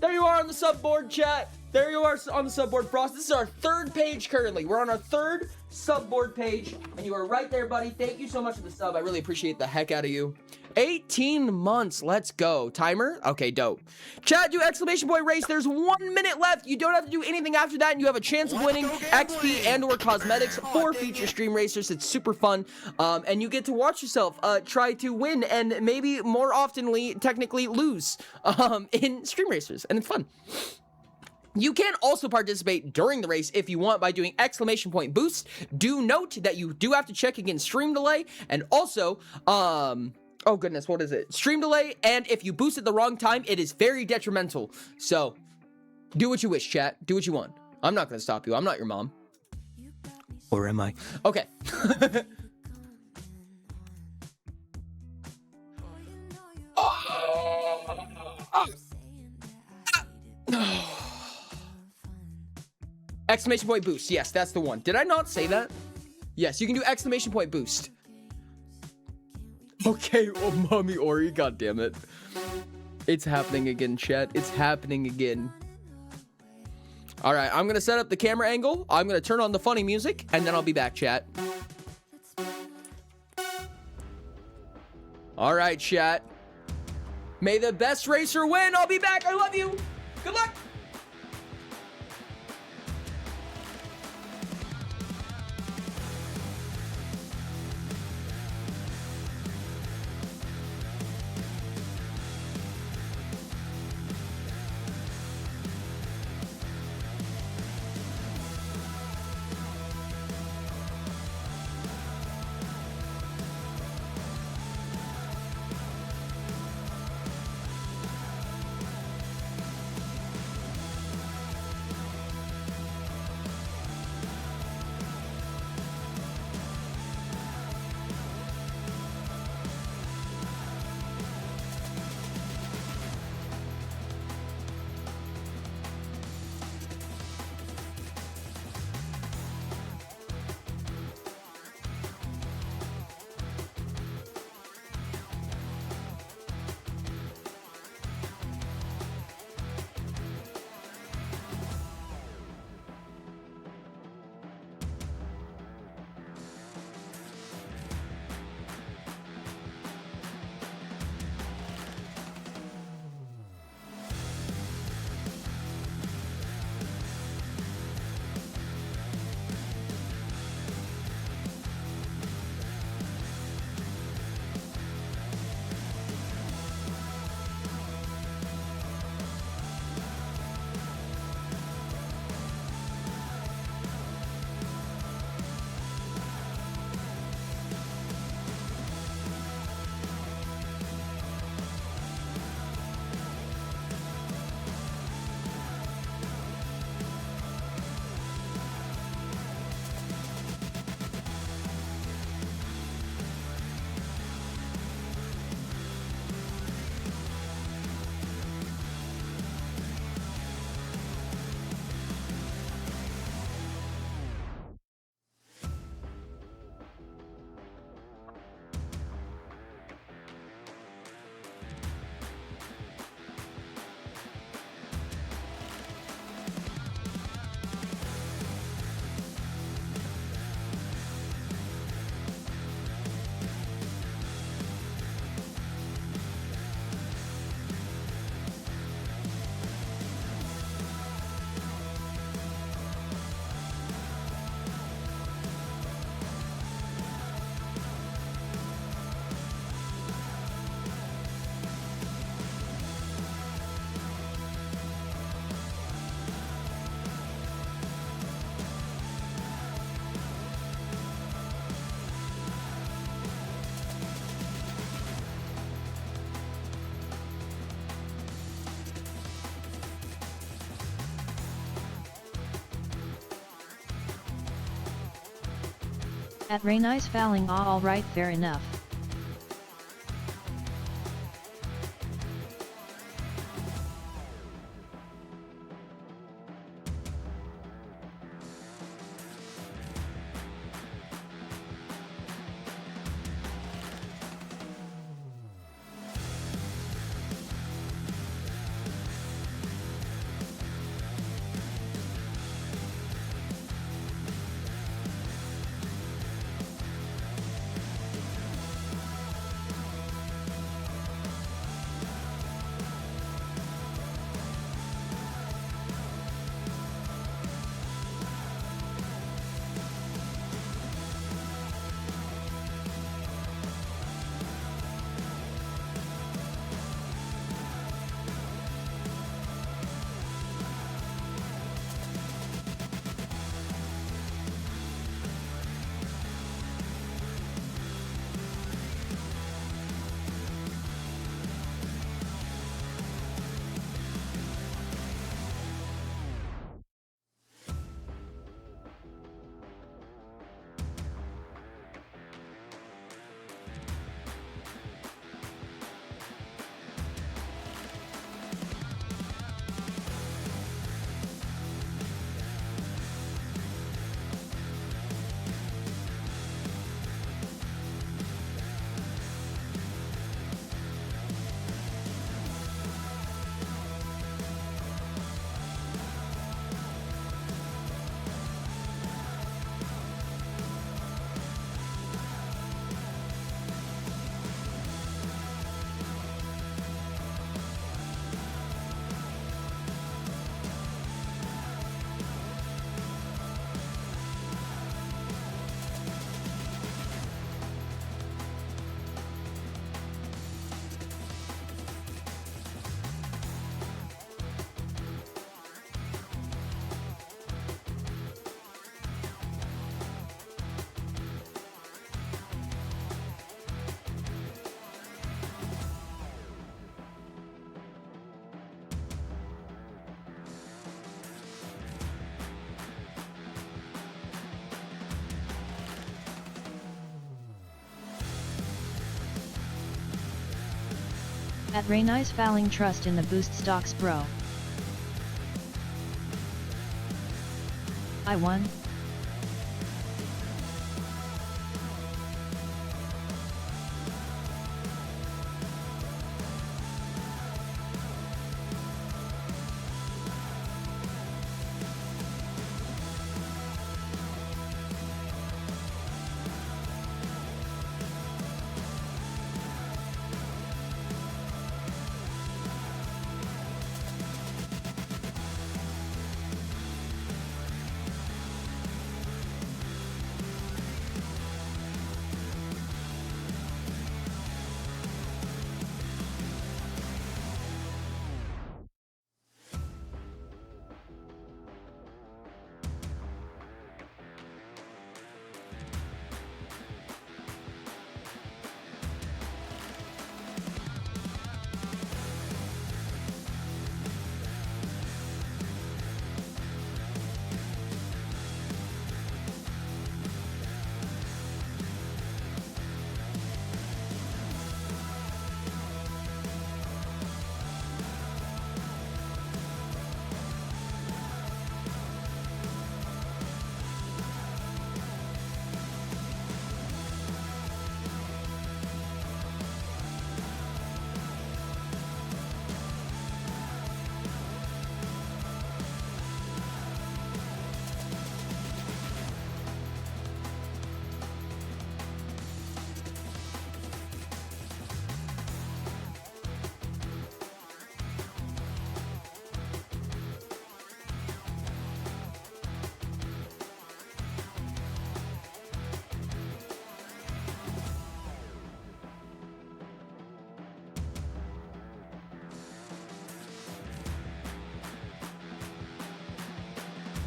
There you are on the subboard, chat. There you are on the subboard, Frost. This is our 3rd page currently. We're on our 3rd subboard page, and you are right there, buddy. Thank you so much for the sub. I really appreciate the heck out of you. 18 months. Let's go. Timer? Okay, dope. Chat, do exclamation point race. There's 1 minute left. You don't have to do anything after that, and you have a chance of winning XP and or cosmetics for future stream racers. It's super fun, and you get to watch yourself try to win and maybe more oftenly technically lose in stream racers, and it's fun. You can also participate during the race if you want by doing exclamation point boost. Do note that you do have to check against stream delay and also, oh goodness, what is it? Stream delay, and if you boost at the wrong time, it is very detrimental. So, do what you wish, chat. Do what you want. I'm not going to stop you. I'm not your mom. Or am I? Okay. Exclamation point boost. Yes, that's the one. Did I not say that? Yes, you can do exclamation point boost. Okay, oh, mommy Ori, god damn it. It's happening again, chat. It's happening again. All right, I'm gonna set up the camera angle. I'm gonna turn on the funny music, and then I'll be back, chat. All right, chat. May the best racer win. I'll be back. I love you. Good luck. At Rainice Fouling, alright, fair enough. At Rainice Fouling, trust in the boost stocks, bro. I won.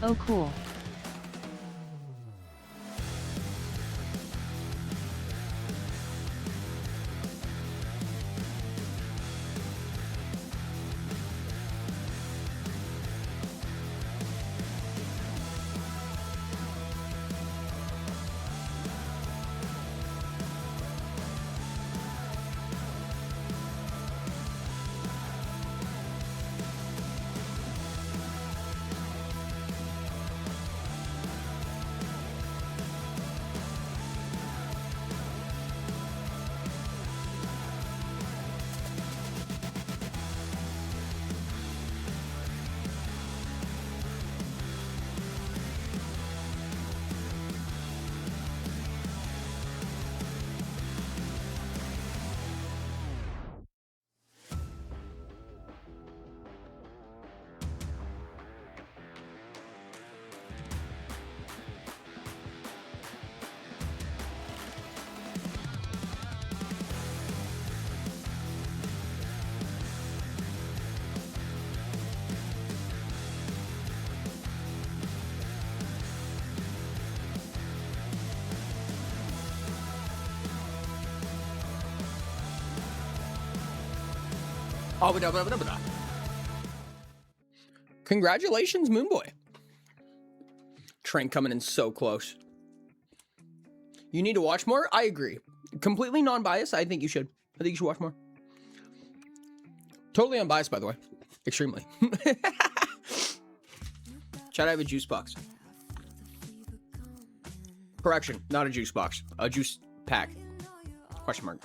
Oh cool. Oh, ba-da-ba-da-ba-da. Congratulations, Moonboy. Train coming in so close. You need to watch more? I agree. Completely non-biased. I think you should. I think you should watch more. Totally unbiased, by the way. Extremely. Chat, I have a juice box. Correction, not a juice box. A juice pack. Question mark.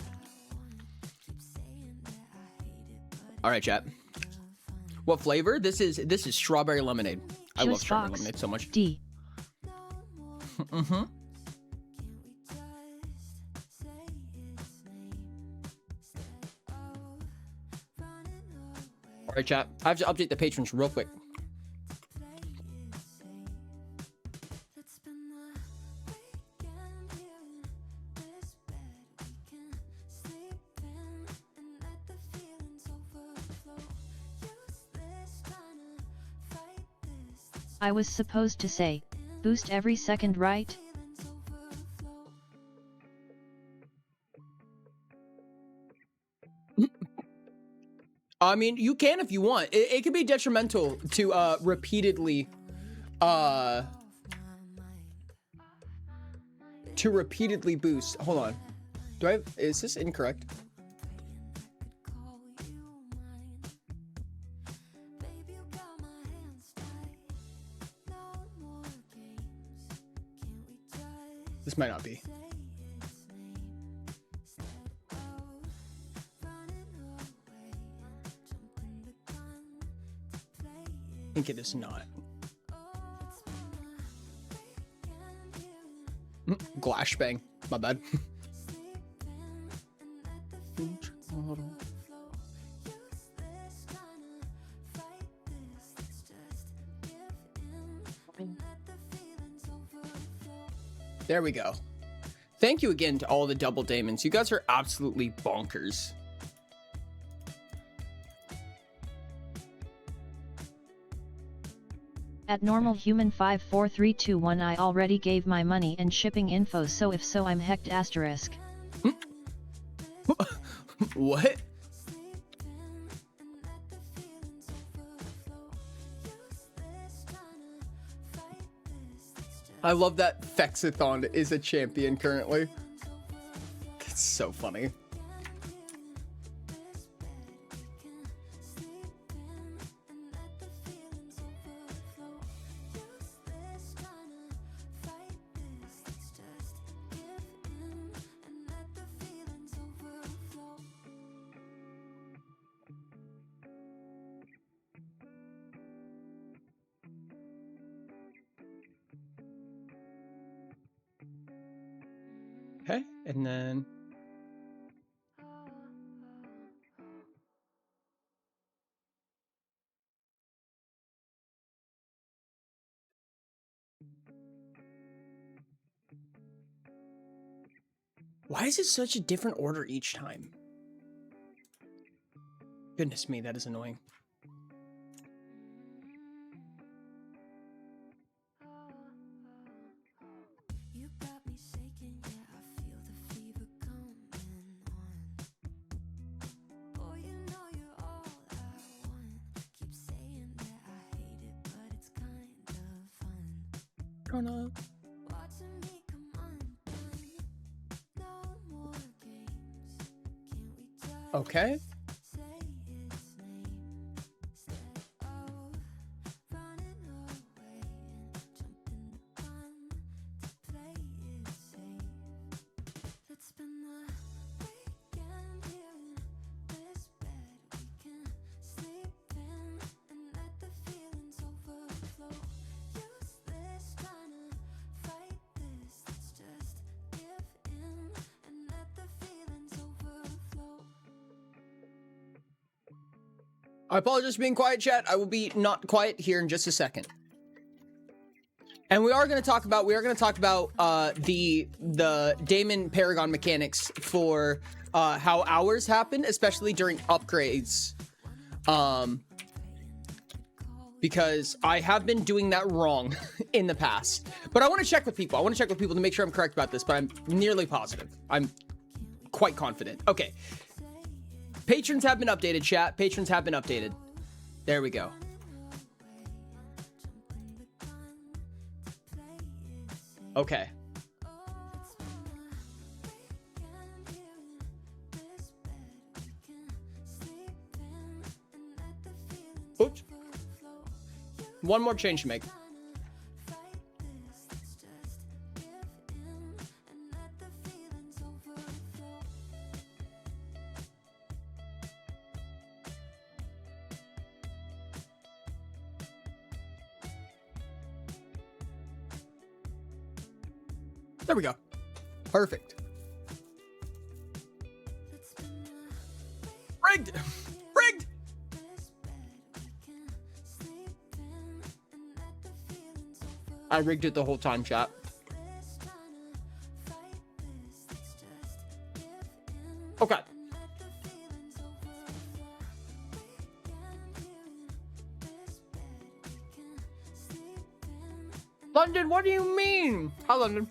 All right, chat. What flavor? This is strawberry lemonade. I love strawberry lemonade so much. D. Mm-hmm. All right, chat. I have to update the patrons real quick. I was supposed to say, boost every second, right? I mean, you can if you want. It can be detrimental to repeatedly boost. Hold on. Is this incorrect? This might not be. I think it is not. Glash bang. My bad. There we go. Thank you again to all the double daemons. You guys are absolutely bonkers. At normal human 54321 I already gave my money and shipping info, so if so I'm hecked asterisk. What? I love that Fexathon is a champion currently. It's so funny. Okay, and then why is it such a different order each time? Goodness me, that is annoying. Okay. I apologize for being quiet, chat. I will be not quiet here in just a second. And we are going to talk about the Daemon Paragon mechanics for how hours happen, especially during upgrades. Because I have been doing that wrong in the past. But I want to check with people. I want to check with people to make sure I'm correct about this, but I'm nearly positive. I'm quite confident. Okay. Patrons have been updated, chat. Patrons have been updated. There we go. Okay. Oops. One more change to make. There we go. Perfect. Rigged! Rigged! I rigged it the whole time, chat. Okay. London, what do you mean? Hi, London.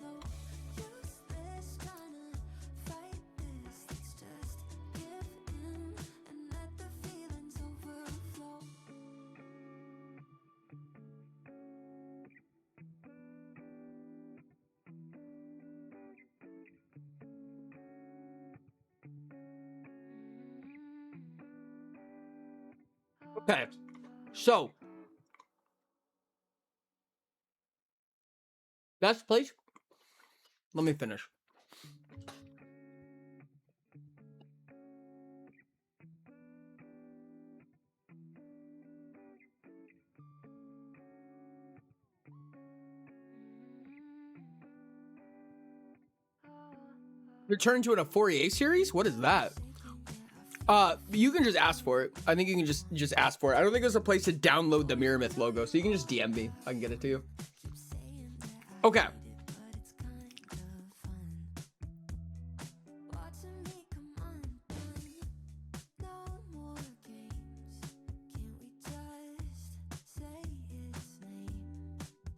Okay, so best place. Let me finish. Return to a Fourier series? What is that? You can just ask for it. I think you can just ask for it. I don't think there's a place to download the Mirror Myth logo, so you can just DM me. I can get it to you. Okay.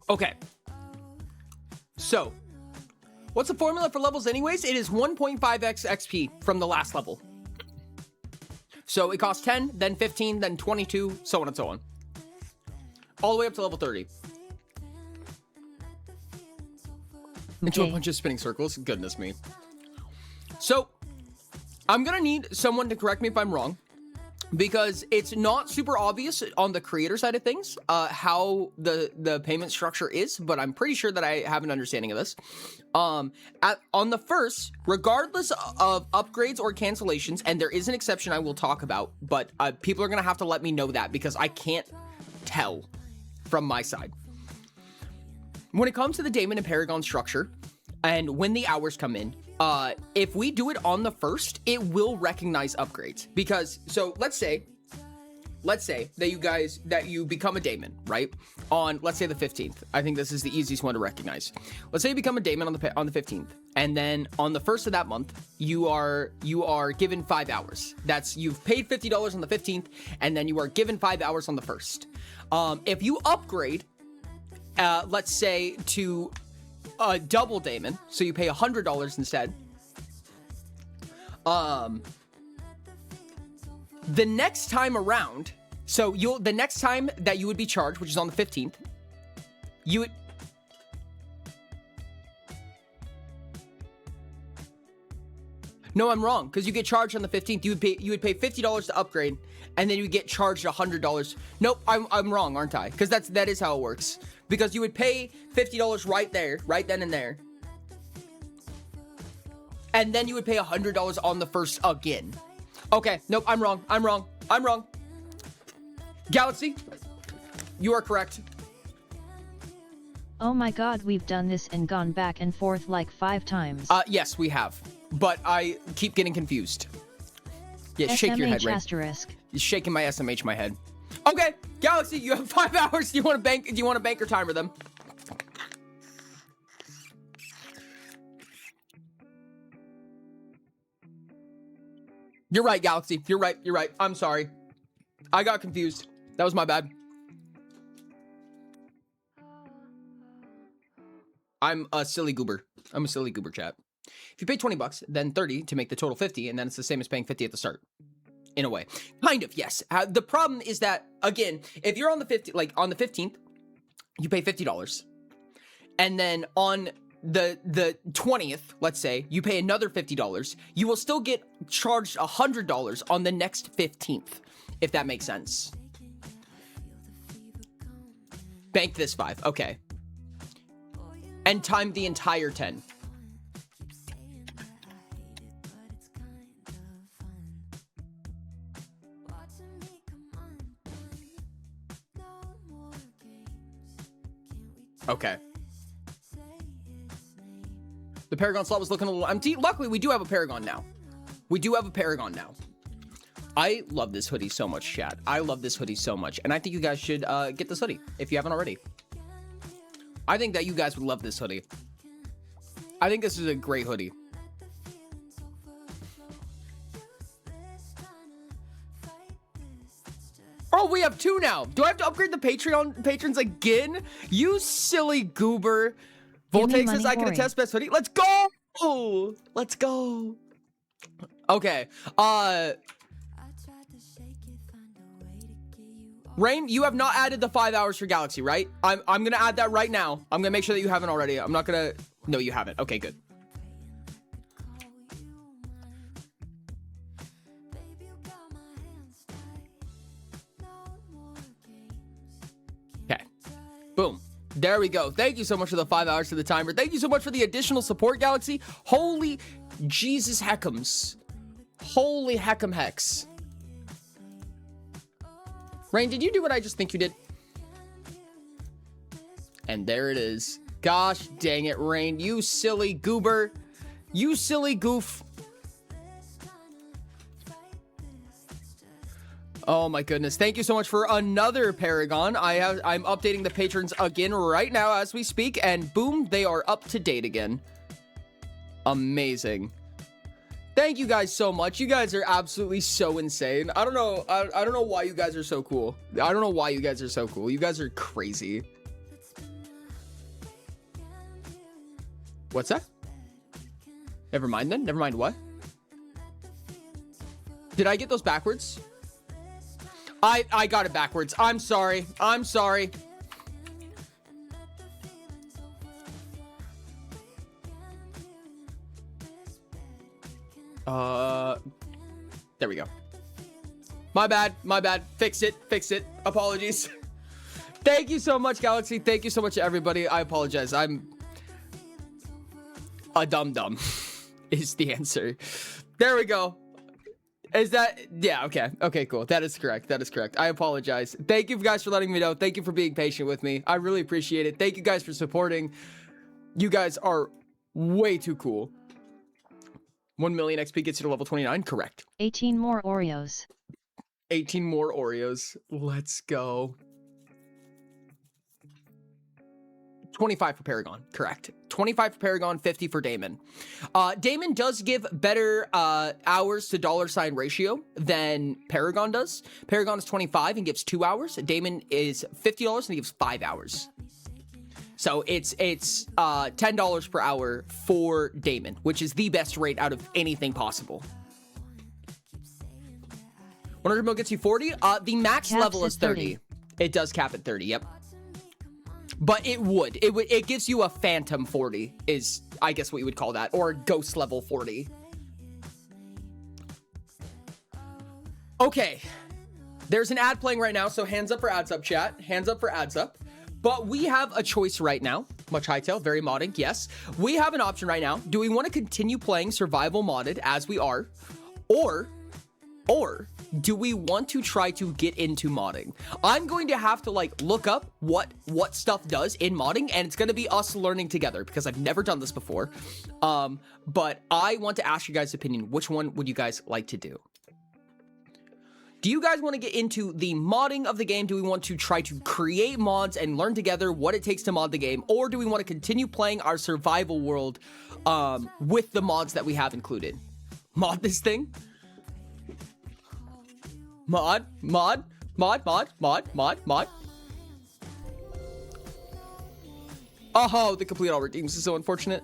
Okay. So, what's the formula for levels anyways? It is 1.5x XP from the last level. So it costs 10, then 15, then 22, so on and so on. All the way up to level 30. Into a bunch of spinning circles. Goodness me. So, I'm gonna need someone to correct me if I'm wrong, because it's not super obvious on the creator side of things how the payment structure is, but I'm pretty sure that I have an understanding of this. On the first, regardless of upgrades or cancellations, and there is an exception I will talk about, but people are gonna have to let me know that because I can't tell from my side. When it comes to the Daemon and Paragon structure, and when the hours come in, if we do it on the first, it will recognize upgrades. Because, so let's say that you become a Daemon, right? On, let's say, the 15th. I think this is the easiest one to recognize. Let's say you become a Daemon on the 15th, and then on the first of that month, you are given 5 hours. You've paid $50 on the 15th, and then you are given 5 hours on the first. If you upgrade, let's say to a double Daemon, so you pay $100 instead. The next time around, so the next time that you would be charged, which is on the 15th, you would... No, I'm wrong, because you get charged on the 15th. You would pay $50 to upgrade, and then you would get charged $100. Nope, I'm wrong, aren't I? Because that is how it works. Because you would pay $50 right there, right then and there. And then you would pay $100 on the first again. Okay, nope, I'm wrong. Galaxy, you are correct. Oh my god, we've done this and gone back and forth like 5 times. Yes, we have. But I keep getting confused. Yeah, shake your head, right? Asterisk. You're shaking my SMH, my head. Okay, Galaxy, you have 5 hours. Do you want to bank or timer them? You're right, Galaxy. You're right. I'm sorry. I got confused. That was my bad. I'm a silly goober. I'm a silly goober, chat. If you pay $20, then 30 to make the total 50, and then it's the same as paying 50 at the start. in a way. Kind of, yes. The problem is that, again, if you're on the 15th, you pay $50. And then on the 20th, let's say, you pay another $50. You will still get charged $100 on the next 15th, if that makes sense. Bank this 5. Okay. And time the entire 10. Okay. The Paragon slot was looking a little empty. Luckily, we do have a Paragon now. I love this hoodie so much, chat. I love this hoodie so much. And I think you guys should get this hoodie if you haven't already. I think that you guys would love this hoodie. I think this is a great hoodie. Oh, we have 2 now. Do I have to upgrade the Patreon patrons again? You silly goober. Voltaic says I can attest best hoodie. Let's go. Oh, let's go. Okay. Rain, you have not added the 5 hours for Galaxy, right? I'm gonna add that right now. I'm gonna make sure that you haven't already. I'm not gonna. No, you haven't. Okay, good. Okay. Boom. There we go. Thank you so much for the 5 hours to the timer. Thank you so much for the additional support, Galaxy. Holy Jesus heckums. Holy heck'em hex. Rain, did you do what I just think you did? And there it is. Gosh dang it, Rain. You silly goober. You silly goof. Oh my goodness. Thank you so much for another Paragon. I'm updating the patrons again right now as we speak. And boom, they are up to date again. Amazing. Thank you guys so much. You guys are absolutely so insane. I don't know. I don't know why you guys are so cool. I don't know why you guys are so cool. You guys are crazy. What's that? Never mind then. Never mind what? Did I get those backwards? I got it backwards. I'm sorry. I'm sorry. There we go. My bad. My bad. Fix it. Fix it. Apologies. Thank you so much, Galaxy. Thank you so much, everybody. I apologize. I'm a dum-dum is the answer. There we go. Is that... Yeah, okay. Okay, cool. That is correct. That is correct. I apologize. Thank you guys for letting me know. Thank you for being patient with me. I really appreciate it. Thank you guys for supporting. You guys are way too cool. 1 million XP gets you to level 29. Correct. 18 more Oreos. 18 more Oreos. Let's go. 25 for Paragon. Correct. 25 for Paragon, 50 for Damon. Damon does give better hours to $sign ratio than Paragon does. Paragon is 25 and gives 2 hours. Damon is $50 and he gives 5 hours. So it's $10 per hour for Damon, which is the best rate out of anything possible. 100 mil gets you 40. The max Caps level is 30. It does cap at 30. Yep. But it gives you a phantom 40 is, I guess what you would call that, or ghost level 40. Okay. There's an ad playing right now, so hands up for ads up, chat. Hands up for ads up. But we have a choice right now. Much Hytale, very modding, yes. We have an option right now. Do we want to continue playing survival modded as we are? Or do we want to try to get into modding? I'm going to have to look up what stuff does in modding, and it's going to be us learning together because I've never done this before. But I want to ask you guys' opinion. Which one would you guys like to do? Do you guys want to get into the modding of the game? Do we want to try to create mods and learn together what it takes to mod the game? Or do we want to continue playing our survival world with the mods that we have included? Mod this thing? Mod. Oh, the complete all redeems is so unfortunate.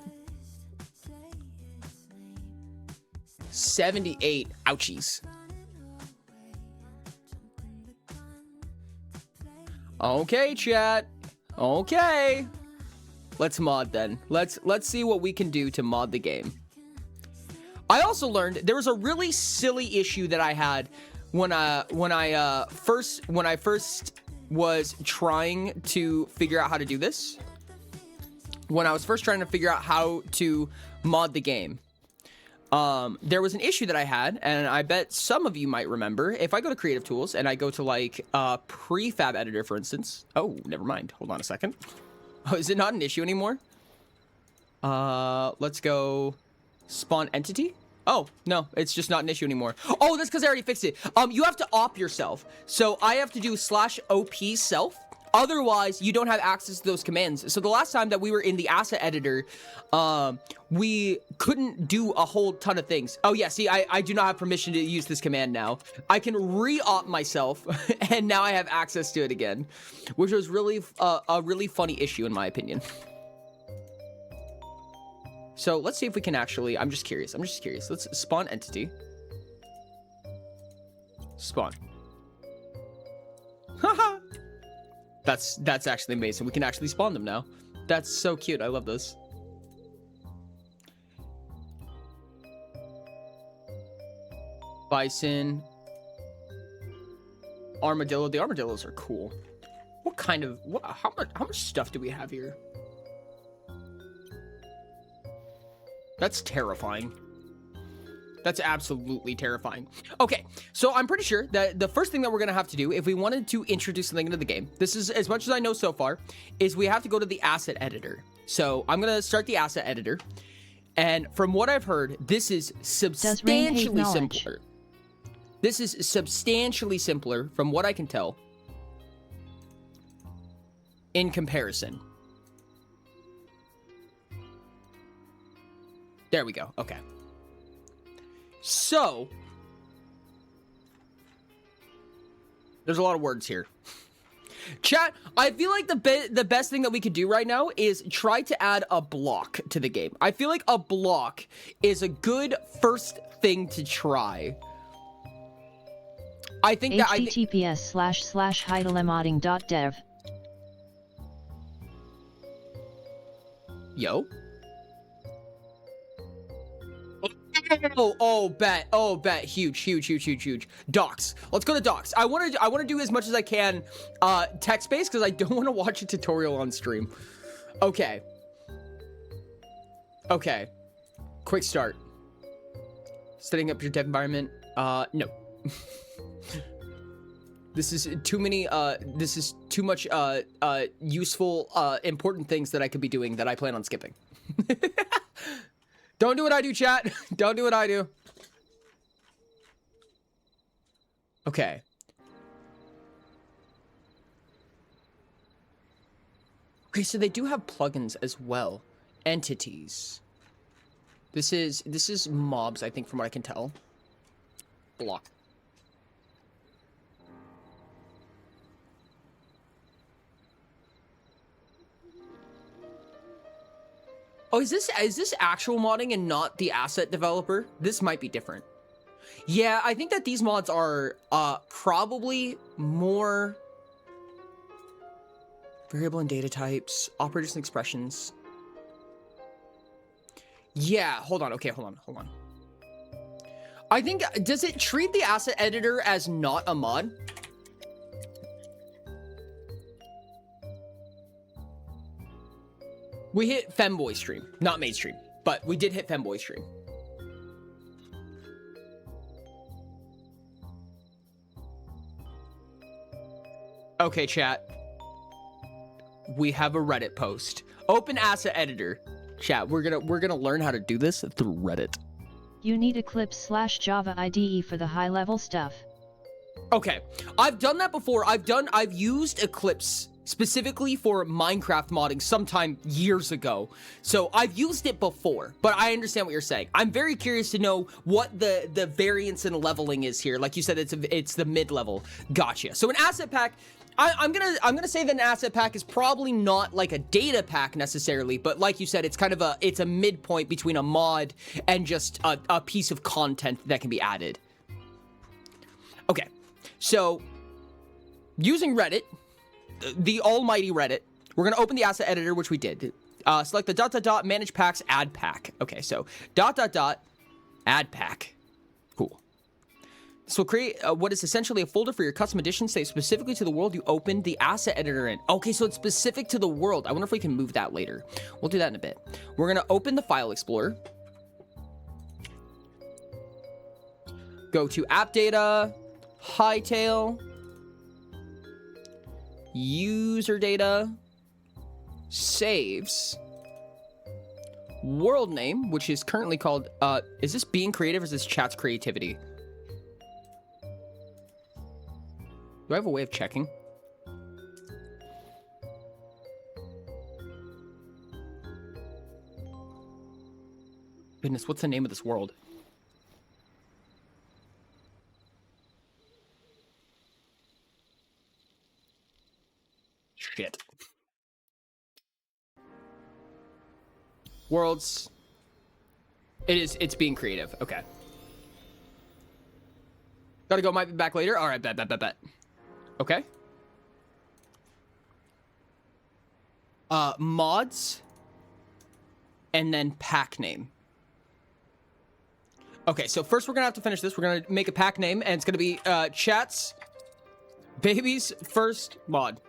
78. Ouchies. Okay, chat. Okay. Let's mod then. Let's see what we can do to mod the game. I also learned there was a really silly issue that I had when I first was trying to figure out how to do this. When I was first trying to figure out how to mod the game. There was an issue that I had, and I bet some of you might remember. If I go to Creative Tools and I go to like Prefab Editor, for instance. Oh, never mind. Hold on a second. Oh, is it not an issue anymore? Let's go spawn entity. Oh, no, it's just not an issue anymore. Oh, that's because I already fixed it. You have to op yourself. So I have to do /op self. Otherwise, you don't have access to those commands. So the last time that we were in the asset editor, we couldn't do a whole ton of things. Oh yeah, see, I do not have permission to use this command now. I can re-op myself, and now I have access to it again, which was really a really funny issue in my opinion. So let's see if we can actually, I'm just curious. Let's spawn entity. Spawn. Haha. That's actually amazing. We can actually spawn them now. That's so cute. I love this. Bison. Armadillo. The armadillos are cool. What kind of, how much stuff do we have here? That's terrifying. That's absolutely terrifying. Okay, so I'm pretty sure that the first thing that we're gonna have to do if we wanted to introduce something into the game, this is as much as I know so far, is we have to go to the asset editor. So I'm gonna start the asset editor, and from what I've heard, this is substantially simpler. This is substantially simpler from what I can tell in comparison. There we go. Okay. So, there's a lot of words here. Chat, I feel like the best thing that we could do right now is try to add a block to the game. I feel like a block is a good first thing to try. I think that https://hytalemodding.dev. Yo. Oh, bet. Huge. Docs. Let's go to docs. I want to do as much as I can text-based because I don't want to watch a tutorial on stream. Okay. Quick start. Setting up your dev environment. No. This is too many, this is too much, useful, important things that I could be doing that I plan on skipping. Don't do what I do, chat. Don't do what I do. Okay. Okay, so they do have plugins as well. Entities. This is mobs, I think, from what I can tell. Block. Oh, is this actual modding and not the asset developer? This might be different. Yeah, I think that these mods are probably more variable and data types, operators and expressions. Yeah, hold on. Okay, hold on. I think, does it treat the asset editor as not a mod? We hit femboy stream, not mainstream, but we did hit femboy stream. Okay, chat. We have a Reddit post. Open asset editor. Chat, we're gonna learn how to do this through Reddit. You need Eclipse/Java IDE for the high-level stuff. Okay, I've done that before. I've used Eclipse specifically for Minecraft modding sometime years ago. So I've used it before, but I understand what you're saying. I'm very curious to know what the variance in leveling is here. Like you said, it's the mid-level. Gotcha. So an asset pack, I'm gonna say that an asset pack is probably not like a data pack necessarily, but like you said, it's kind of a midpoint between a mod and just a piece of content that can be added. Okay, so using Reddit, the almighty Reddit. We're going to open the asset editor, which we did. Select the ... manage packs, add pack. Okay, so ... add pack. Cool. This will create what is essentially a folder for your custom edition, saved specifically to the world you opened the asset editor in. Okay, so it's specific to the world. I wonder if we can move that later. We'll do that in a bit. We're going to open the file explorer. Go to app data, Hytale, user data, saves, world name, which is currently called, is this being creative or is this chat's creativity? Do I have a way of checking? Goodness, what's the name of this world? Shit. Worlds. It's being creative. Okay. Gotta go, might be back later. All right, bet. Okay. Mods. And then pack name. Okay, so first we're gonna have to finish this. We're gonna make a pack name, and it's gonna be chat's baby's first mod.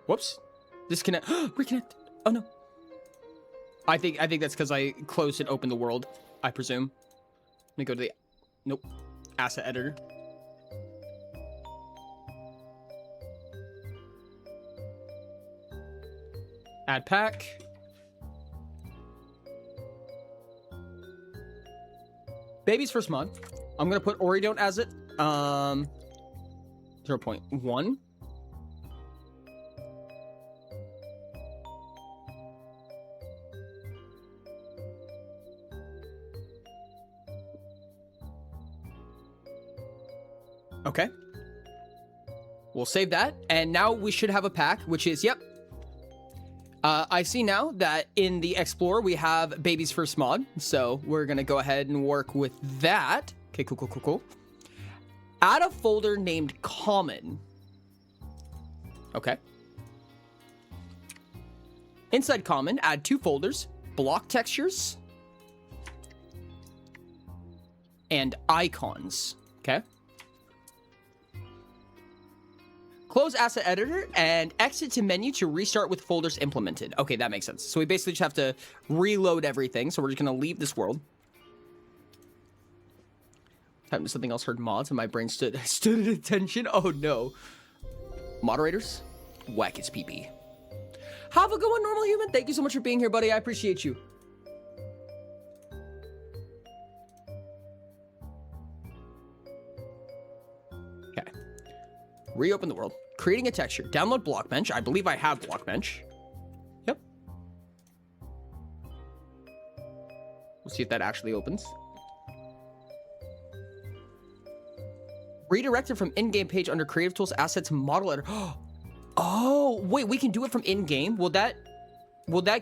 Whoops. Disconnect. Reconnect. Oh no. I think that's because I closed and opened the world, I presume. Let me go to the nope. Asset editor. Add pack. Baby's first mod. I'm gonna put Oridont as it. 0.1. Okay. We'll save that. And now we should have a pack, which is, yep. I see now that in the Explorer, we have Baby's First Mod. So we're going to go ahead and work with that. Okay, cool. Add a folder named Common. Okay. Inside Common, add 2 folders, Block Textures and Icons. Okay. Close asset editor and exit to menu to restart with folders implemented. Okay, that makes sense. So we basically just have to reload everything. So we're just going to leave this world. Time to something else, heard mods and my brain stood at attention. Oh no. Moderators, whack his PP. Have a good one, normal human. Thank you so much for being here, buddy. I appreciate you. Okay. Reopen the world. Creating a texture. Download Blockbench. I believe I have Blockbench. Yep. We'll see if that actually opens. Redirected from in-game page under Creative Tools Assets Model Editor. Oh, wait, we can do it from in-game? Will that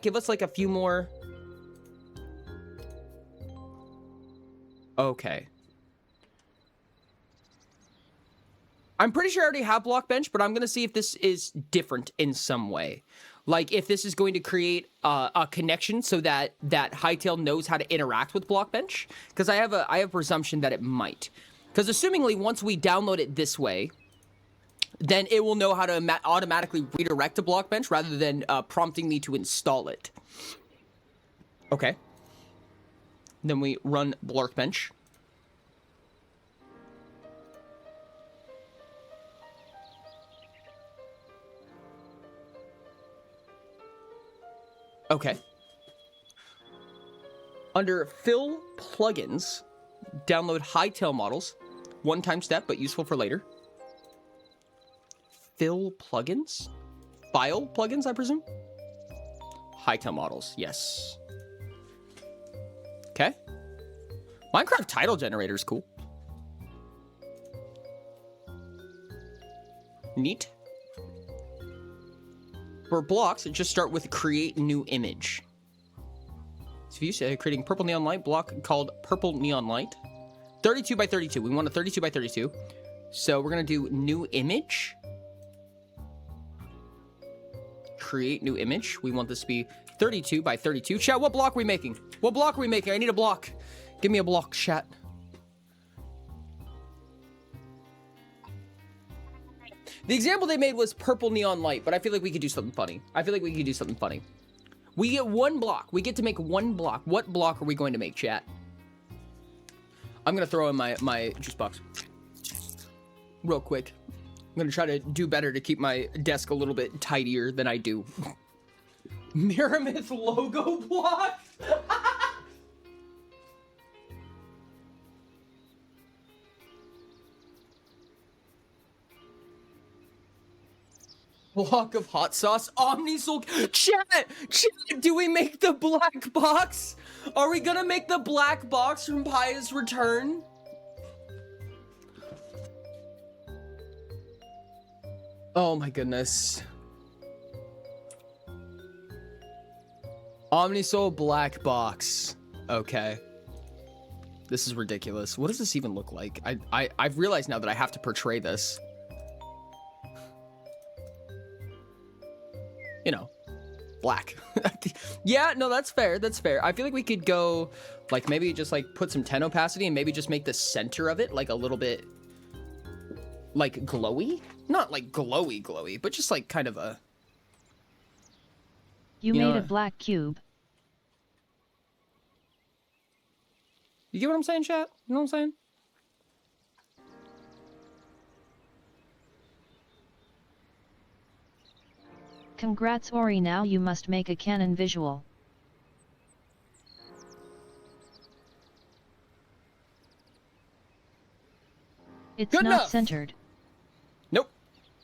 give us like a few more? Okay. I'm pretty sure I already have Blockbench, but I'm going to see if this is different in some way. Like if this is going to create a connection so that Hytale knows how to interact with Blockbench. Because I have a presumption that it might. Because assumingly once we download it this way, then it will know how to automatically redirect to Blockbench rather than prompting me to install it. Okay. Then we run Blockbench. Okay. Under Fill Plugins, download Hytale models. One-time step, but useful for later. Fill Plugins? File plugins, I presume? Hytale models, yes. Okay. Minecraft title generator is cool. Neat. For blocks, just start with create new image. So if you say creating purple neon light block called purple neon light. 32 by 32. We want a 32 by 32. So we're gonna do new image. Create new image. We want this to be 32 by 32. Chat, what block are we making? What block are we making? I need a block. Give me a block, chat. The example they made was purple neon light, but I feel like we could do something funny. We get one block. We get to make one block. What block are we going to make, chat? I'm going to throw in my juice box. Real quick. I'm going to try to do better to keep my desk a little bit tidier than I do. Miramith logo block? Block of hot sauce. Omnisoul. Chat! Do we make the black box? Are we gonna make the black box from Paya's Return? Oh my goodness. Omnisoul black box. Okay. This is ridiculous. What does this even look like? I've realized now that I have to portray this. You know, black. Yeah, no, that's fair. That's fair. I feel like we could go, like, maybe just, like, put some 10 opacity and maybe just make the center of it, like, a little bit, like, glowy? Not, like, glowy, but just, like, kind of a... You made a black cube. You get what I'm saying, chat? You know what I'm saying? Congrats Ori, now you must make a canon visual. It's Good not enough. Centered. Nope.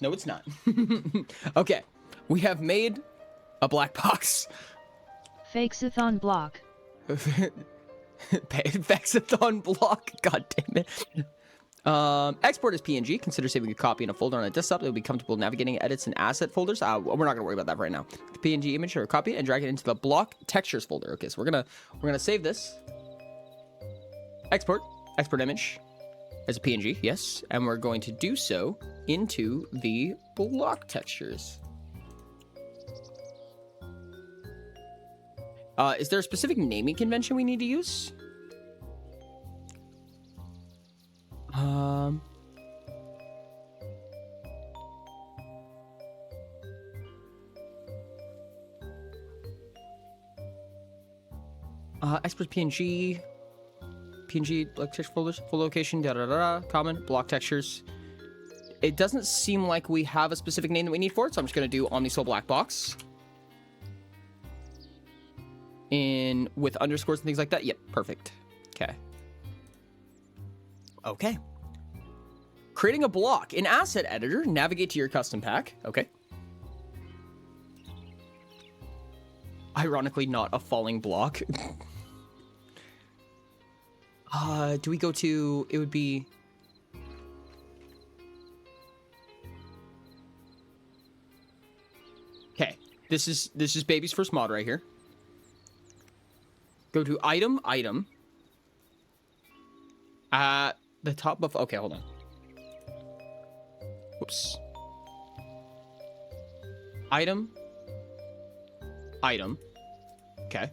No, it's not. Okay. We have made a black box. Fakes-a-thon block. Vexathon block. God damn it. Export as PNG. Consider saving a copy in a folder on a desktop that will be comfortable navigating edits and asset folders. We're not gonna worry about that right now. The PNG image or copy it and drag it into the block textures folder. Okay, so we're gonna save this. Export image as a PNG, yes, and we're going to do so into the block textures. Is there a specific naming convention we need to use? Export PNG block texture folders, full location, common, block textures. It doesn't seem like we have a specific name that we need for it, so I'm just gonna do Omnisoul Black Box. With underscores and things like that. Yep, perfect. Okay. Creating a block in asset editor, navigate to your custom pack. Okay. Ironically, not a falling block. Do we go to, it would be... Okay, this is baby's first mod right here. Go to item. At the top of, okay, hold on. Whoops. Item. Okay.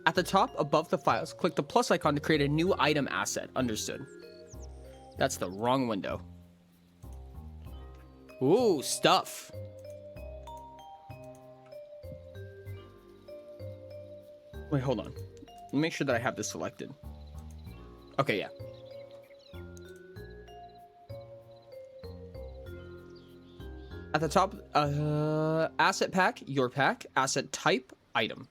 At the top above the files, click the plus icon to create a new item asset. Understood. That's the wrong window. Ooh, stuff. Wait, hold on. Let me make sure that I have this selected. Okay, yeah. At the top, asset pack, your pack, asset type, item.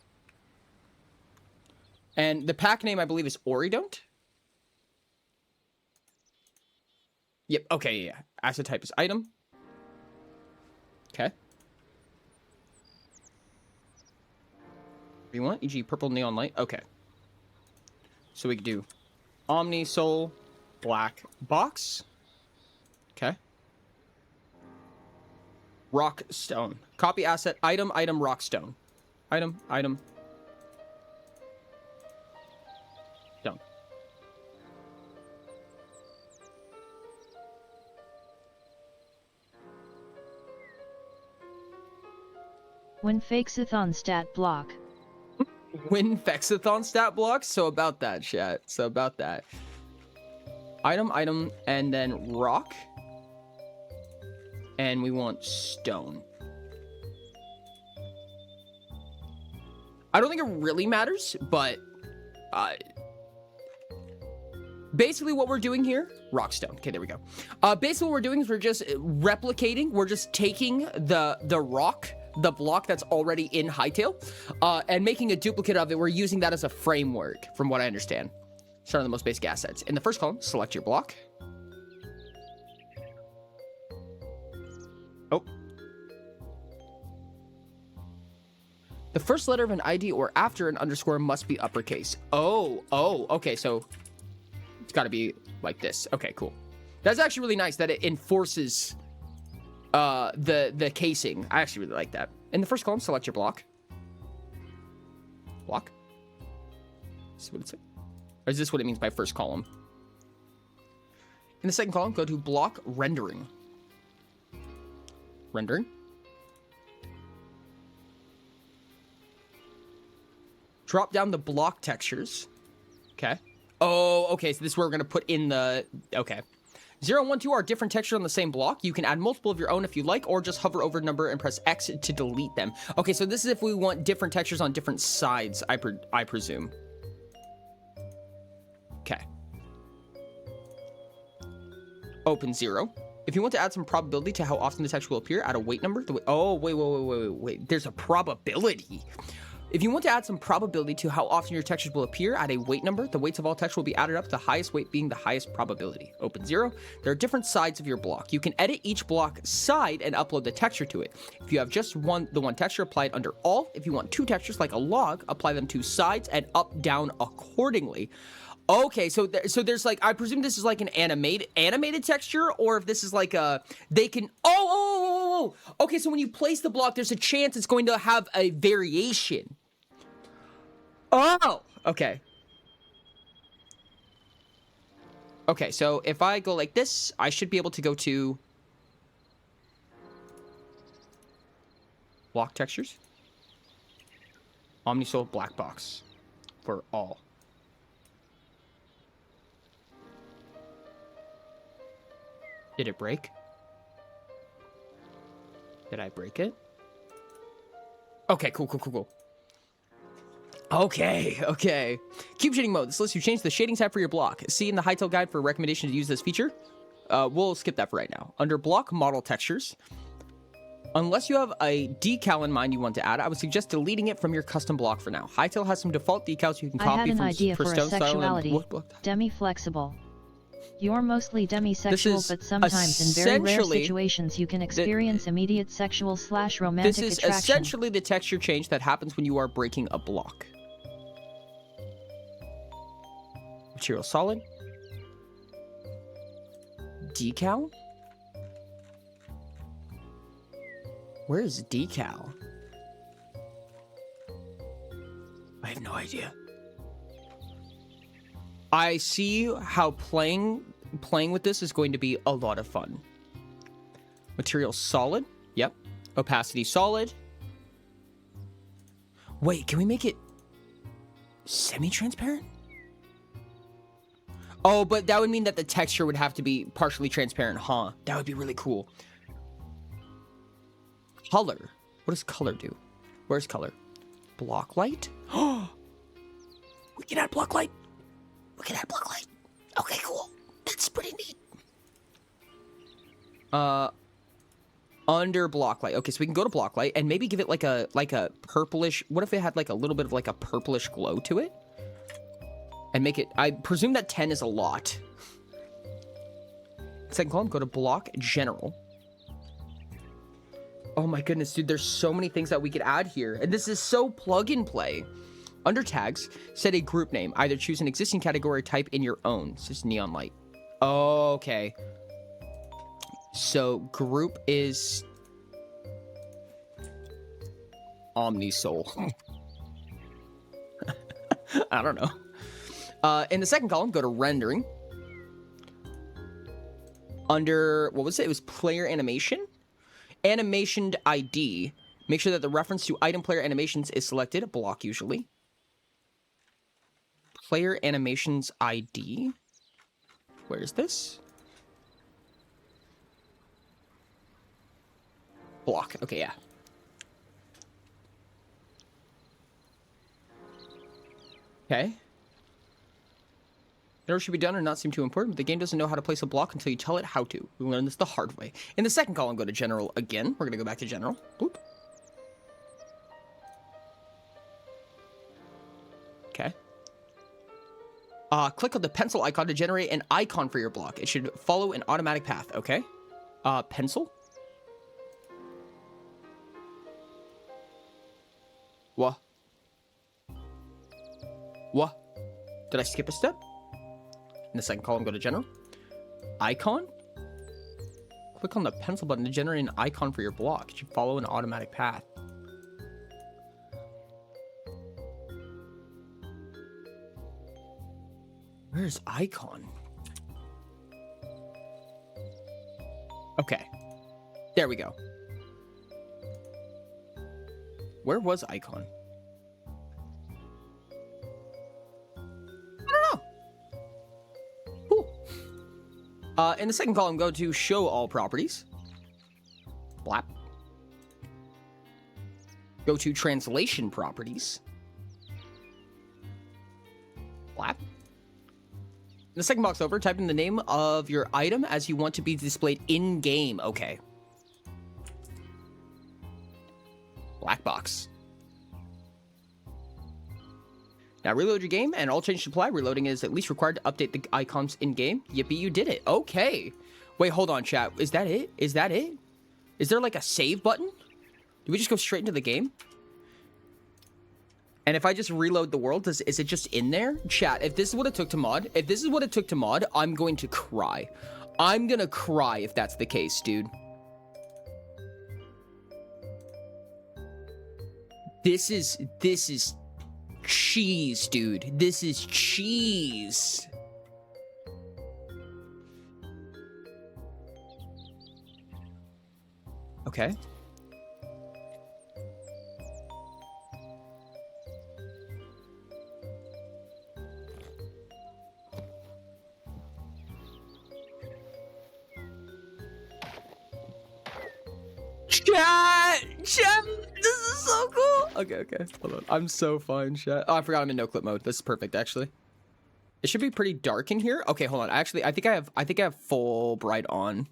And the pack name, I believe, is Oridont. Yep, okay, yeah. Asset type is item. Okay. You want? E.g. purple neon light. Okay. So we could do Omnisoul black box. Okay. Rock stone. Copy asset item rock stone. Item stone. When Fakes-a-thon stat block. When Fexathon stat blocks? So about that, chat. So about that. Item, and then rock. And we want stone. I don't think it really matters, but basically what we're doing here, rockstone. Okay, there we go. Basically what we're doing is we're just replicating. We're just taking the rock, the block that's already in Hytale, and making a duplicate of it. We're using that as a framework, from what I understand. Start on the most basic assets. In the first column, select your block. Oh. The first letter of an ID or after an underscore must be uppercase. Oh, okay, so it's got to be like this. Okay, cool. That's actually really nice that it enforces the casing. I actually really like that. In the first column, select your block. Block? Is what it says? Or is this what it means by first column? In the second column, go to block rendering. Rendering. Drop down the block textures. Okay. Oh, okay. So this is where we're going to put in the... Okay. 0, 1, 2 are different textures on the same block. You can add multiple of your own if you like, or just hover over number and press X to delete them. Okay, so this is if we want different textures on different sides, I presume. Okay. Open 0. If you want to add some probability to how often the text will appear, add a weight number. Oh, wait. There's a probability. If you want to add some probability to how often your textures will appear, add a weight number. The weights of all textures will be added up, the highest weight being the highest probability. Open 0. There are different sides of your block. You can edit each block side and upload the texture to it. If you have just the one texture, apply it under all. If you want 2 textures like a log, apply them to sides and up, down accordingly. Okay, so there's like, I presume this is like an animated texture, or if this is like they can, okay, so when you place the block, there's a chance it's going to have a variation. Oh, okay. Okay, so if I go like this, I should be able to go to block textures, Omnisoul black box for all. Did it break? Did I break it? Okay, cool. Okay. Cube shading mode. This lets you change the shading type for your block. See in the Hytale guide for a recommendation to use this feature. We'll skip that for right now. Under block model textures, unless you have a decal in mind you want to add, I would suggest deleting it from your custom block for now. Hytale has some default decals you can copy I had an from idea for a stone sexuality. style and Demi-flexible. You're mostly demisexual, but sometimes in very rare situations you can experience immediate sexual/romantic attraction. This is essentially the texture change that happens when you are breaking a block. Material solid. Decal? Where is decal? I have no idea. I see how playing with this is going to be a lot of fun. Material solid. Yep. Opacity solid. Wait, can we make it semi-transparent? Oh, but that would mean that the texture would have to be partially transparent, huh? That would be really cool. Color. What does color do? Where's color? Block light? Oh, we can add block light. We can add block light. Okay, cool. That's pretty neat. Under block light. Okay, so we can go to block light and maybe give it like a purplish. What if it had like a little bit of like a purplish glow to it? And make it, I presume that 10 is a lot. Second column, go to block general. Oh my goodness, dude, there's so many things that we could add here. And this is so plug and play. Under tags, set a group name. Either choose an existing category type in your own. This is neon light. Okay. So group is Omnisoul. I don't know. In the second column, go to rendering. Under, what was it? It was player animation. Animation ID. Make sure that the reference to item player animations is selected. Block usually. Player animations ID. Where is this? Block. Okay, yeah. Okay. Never should be done or not seem too important, but the game doesn't know how to place a block until you tell it how to. We learned this the hard way. In the second column, go to General again. We're going to go back to General. Boop. Okay. Click on the pencil icon to generate an icon for your block. It should follow an automatic path, okay? Pencil? What? What? Did I skip a step? In the second column, go to General. Icon? Click on the pencil button to generate an icon for your block. It should follow an automatic path. Where's icon? Okay. There we go. Where was icon? In the second column, go to Show All Properties. Blap. Go to Translation Properties. Blap. In the second box over, type in the name of your item as you want to be displayed in-game. Okay. Black box. Now reload your game and all changes apply. Reloading is at least required to update the icons in-game. Yippee, you did it. Okay. Wait, hold on, chat. Is that it? Is that it? Is there like a save button? Do we just go straight into the game? And if I just reload the world, is it just in there? Chat, if this is what it took to mod, I'm going to cry. I'm gonna cry if that's the case, dude. This is cheese, dude. This is cheese. Okay. Chat, this is so cool. Okay, hold on. I'm so fine, chat. Oh, I forgot I'm in no clip mode. This is perfect, actually. It should be pretty dark in here. Okay, hold on. Actually, I think I have full bright on.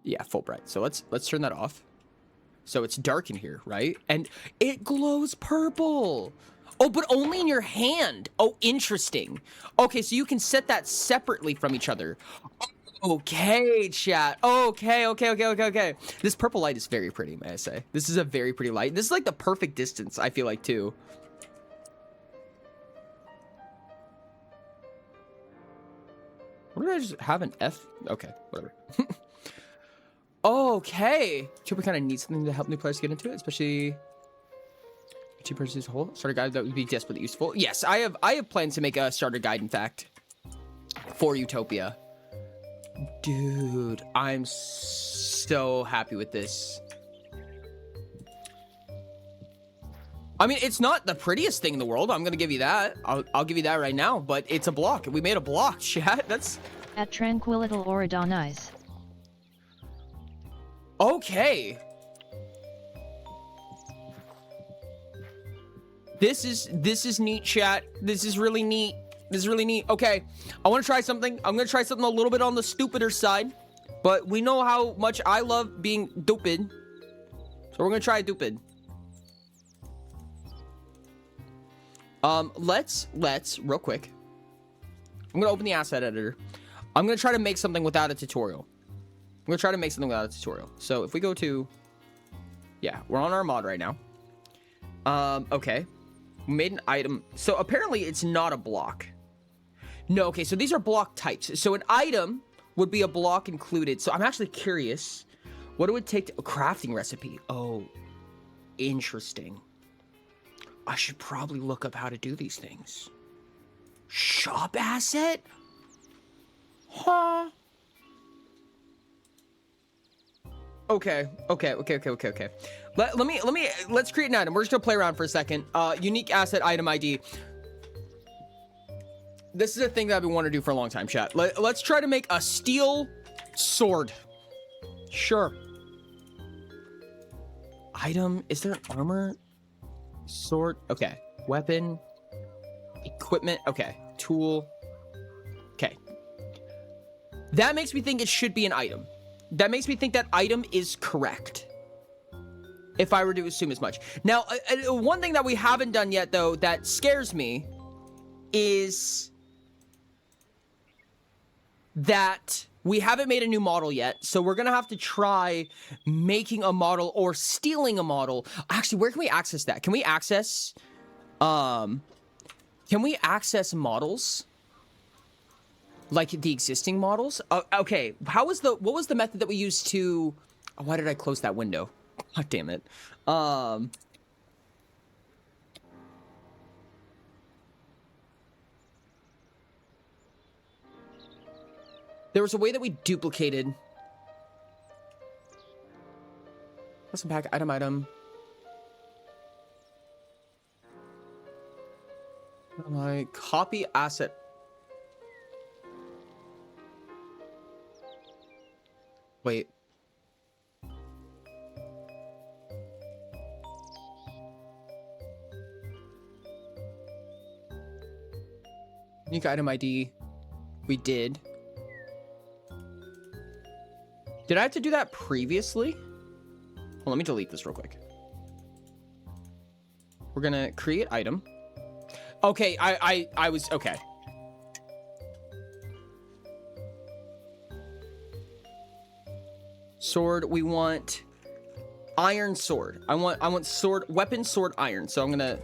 Yeah, full bright. So let's turn that off. So it's dark in here, right? And it glows purple. Oh, but only in your hand. Oh, interesting. Okay, so you can set that separately from each other. Okay, chat. Okay. This purple light is very pretty, may I say. This is a very pretty light. This is like the perfect distance, I feel like, too. What did I just have an F? Okay, whatever. Okay. Tuber kind of needs something to help new players get into it, especially two persons as a whole. Starter guide that would be desperately useful. Yes, I have plans to make a starter guide, in fact, for Utopia. Dude, I'm so happy with this. I mean, it's not the prettiest thing in the world. I'm gonna give you that. I'll give you that right now. But it's a block. We made a block, chat. That's at Tranquilityle Oridonize. Okay. This is neat, chat. This is really neat. This is really neat. Okay, I want to try something. I'm gonna try something a little bit on the stupider side, but we know how much I love being stupid, so we're gonna try stupid. Let's real quick. I'm gonna open the asset editor. I'm gonna try to make something without a tutorial. So if we go to, yeah, we're on our mod right now. Okay, we made an item. So apparently it's not a block. No, okay, so these are block types. So an item would be a block included. So I'm actually curious, what it would take to a crafting recipe. Oh, interesting. I should probably look up how to do these things. Shop asset? Huh? Okay. Let's create an item. We're just gonna play around for a second. Unique asset item ID. This is a thing that I've been wanting to do for a long time, chat. Let's try to make a steel sword. Sure. Item, is there an armor? Sword, okay. Weapon, equipment, okay. Tool, okay. That makes me think it should be an item. That makes me think that item is correct, if I were to assume as much. Now, one thing that we haven't done yet, though, that scares me is that we haven't made a new model yet, so we're gonna have to try making a model or stealing a model. Actually, where can we access that? Can we access models? Like the existing models? Okay, what was the method that we used to... Oh, why did I close that window? God damn it. There was a way that we duplicated. Custom pack, item. My copy asset. Wait. Unique item ID. We did. Did I have to do that previously? Well, let me delete this real quick. We're gonna create item. Okay, I was, okay. Sword, we want iron sword. I want sword, weapon, sword, iron. So I'm gonna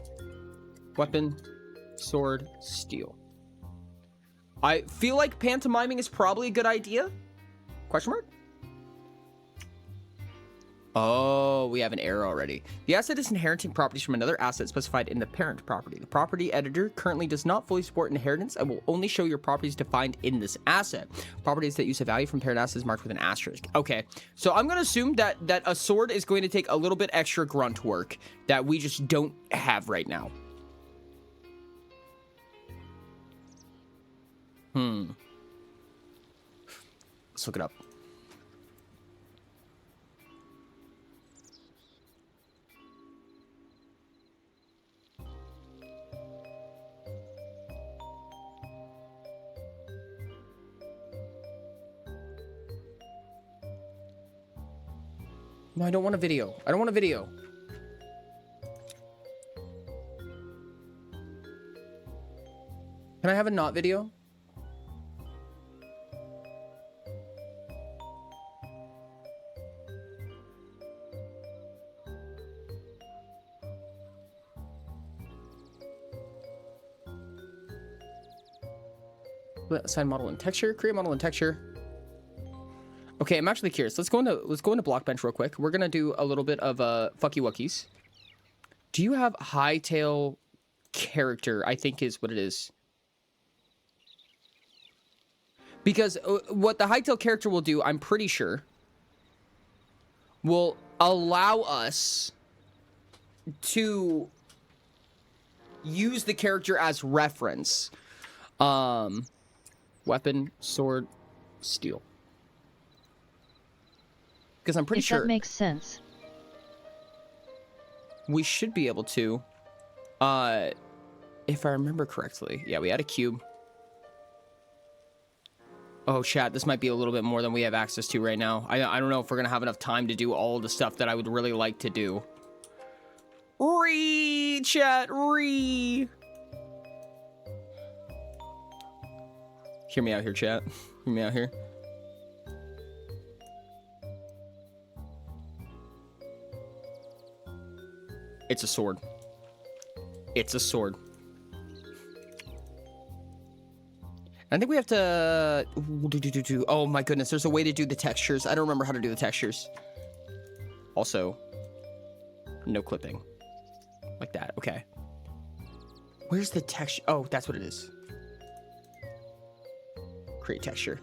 weapon, sword, steel. I feel like pantomiming is probably a good idea. Question mark? Oh, we have an error already. The asset is inheriting properties from another asset specified in the parent property. The property editor currently does not fully support inheritance and will only show your properties defined in this asset. Properties that use a value from parent assets marked with an asterisk. Okay, so I'm going to assume that a sword is going to take a little bit extra grunt work that we just don't have right now. Let's look it up. No, I don't want a video. I don't want a video. Can I have a not video? Assign model and texture. Create model and texture. Okay, I'm actually curious. Let's go into Blockbench real quick. We're gonna do a little bit of fucky wuckies. Do you have Hytale character? I think is what it is. Because what the Hytale character will do, I'm pretty sure, will allow us to use the character as reference. Weapon, sword, steel. Because I'm pretty sure that makes sense. We should be able to, if I remember correctly. Yeah, we had a cube. Oh, chat, this might be a little bit more than we have access to right now. I don't know if we're gonna have enough time to do all the stuff that I would really like to do. Chat, Hear me out here, chat. Hear me out here. It's a sword. It's a sword. I think we have to... Oh my goodness, there's a way to do the textures. I don't remember how to do the textures. Also, no clipping. Like that, okay. Where's the texture? Oh, that's what it is. Create texture.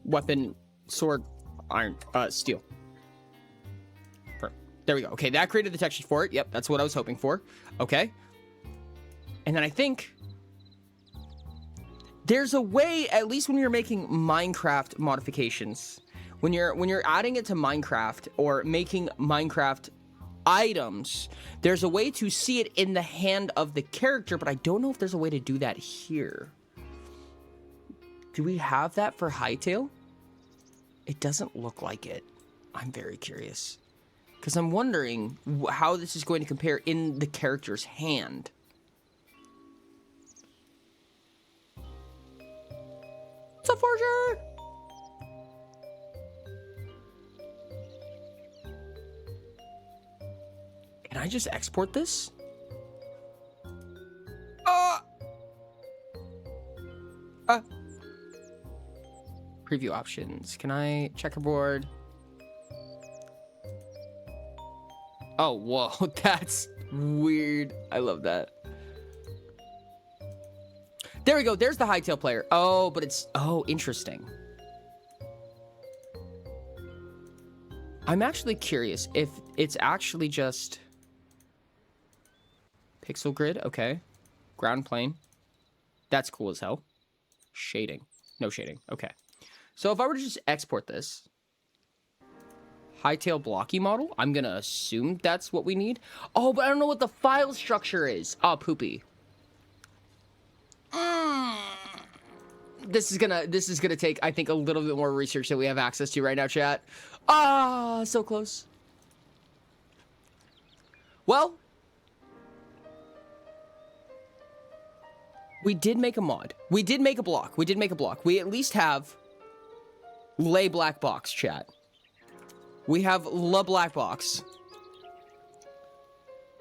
Weapon, sword, steel. There we go. Okay, that created the textures for it. Yep, that's what I was hoping for. Okay. And then I think there's a way, at least when you're making Minecraft modifications, when you're adding it to Minecraft or making Minecraft items, there's a way to see it in the hand of the character, but I don't know if there's a way to do that here. Do we have that for Hytale? It doesn't look like it. I'm very curious. Because I'm wondering how this is going to compare in the character's hand. What's up, Forger? Can I just export this? Preview options. Can I checkerboard? Oh, whoa, that's weird. I love that. There we go. There's the Hytale player. Oh, but it's... Oh, interesting. I'm actually curious if it's actually just... Pixel grid. Okay. Ground plane. That's cool as hell. Shading. No shading. Okay. So if I were to just export this... Hytale blocky model. I'm gonna assume that's what we need. Oh, but I don't know what the file structure is. Oh, poopy. This is gonna take, I think, a little bit more research than we have access to right now, chat. Ah, so close. Well, we did make a mod. We did make a block. We did make a block. We at least have lay black box, chat. We have La Black Box.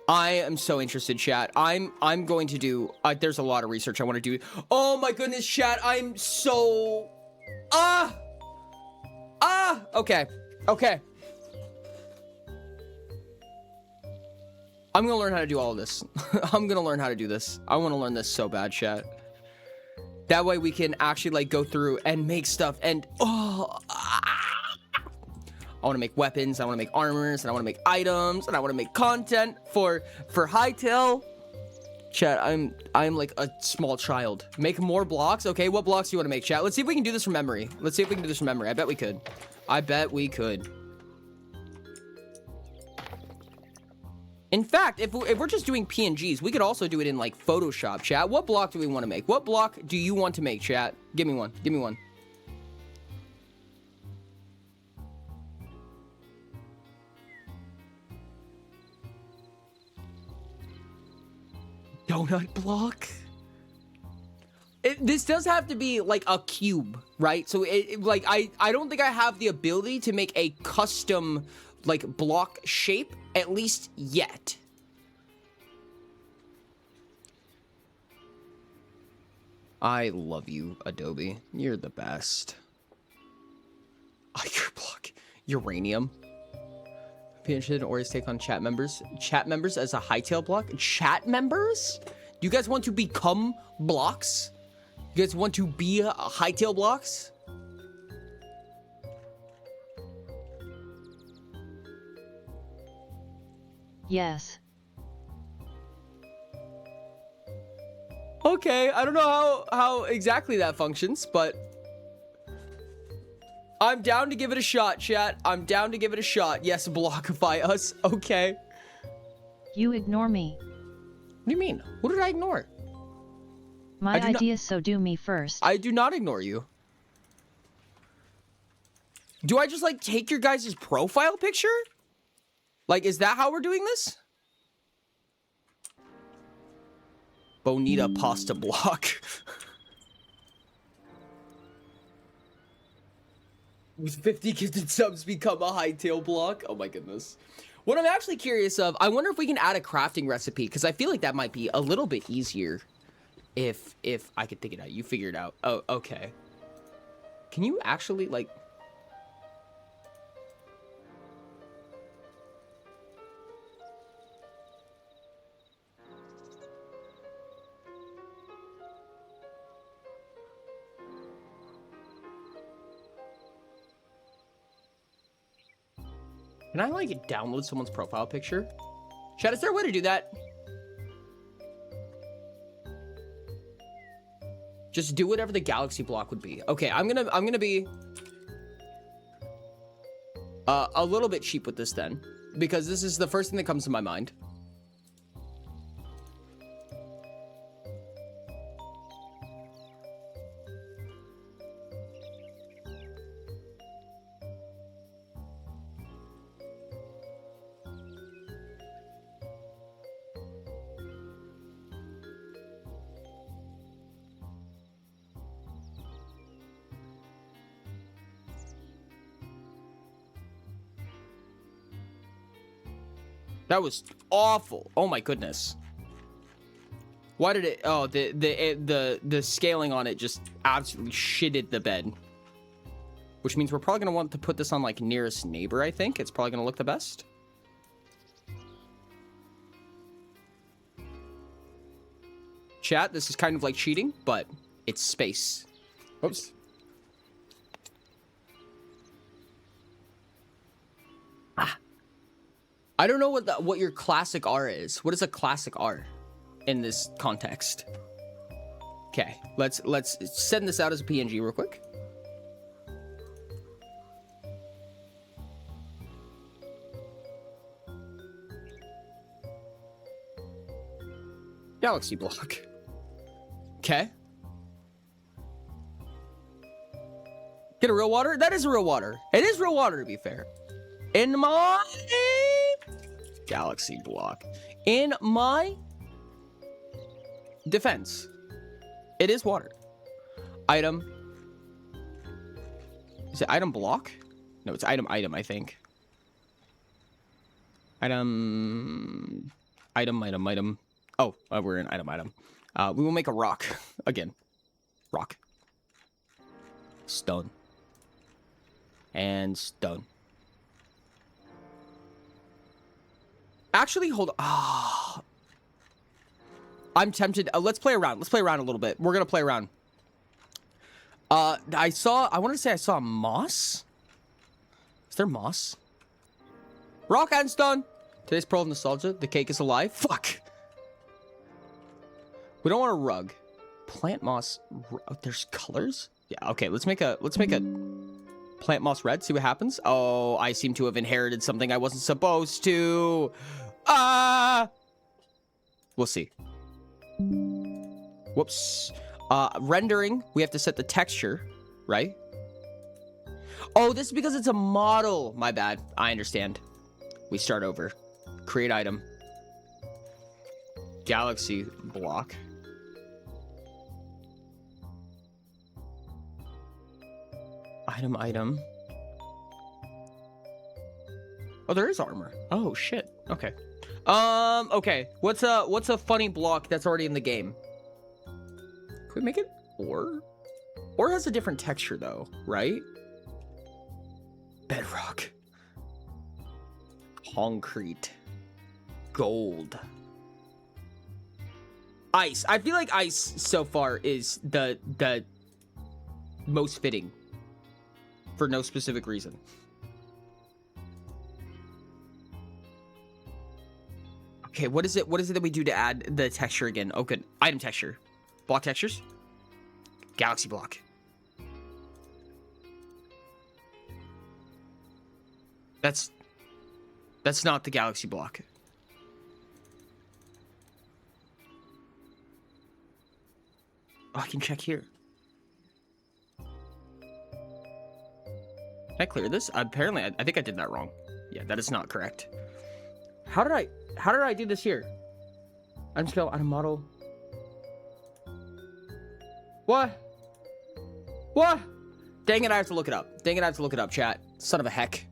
I am so interested, chat. I'm going to do... there's a lot of research I want to do. Oh my goodness, chat. I'm so... Okay. Okay. I'm going to learn how to do all of this. I'm going to learn how to do this. I want to learn this so bad, chat. That way we can actually, like, go through and make stuff and... I want to make weapons, I want to make armors, and I want to make items, and I want to make content for Hytale. Chat, I'm like a small child. Make more blocks? Okay, what blocks do you want to make, chat? Let's see if we can do this from memory. Let's see if we can do this from memory. I bet we could. I bet we could. In fact, if we're just doing PNGs, we could also do it in, like, Photoshop, chat. What block do we want to make? What block do you want to make, chat? Give me one. Give me one. Donut block? This does have to be like a cube, right? So like I don't think I have the ability to make a custom like block shape, at least yet. I love you, Adobe. You're the best. Your block. Uranium. Be interested in Ori's take on chat members. Chat members as a Hytale block? Chat members? Do you guys want to become blocks? You guys want to be Hytale blocks? Yes. Okay, I don't know how exactly that functions, but I'm down to give it a shot, chat. I'm down to give it a shot. Yes, blockify us. Okay. You ignore me. What do you mean? What did I ignore? My ideas, so do me first. I do not ignore you. Do I just, like, take your guys' profile picture? Like, is that how we're doing this? Bonita pasta block. With 50 gifted subs become a Hytale block? Oh my goodness. What I'm actually curious of, I wonder if we can add a crafting recipe, because I feel like that might be a little bit easier if I could think it out. You figure it out. Oh, okay. Can you actually, like... Can I, like, download someone's profile picture? Chat, is there a way to do that? Just do whatever the galaxy block would be. Okay, I'm gonna be a little bit cheap with this then, because this is the first thing that comes to my mind. That was awful. Oh my goodness. Why did it? Oh, the scaling on it just absolutely shitted the bed. Which means we're probably gonna want to put this on like nearest neighbor. I think it's probably gonna look the best. Chat, this is kind of like cheating, but it's space. Oops. I don't know what your classic R is. What is a classic R in this context? Okay, let's send this out as a PNG real quick. Galaxy block. Okay. Get a real water? That is real water. It is real water, to be fair. In my galaxy block. In my defense, it is water. Item. Is it item block? No, it's item, I think. Item. Oh, we're in item. We will make a rock. Again. Rock. Stone. And stone. Actually, hold on. Oh. I'm tempted. Let's play around. Let's play around a little bit. We're going to play around. I want to say I saw moss. Is there moss? Rock and stone. Today's Pearl of Nostalgia. The cake is alive. Fuck. We don't want a rug. Plant moss. Oh, there's colors? Yeah, okay. Let's make a plant moss red. See what happens. Oh, I seem to have inherited something I wasn't supposed to. We'll see. Whoops. Rendering. We have to set the texture, right? Oh, this is because it's a model. My bad. I understand. We start over. Create item. Galaxy block. Item. Oh, there is armor. Oh, shit. Okay. Okay. What's a funny block that's already in the game? Can we make it ore? Ore has a different texture, though, right? Bedrock. Concrete. Gold. Ice. I feel like ice so far is the most fitting. For no specific reason. Okay, what is it that we do to add the texture again? Oh, good. Item texture. Block textures. Galaxy block. That's not the galaxy block. Oh, I can check here. Can I clear this? Apparently, I think I did that wrong. Yeah, that is not correct. How did I do this here? Item scale, item model. What? Dang it, I have to look it up. Chat. Son of a heck.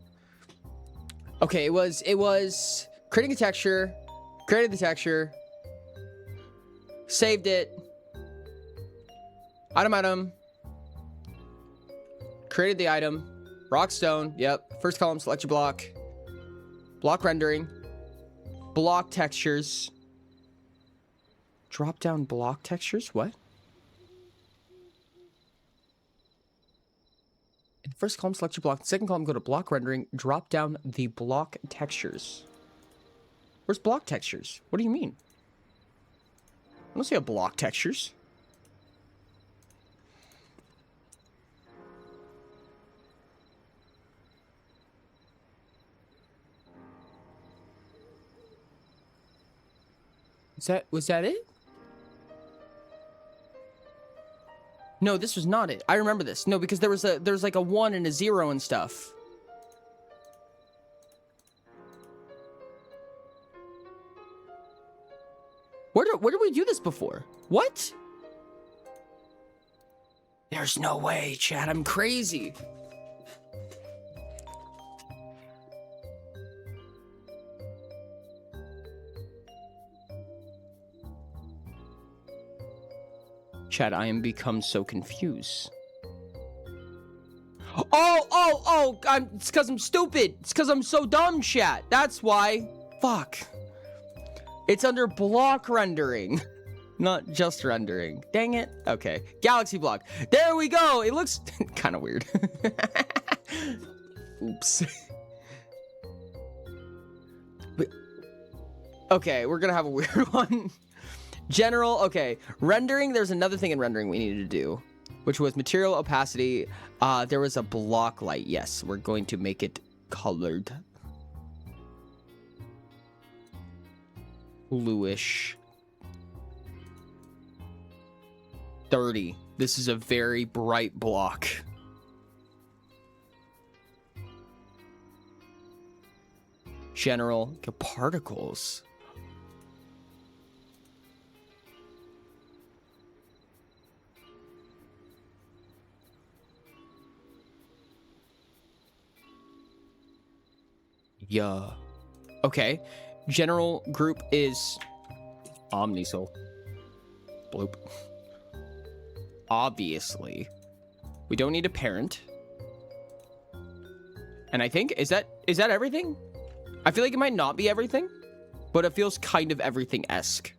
Okay, it was creating a texture, created the texture, saved it, item, created the item, rock stone, yep, first column, select your block rendering, block textures, drop down block textures, what? First column, select your block. The second column, go to block rendering. Drop down the block textures. Where's block textures? What do you mean? I don't see a block textures. Was that it? No, this was not it. I remember this. No, because there was like a 1 and a 0 and stuff. Where did we do this before? What? There's no way, chat. I'm crazy. Chat, I am become so confused. Oh, it's because I'm stupid. It's because I'm so dumb, chat. That's why. Fuck. It's under block rendering, not just rendering. Dang it. Okay. Galaxy block. There we go. It looks kind of weird. Oops. Okay, we're gonna have a weird one. General, okay. Rendering, there's another thing in rendering we needed to do, which was material opacity. There was a block light. Yes, we're going to make it colored. Bluish. 30. This is a very bright block. General, particles. Yeah. Okay. General group is Omnisol. Bloop. Obviously. We don't need a parent. And I think, is that everything? I feel like it might not be everything, but it feels kind of everything-esque.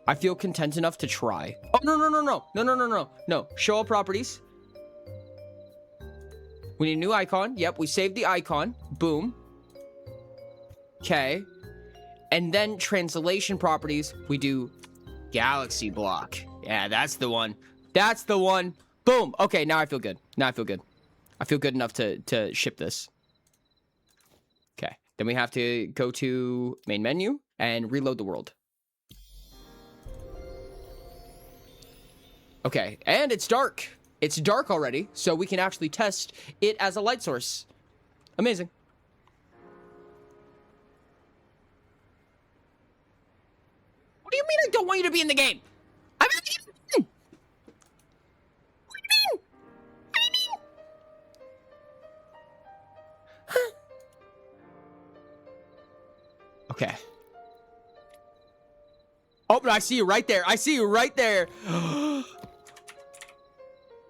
I feel content enough to try. Oh, no. Show all properties. We need a new icon. Yep, we saved the icon. Boom. Okay. And then translation properties, we do galaxy block. Yeah, that's the one. That's the one. Boom. Okay, now I feel good. I feel good enough to ship this. Okay. Then we have to go to main menu and reload the world. Okay, and it's dark. It's dark already, so we can actually test it as a light source. Amazing. What do you mean I don't want you to be in the game? I'm in the game. What do you mean? What do you mean? Huh? Okay. Oh, but I see you right there. I see you right there.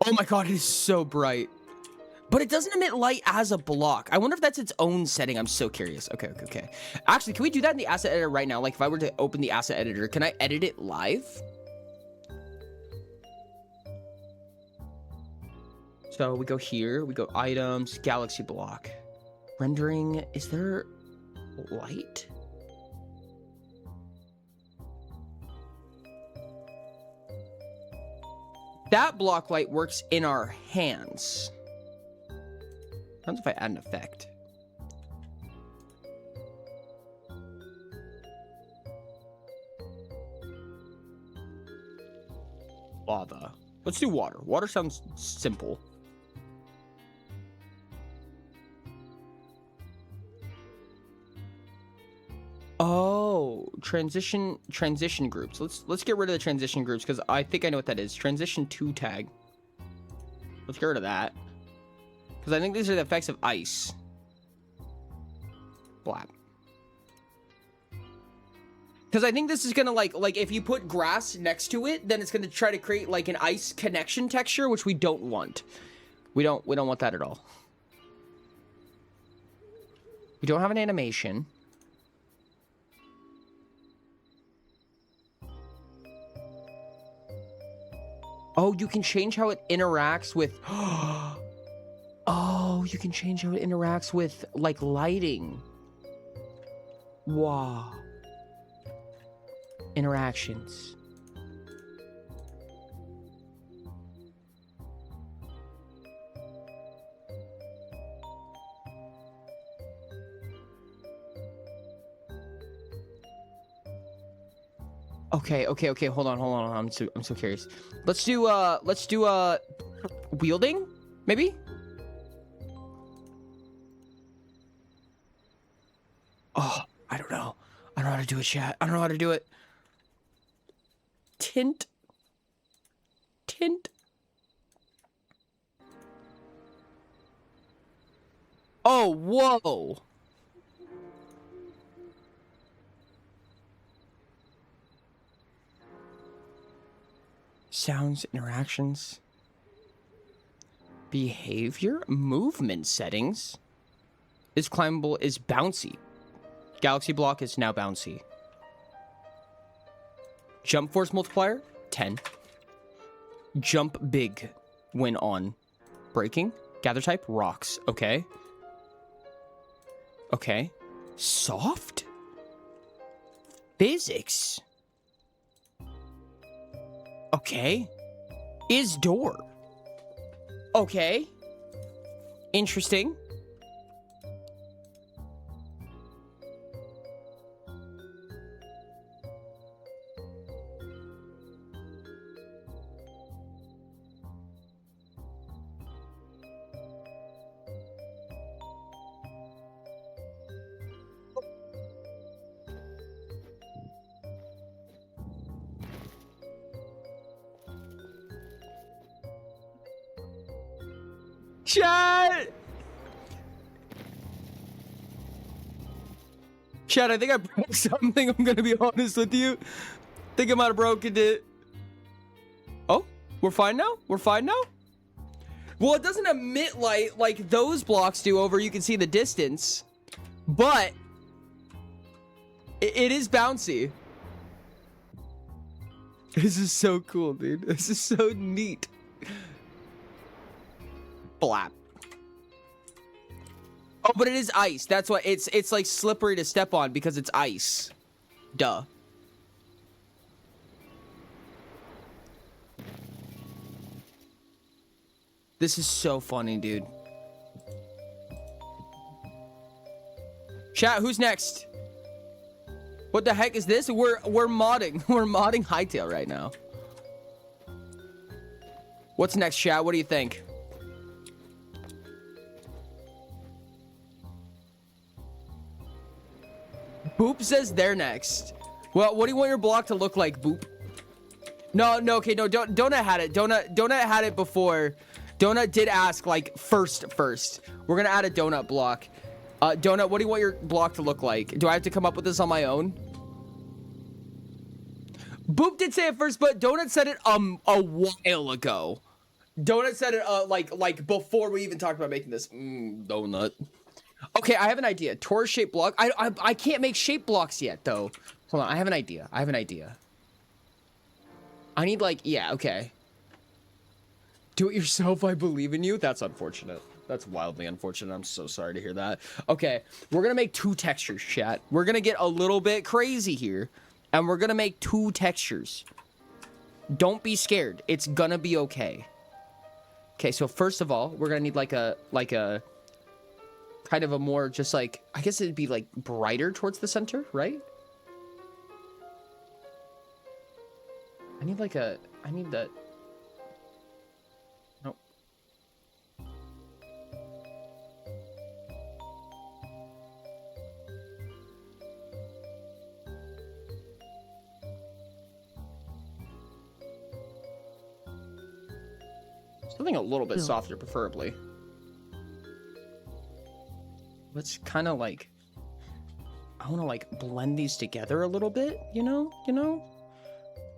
Oh my god, it is so bright. But it doesn't emit light as a block. I wonder if that's its own setting. I'm so curious. Okay. Actually, can we do that in the asset editor right now? Like, if I were to open the asset editor, can I edit it live? So we go here. We go items, galaxy block. Rendering. Is there light? That block light works in our hands. What if I add an effect? Lava. Let's do water. Water sounds simple. Oh, transition groups. Let's get rid of the transition groups because I think I know what that is. Transition 2 tag. Let's get rid of that. Because I think these are the effects of ice. Blap. Because I think this is gonna like if you put grass next to it, then it's gonna try to create like an ice connection texture, which we don't want. We don't want that at all. We don't have an animation. Oh, you can change how it interacts with... Oh, you can change how it interacts with, like, lighting. Wow. Interactions. Okay, hold on. I'm so curious. Let's do wielding, maybe? Oh, I don't know. I don't know how to do it, chat. I don't know how to do it. Tint. Oh, whoa. Sounds, interactions, behavior, movement settings. Is climbable, is bouncy. Galaxy block is now bouncy. Jump force multiplier, 10. Jump big when on. Breaking, gather type, rocks. Okay. Soft? Physics. Okay. Is door. Okay. Interesting. Chat, I think I broke something. I'm gonna be honest with you. Think I might have broken it. Oh, we're fine now? Well, it doesn't emit light like those blocks do over, you can see the distance. But it is bouncy. This is so cool, dude. This is so neat. Flap. Oh, but it is ice. That's why it's like slippery to step on because it's ice. Duh. This is so funny, dude. Chat, who's next? What the heck is this? We're modding. We're modding Hytale right now. What's next, chat? What do you think? Boop says they're next. Well, what do you want your block to look like, Boop? No, okay, no, Donut had it. Donut had it before. Donut did ask, like, first. We're gonna add a Donut block. Donut, what do you want your block to look like? Do I have to come up with this on my own? Boop did say it first, but Donut said it, a while ago. Donut said it, like, before we even talked about making this. Donut. Okay, I have an idea. Torus-shaped block. I can't make shape blocks yet, though. Hold on, I have an idea. I need, like, yeah, okay. Do it yourself, I believe in you? That's unfortunate. That's wildly unfortunate. I'm so sorry to hear that. Okay, we're gonna make 2 textures, chat. We're gonna get a little bit crazy here. And we're gonna make 2 textures. Don't be scared. It's gonna be okay. Okay, so first of all, we're gonna need, like a kind of a more just like, I guess it'd be like brighter towards the center, right? I need that. Nope. Something a little bit softer, preferably. Let's kind of like, I want to like blend these together a little bit, you know?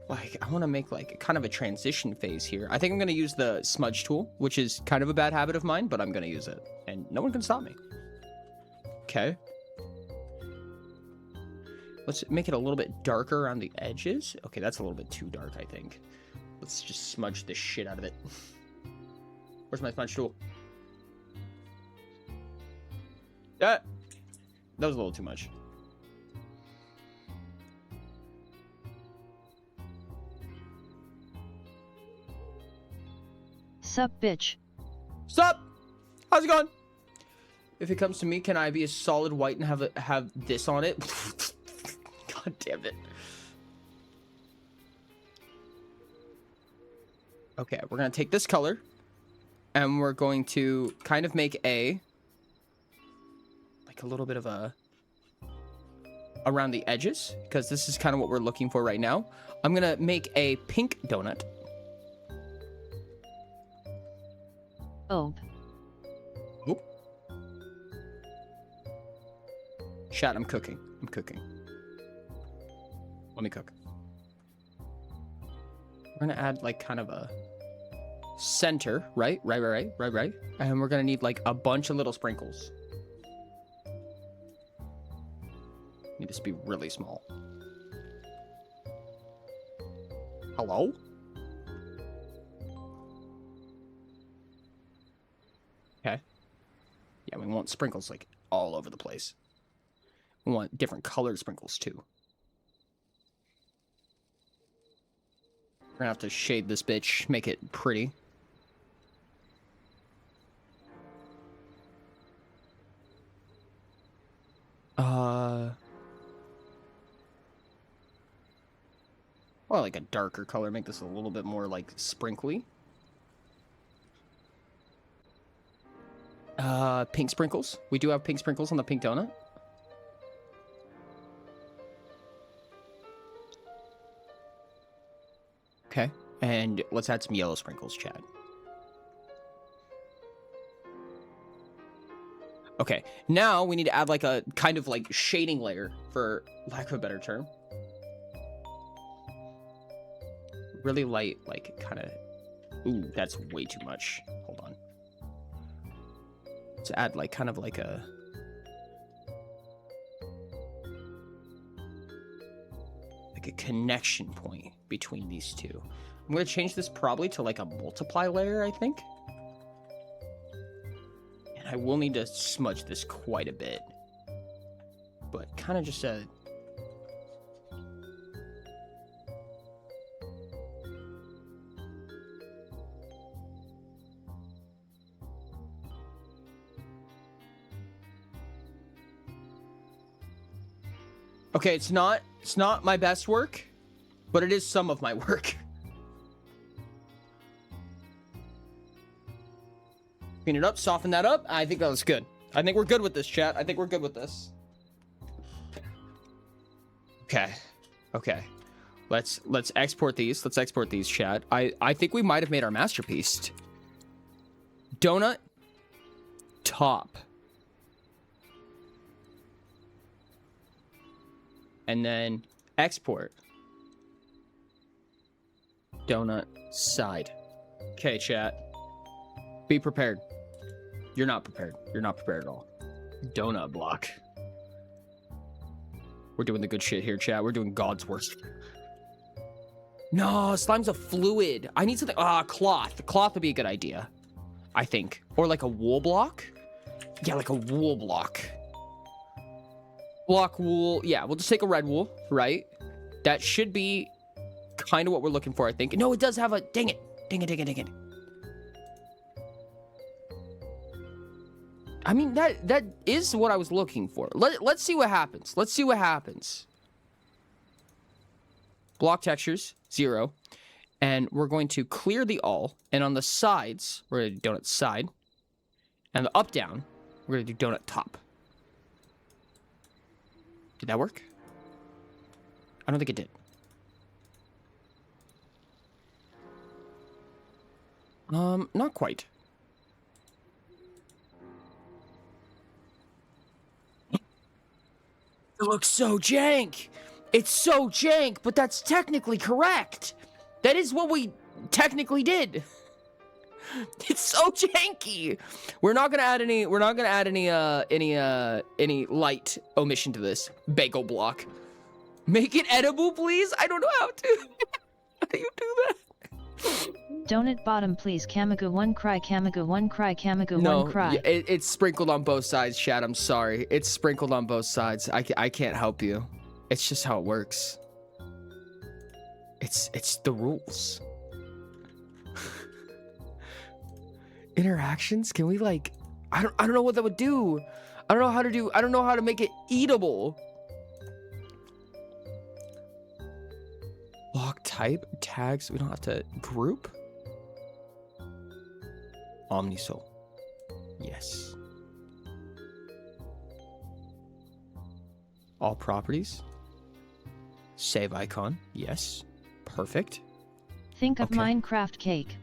Like, I want to make like kind of a transition phase here. I think I'm going to use the smudge tool, which is kind of a bad habit of mine, but I'm going to use it. And no one can stop me. Okay. Let's make it a little bit darker around the edges. Okay, that's a little bit too dark, I think. Let's just smudge the shit out of it. Where's my smudge tool? That was a little too much. Sup, bitch. Sup? How's it going? If it comes to me, can I be a solid white and have this on it? God damn it. Okay, we're gonna take this color and we're going to kind of make a little bit of a around the edges, because this is kind of what we're looking for right now. I'm gonna make a pink donut. Oh. Oop. Chat, I'm cooking. I'm cooking. Let me cook. We're gonna add like kind of a center, right? Right. And we're gonna need like a bunch of little sprinkles. Need this to be really small. Hello? Okay. Yeah, we want sprinkles like all over the place. We want different colored sprinkles too. We're gonna have to shade this bitch, make it pretty. Well, like a darker color, make this a little bit more like sprinkly. Pink sprinkles. We do have pink sprinkles on the pink donut. Okay, and let's add some yellow sprinkles, Chad. Okay, now we need to add like a kind of like shading layer, for lack of a better term. Really light, like kind of... Ooh, that's way too much. Hold on. Let's add like kind of like a... like a connection point between these two. I'm going to change this probably to like a multiply layer, I think. And I will need to smudge this quite a bit. But kind of just a... Okay, it's not my best work, but it is some of my work. Clean it up, soften that up. I think that was good. I think we're good with this, chat. I think we're good with this. Okay. Let's export these. Let's export these, chat. I think we might have made our masterpiece. Donut top. And then export. Donut side. Okay, chat. Be prepared. You're not prepared. You're not prepared at all. Donut block. We're doing the good shit here, chat. We're doing God's worst. No, slime's a fluid. I need something. Cloth. Cloth would be a good idea, I think. Or like a wool block. Yeah, like a wool block. Block wool. Yeah, we'll just take a red wool, right? That should be kind of what we're looking for, I think. No, it does have a... Dang it. I mean, that is what I was looking for. Let's see what happens. Let's see what happens. Block textures, 0. And we're going to clear the all. And on the sides, we're going to do donut side. And the up, down, we're going to do donut top. Did that work? I don't think it did. Not quite. It looks so jank. It's so jank, but that's technically correct. That is what we technically did. It's so janky. We're not gonna add any. We're not gonna add any light omission to this bagel block. Make it edible, please. I don't know how to. How do you do that? Donut bottom please. Kamiga 1 cry. Kamiga 1 cry. Kamiga 1 cry. It's sprinkled on both sides, chat. I'm sorry. It's sprinkled on both sides. I can't help you. It's just how it works. It's the rules. Interactions? Can we like... I don't know what that would do. I don't know how to make it eatable. Block type, tags, we don't have to group. Omnisol. Yes. All properties. Save icon. Yes. Perfect. Think of Minecraft cake.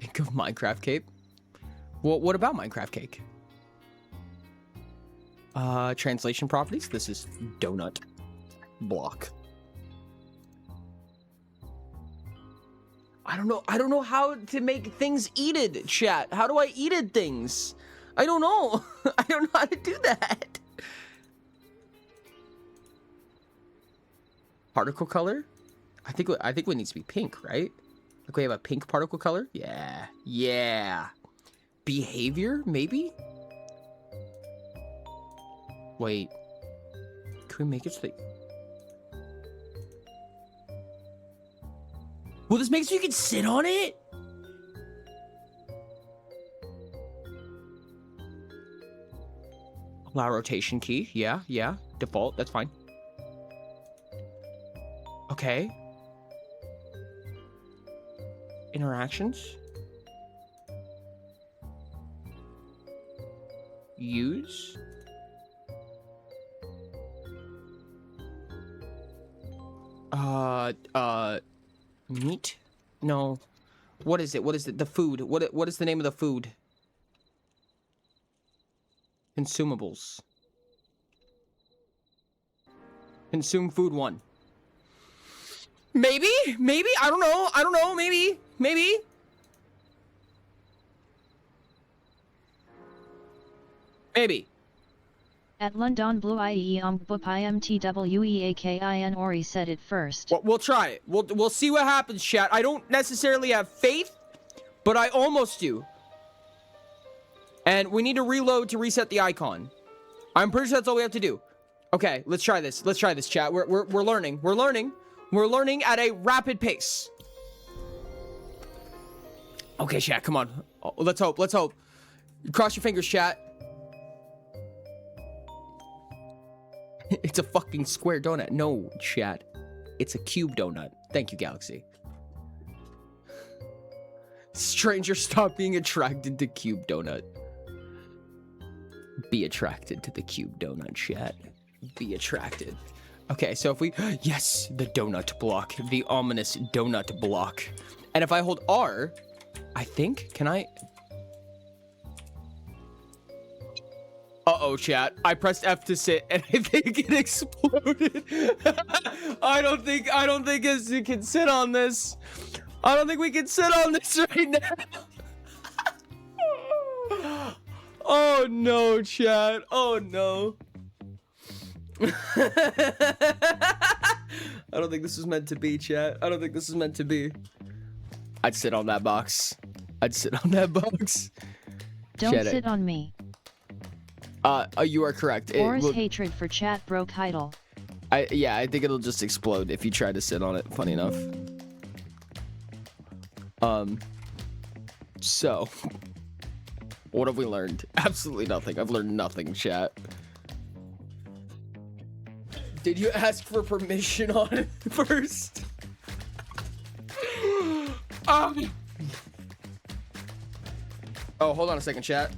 Think of Minecraft cake? Well, what about Minecraft cake? Translation properties. This is donut block. I don't know how to make things eated, chat. How do I eated things? I don't know. I don't know how to do that. Particle color? I think it needs to be pink, right? Like we have a pink particle color? Yeah. Yeah. Behavior, maybe? Wait. Can we make it so that... Will this make so you can sit on it? Allow rotation key. Yeah, yeah. Default, that's fine. Okay. Interactions. Use. Meat? No. What is it? What is it? The food. What is the name of the food? Consumables. Consume food 1. Maybe? Maybe? I don't know. Maybe? Maybe? Maybe. At London Blue IE Bup IMTWEAKIN Ori said it first. Well, we'll try it. We'll see what happens, chat. I don't necessarily have faith, but I almost do. And we need to reload to reset the icon. I'm pretty sure that's all we have to do. Okay, let's try this. Let's try this, chat. We're learning. We're learning. We're learning at a rapid pace. Okay, chat, come on. Oh, let's hope. Let's hope. Cross your fingers, chat. It's a fucking square donut. No, chat. It's a cube donut. Thank you, Galaxy. Stranger, stop being attracted to cube donut. Be attracted to the cube donut, chat. Be attracted. Okay, so if we... Yes, the donut block. The ominous donut block. And if I hold R, I think... Can I... Uh-oh, chat. I pressed F to sit, and I think it exploded. I don't think it can sit on this. I don't think we can sit on this right now. Oh, no, chat. Oh, no. I don't think this was meant to be, chat. I don't think this is meant to be. I'd sit on that box. I'd sit on that box. Don't sit on me. You are correct. Boris hatred for chat broke Hytale. Yeah, I think it'll just explode if you try to sit on it, funny enough. So, what have we learned? Absolutely nothing. I've learned nothing, chat. Did you ask for permission on it first? Oh, hold on a second, chat.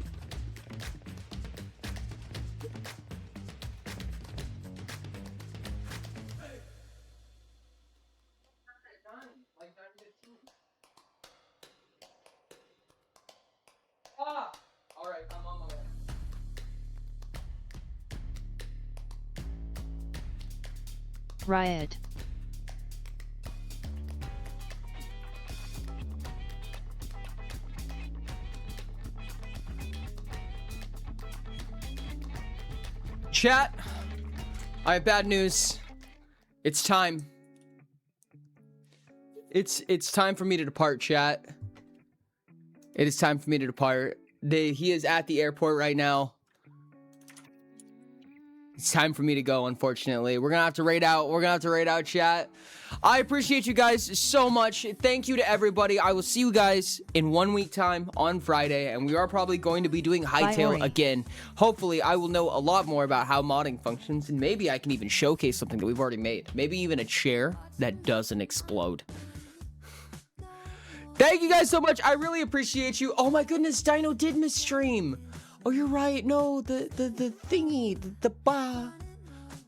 Alright, I'm on my way. Riot. Chat, I have bad news. It's time. It's time for me to depart, chat. It is time for me to depart. He is at the airport right now. It's time for me to go, unfortunately. We're gonna have to raid out, chat. I appreciate you guys so much. Thank you to everybody. I will see you guys in 1 week time on Friday, and we are probably going to be doing Hytale again. Hopefully, I will know a lot more about how modding functions, and maybe I can even showcase something that we've already made. Maybe even a chair that doesn't explode. Thank you guys so much. I really appreciate you. Oh my goodness, Dino did miss stream. Oh, you're right. No, the thingy, the ba.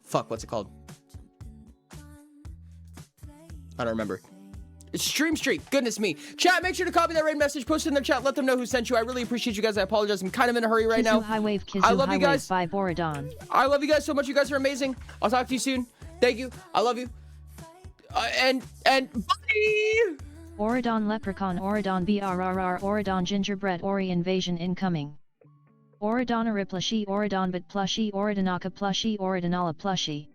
Fuck, what's it called? I don't remember. It's stream streak. Goodness me. Chat, make sure to copy that raid message, post it in their chat, let them know who sent you. I really appreciate you guys. I apologize. I'm kind of in a hurry right now. I love you guys. By Borodon. I love you guys so much. You guys are amazing. I'll talk to you soon. Thank you. I love you. And bye. Oridon Leprechaun, Oridon BRRR, Oridon Gingerbread, Ori Invasion incoming. Oridonara plushie, Oridon Bit plushie, Oridonaka plushie, Oridonala plushie.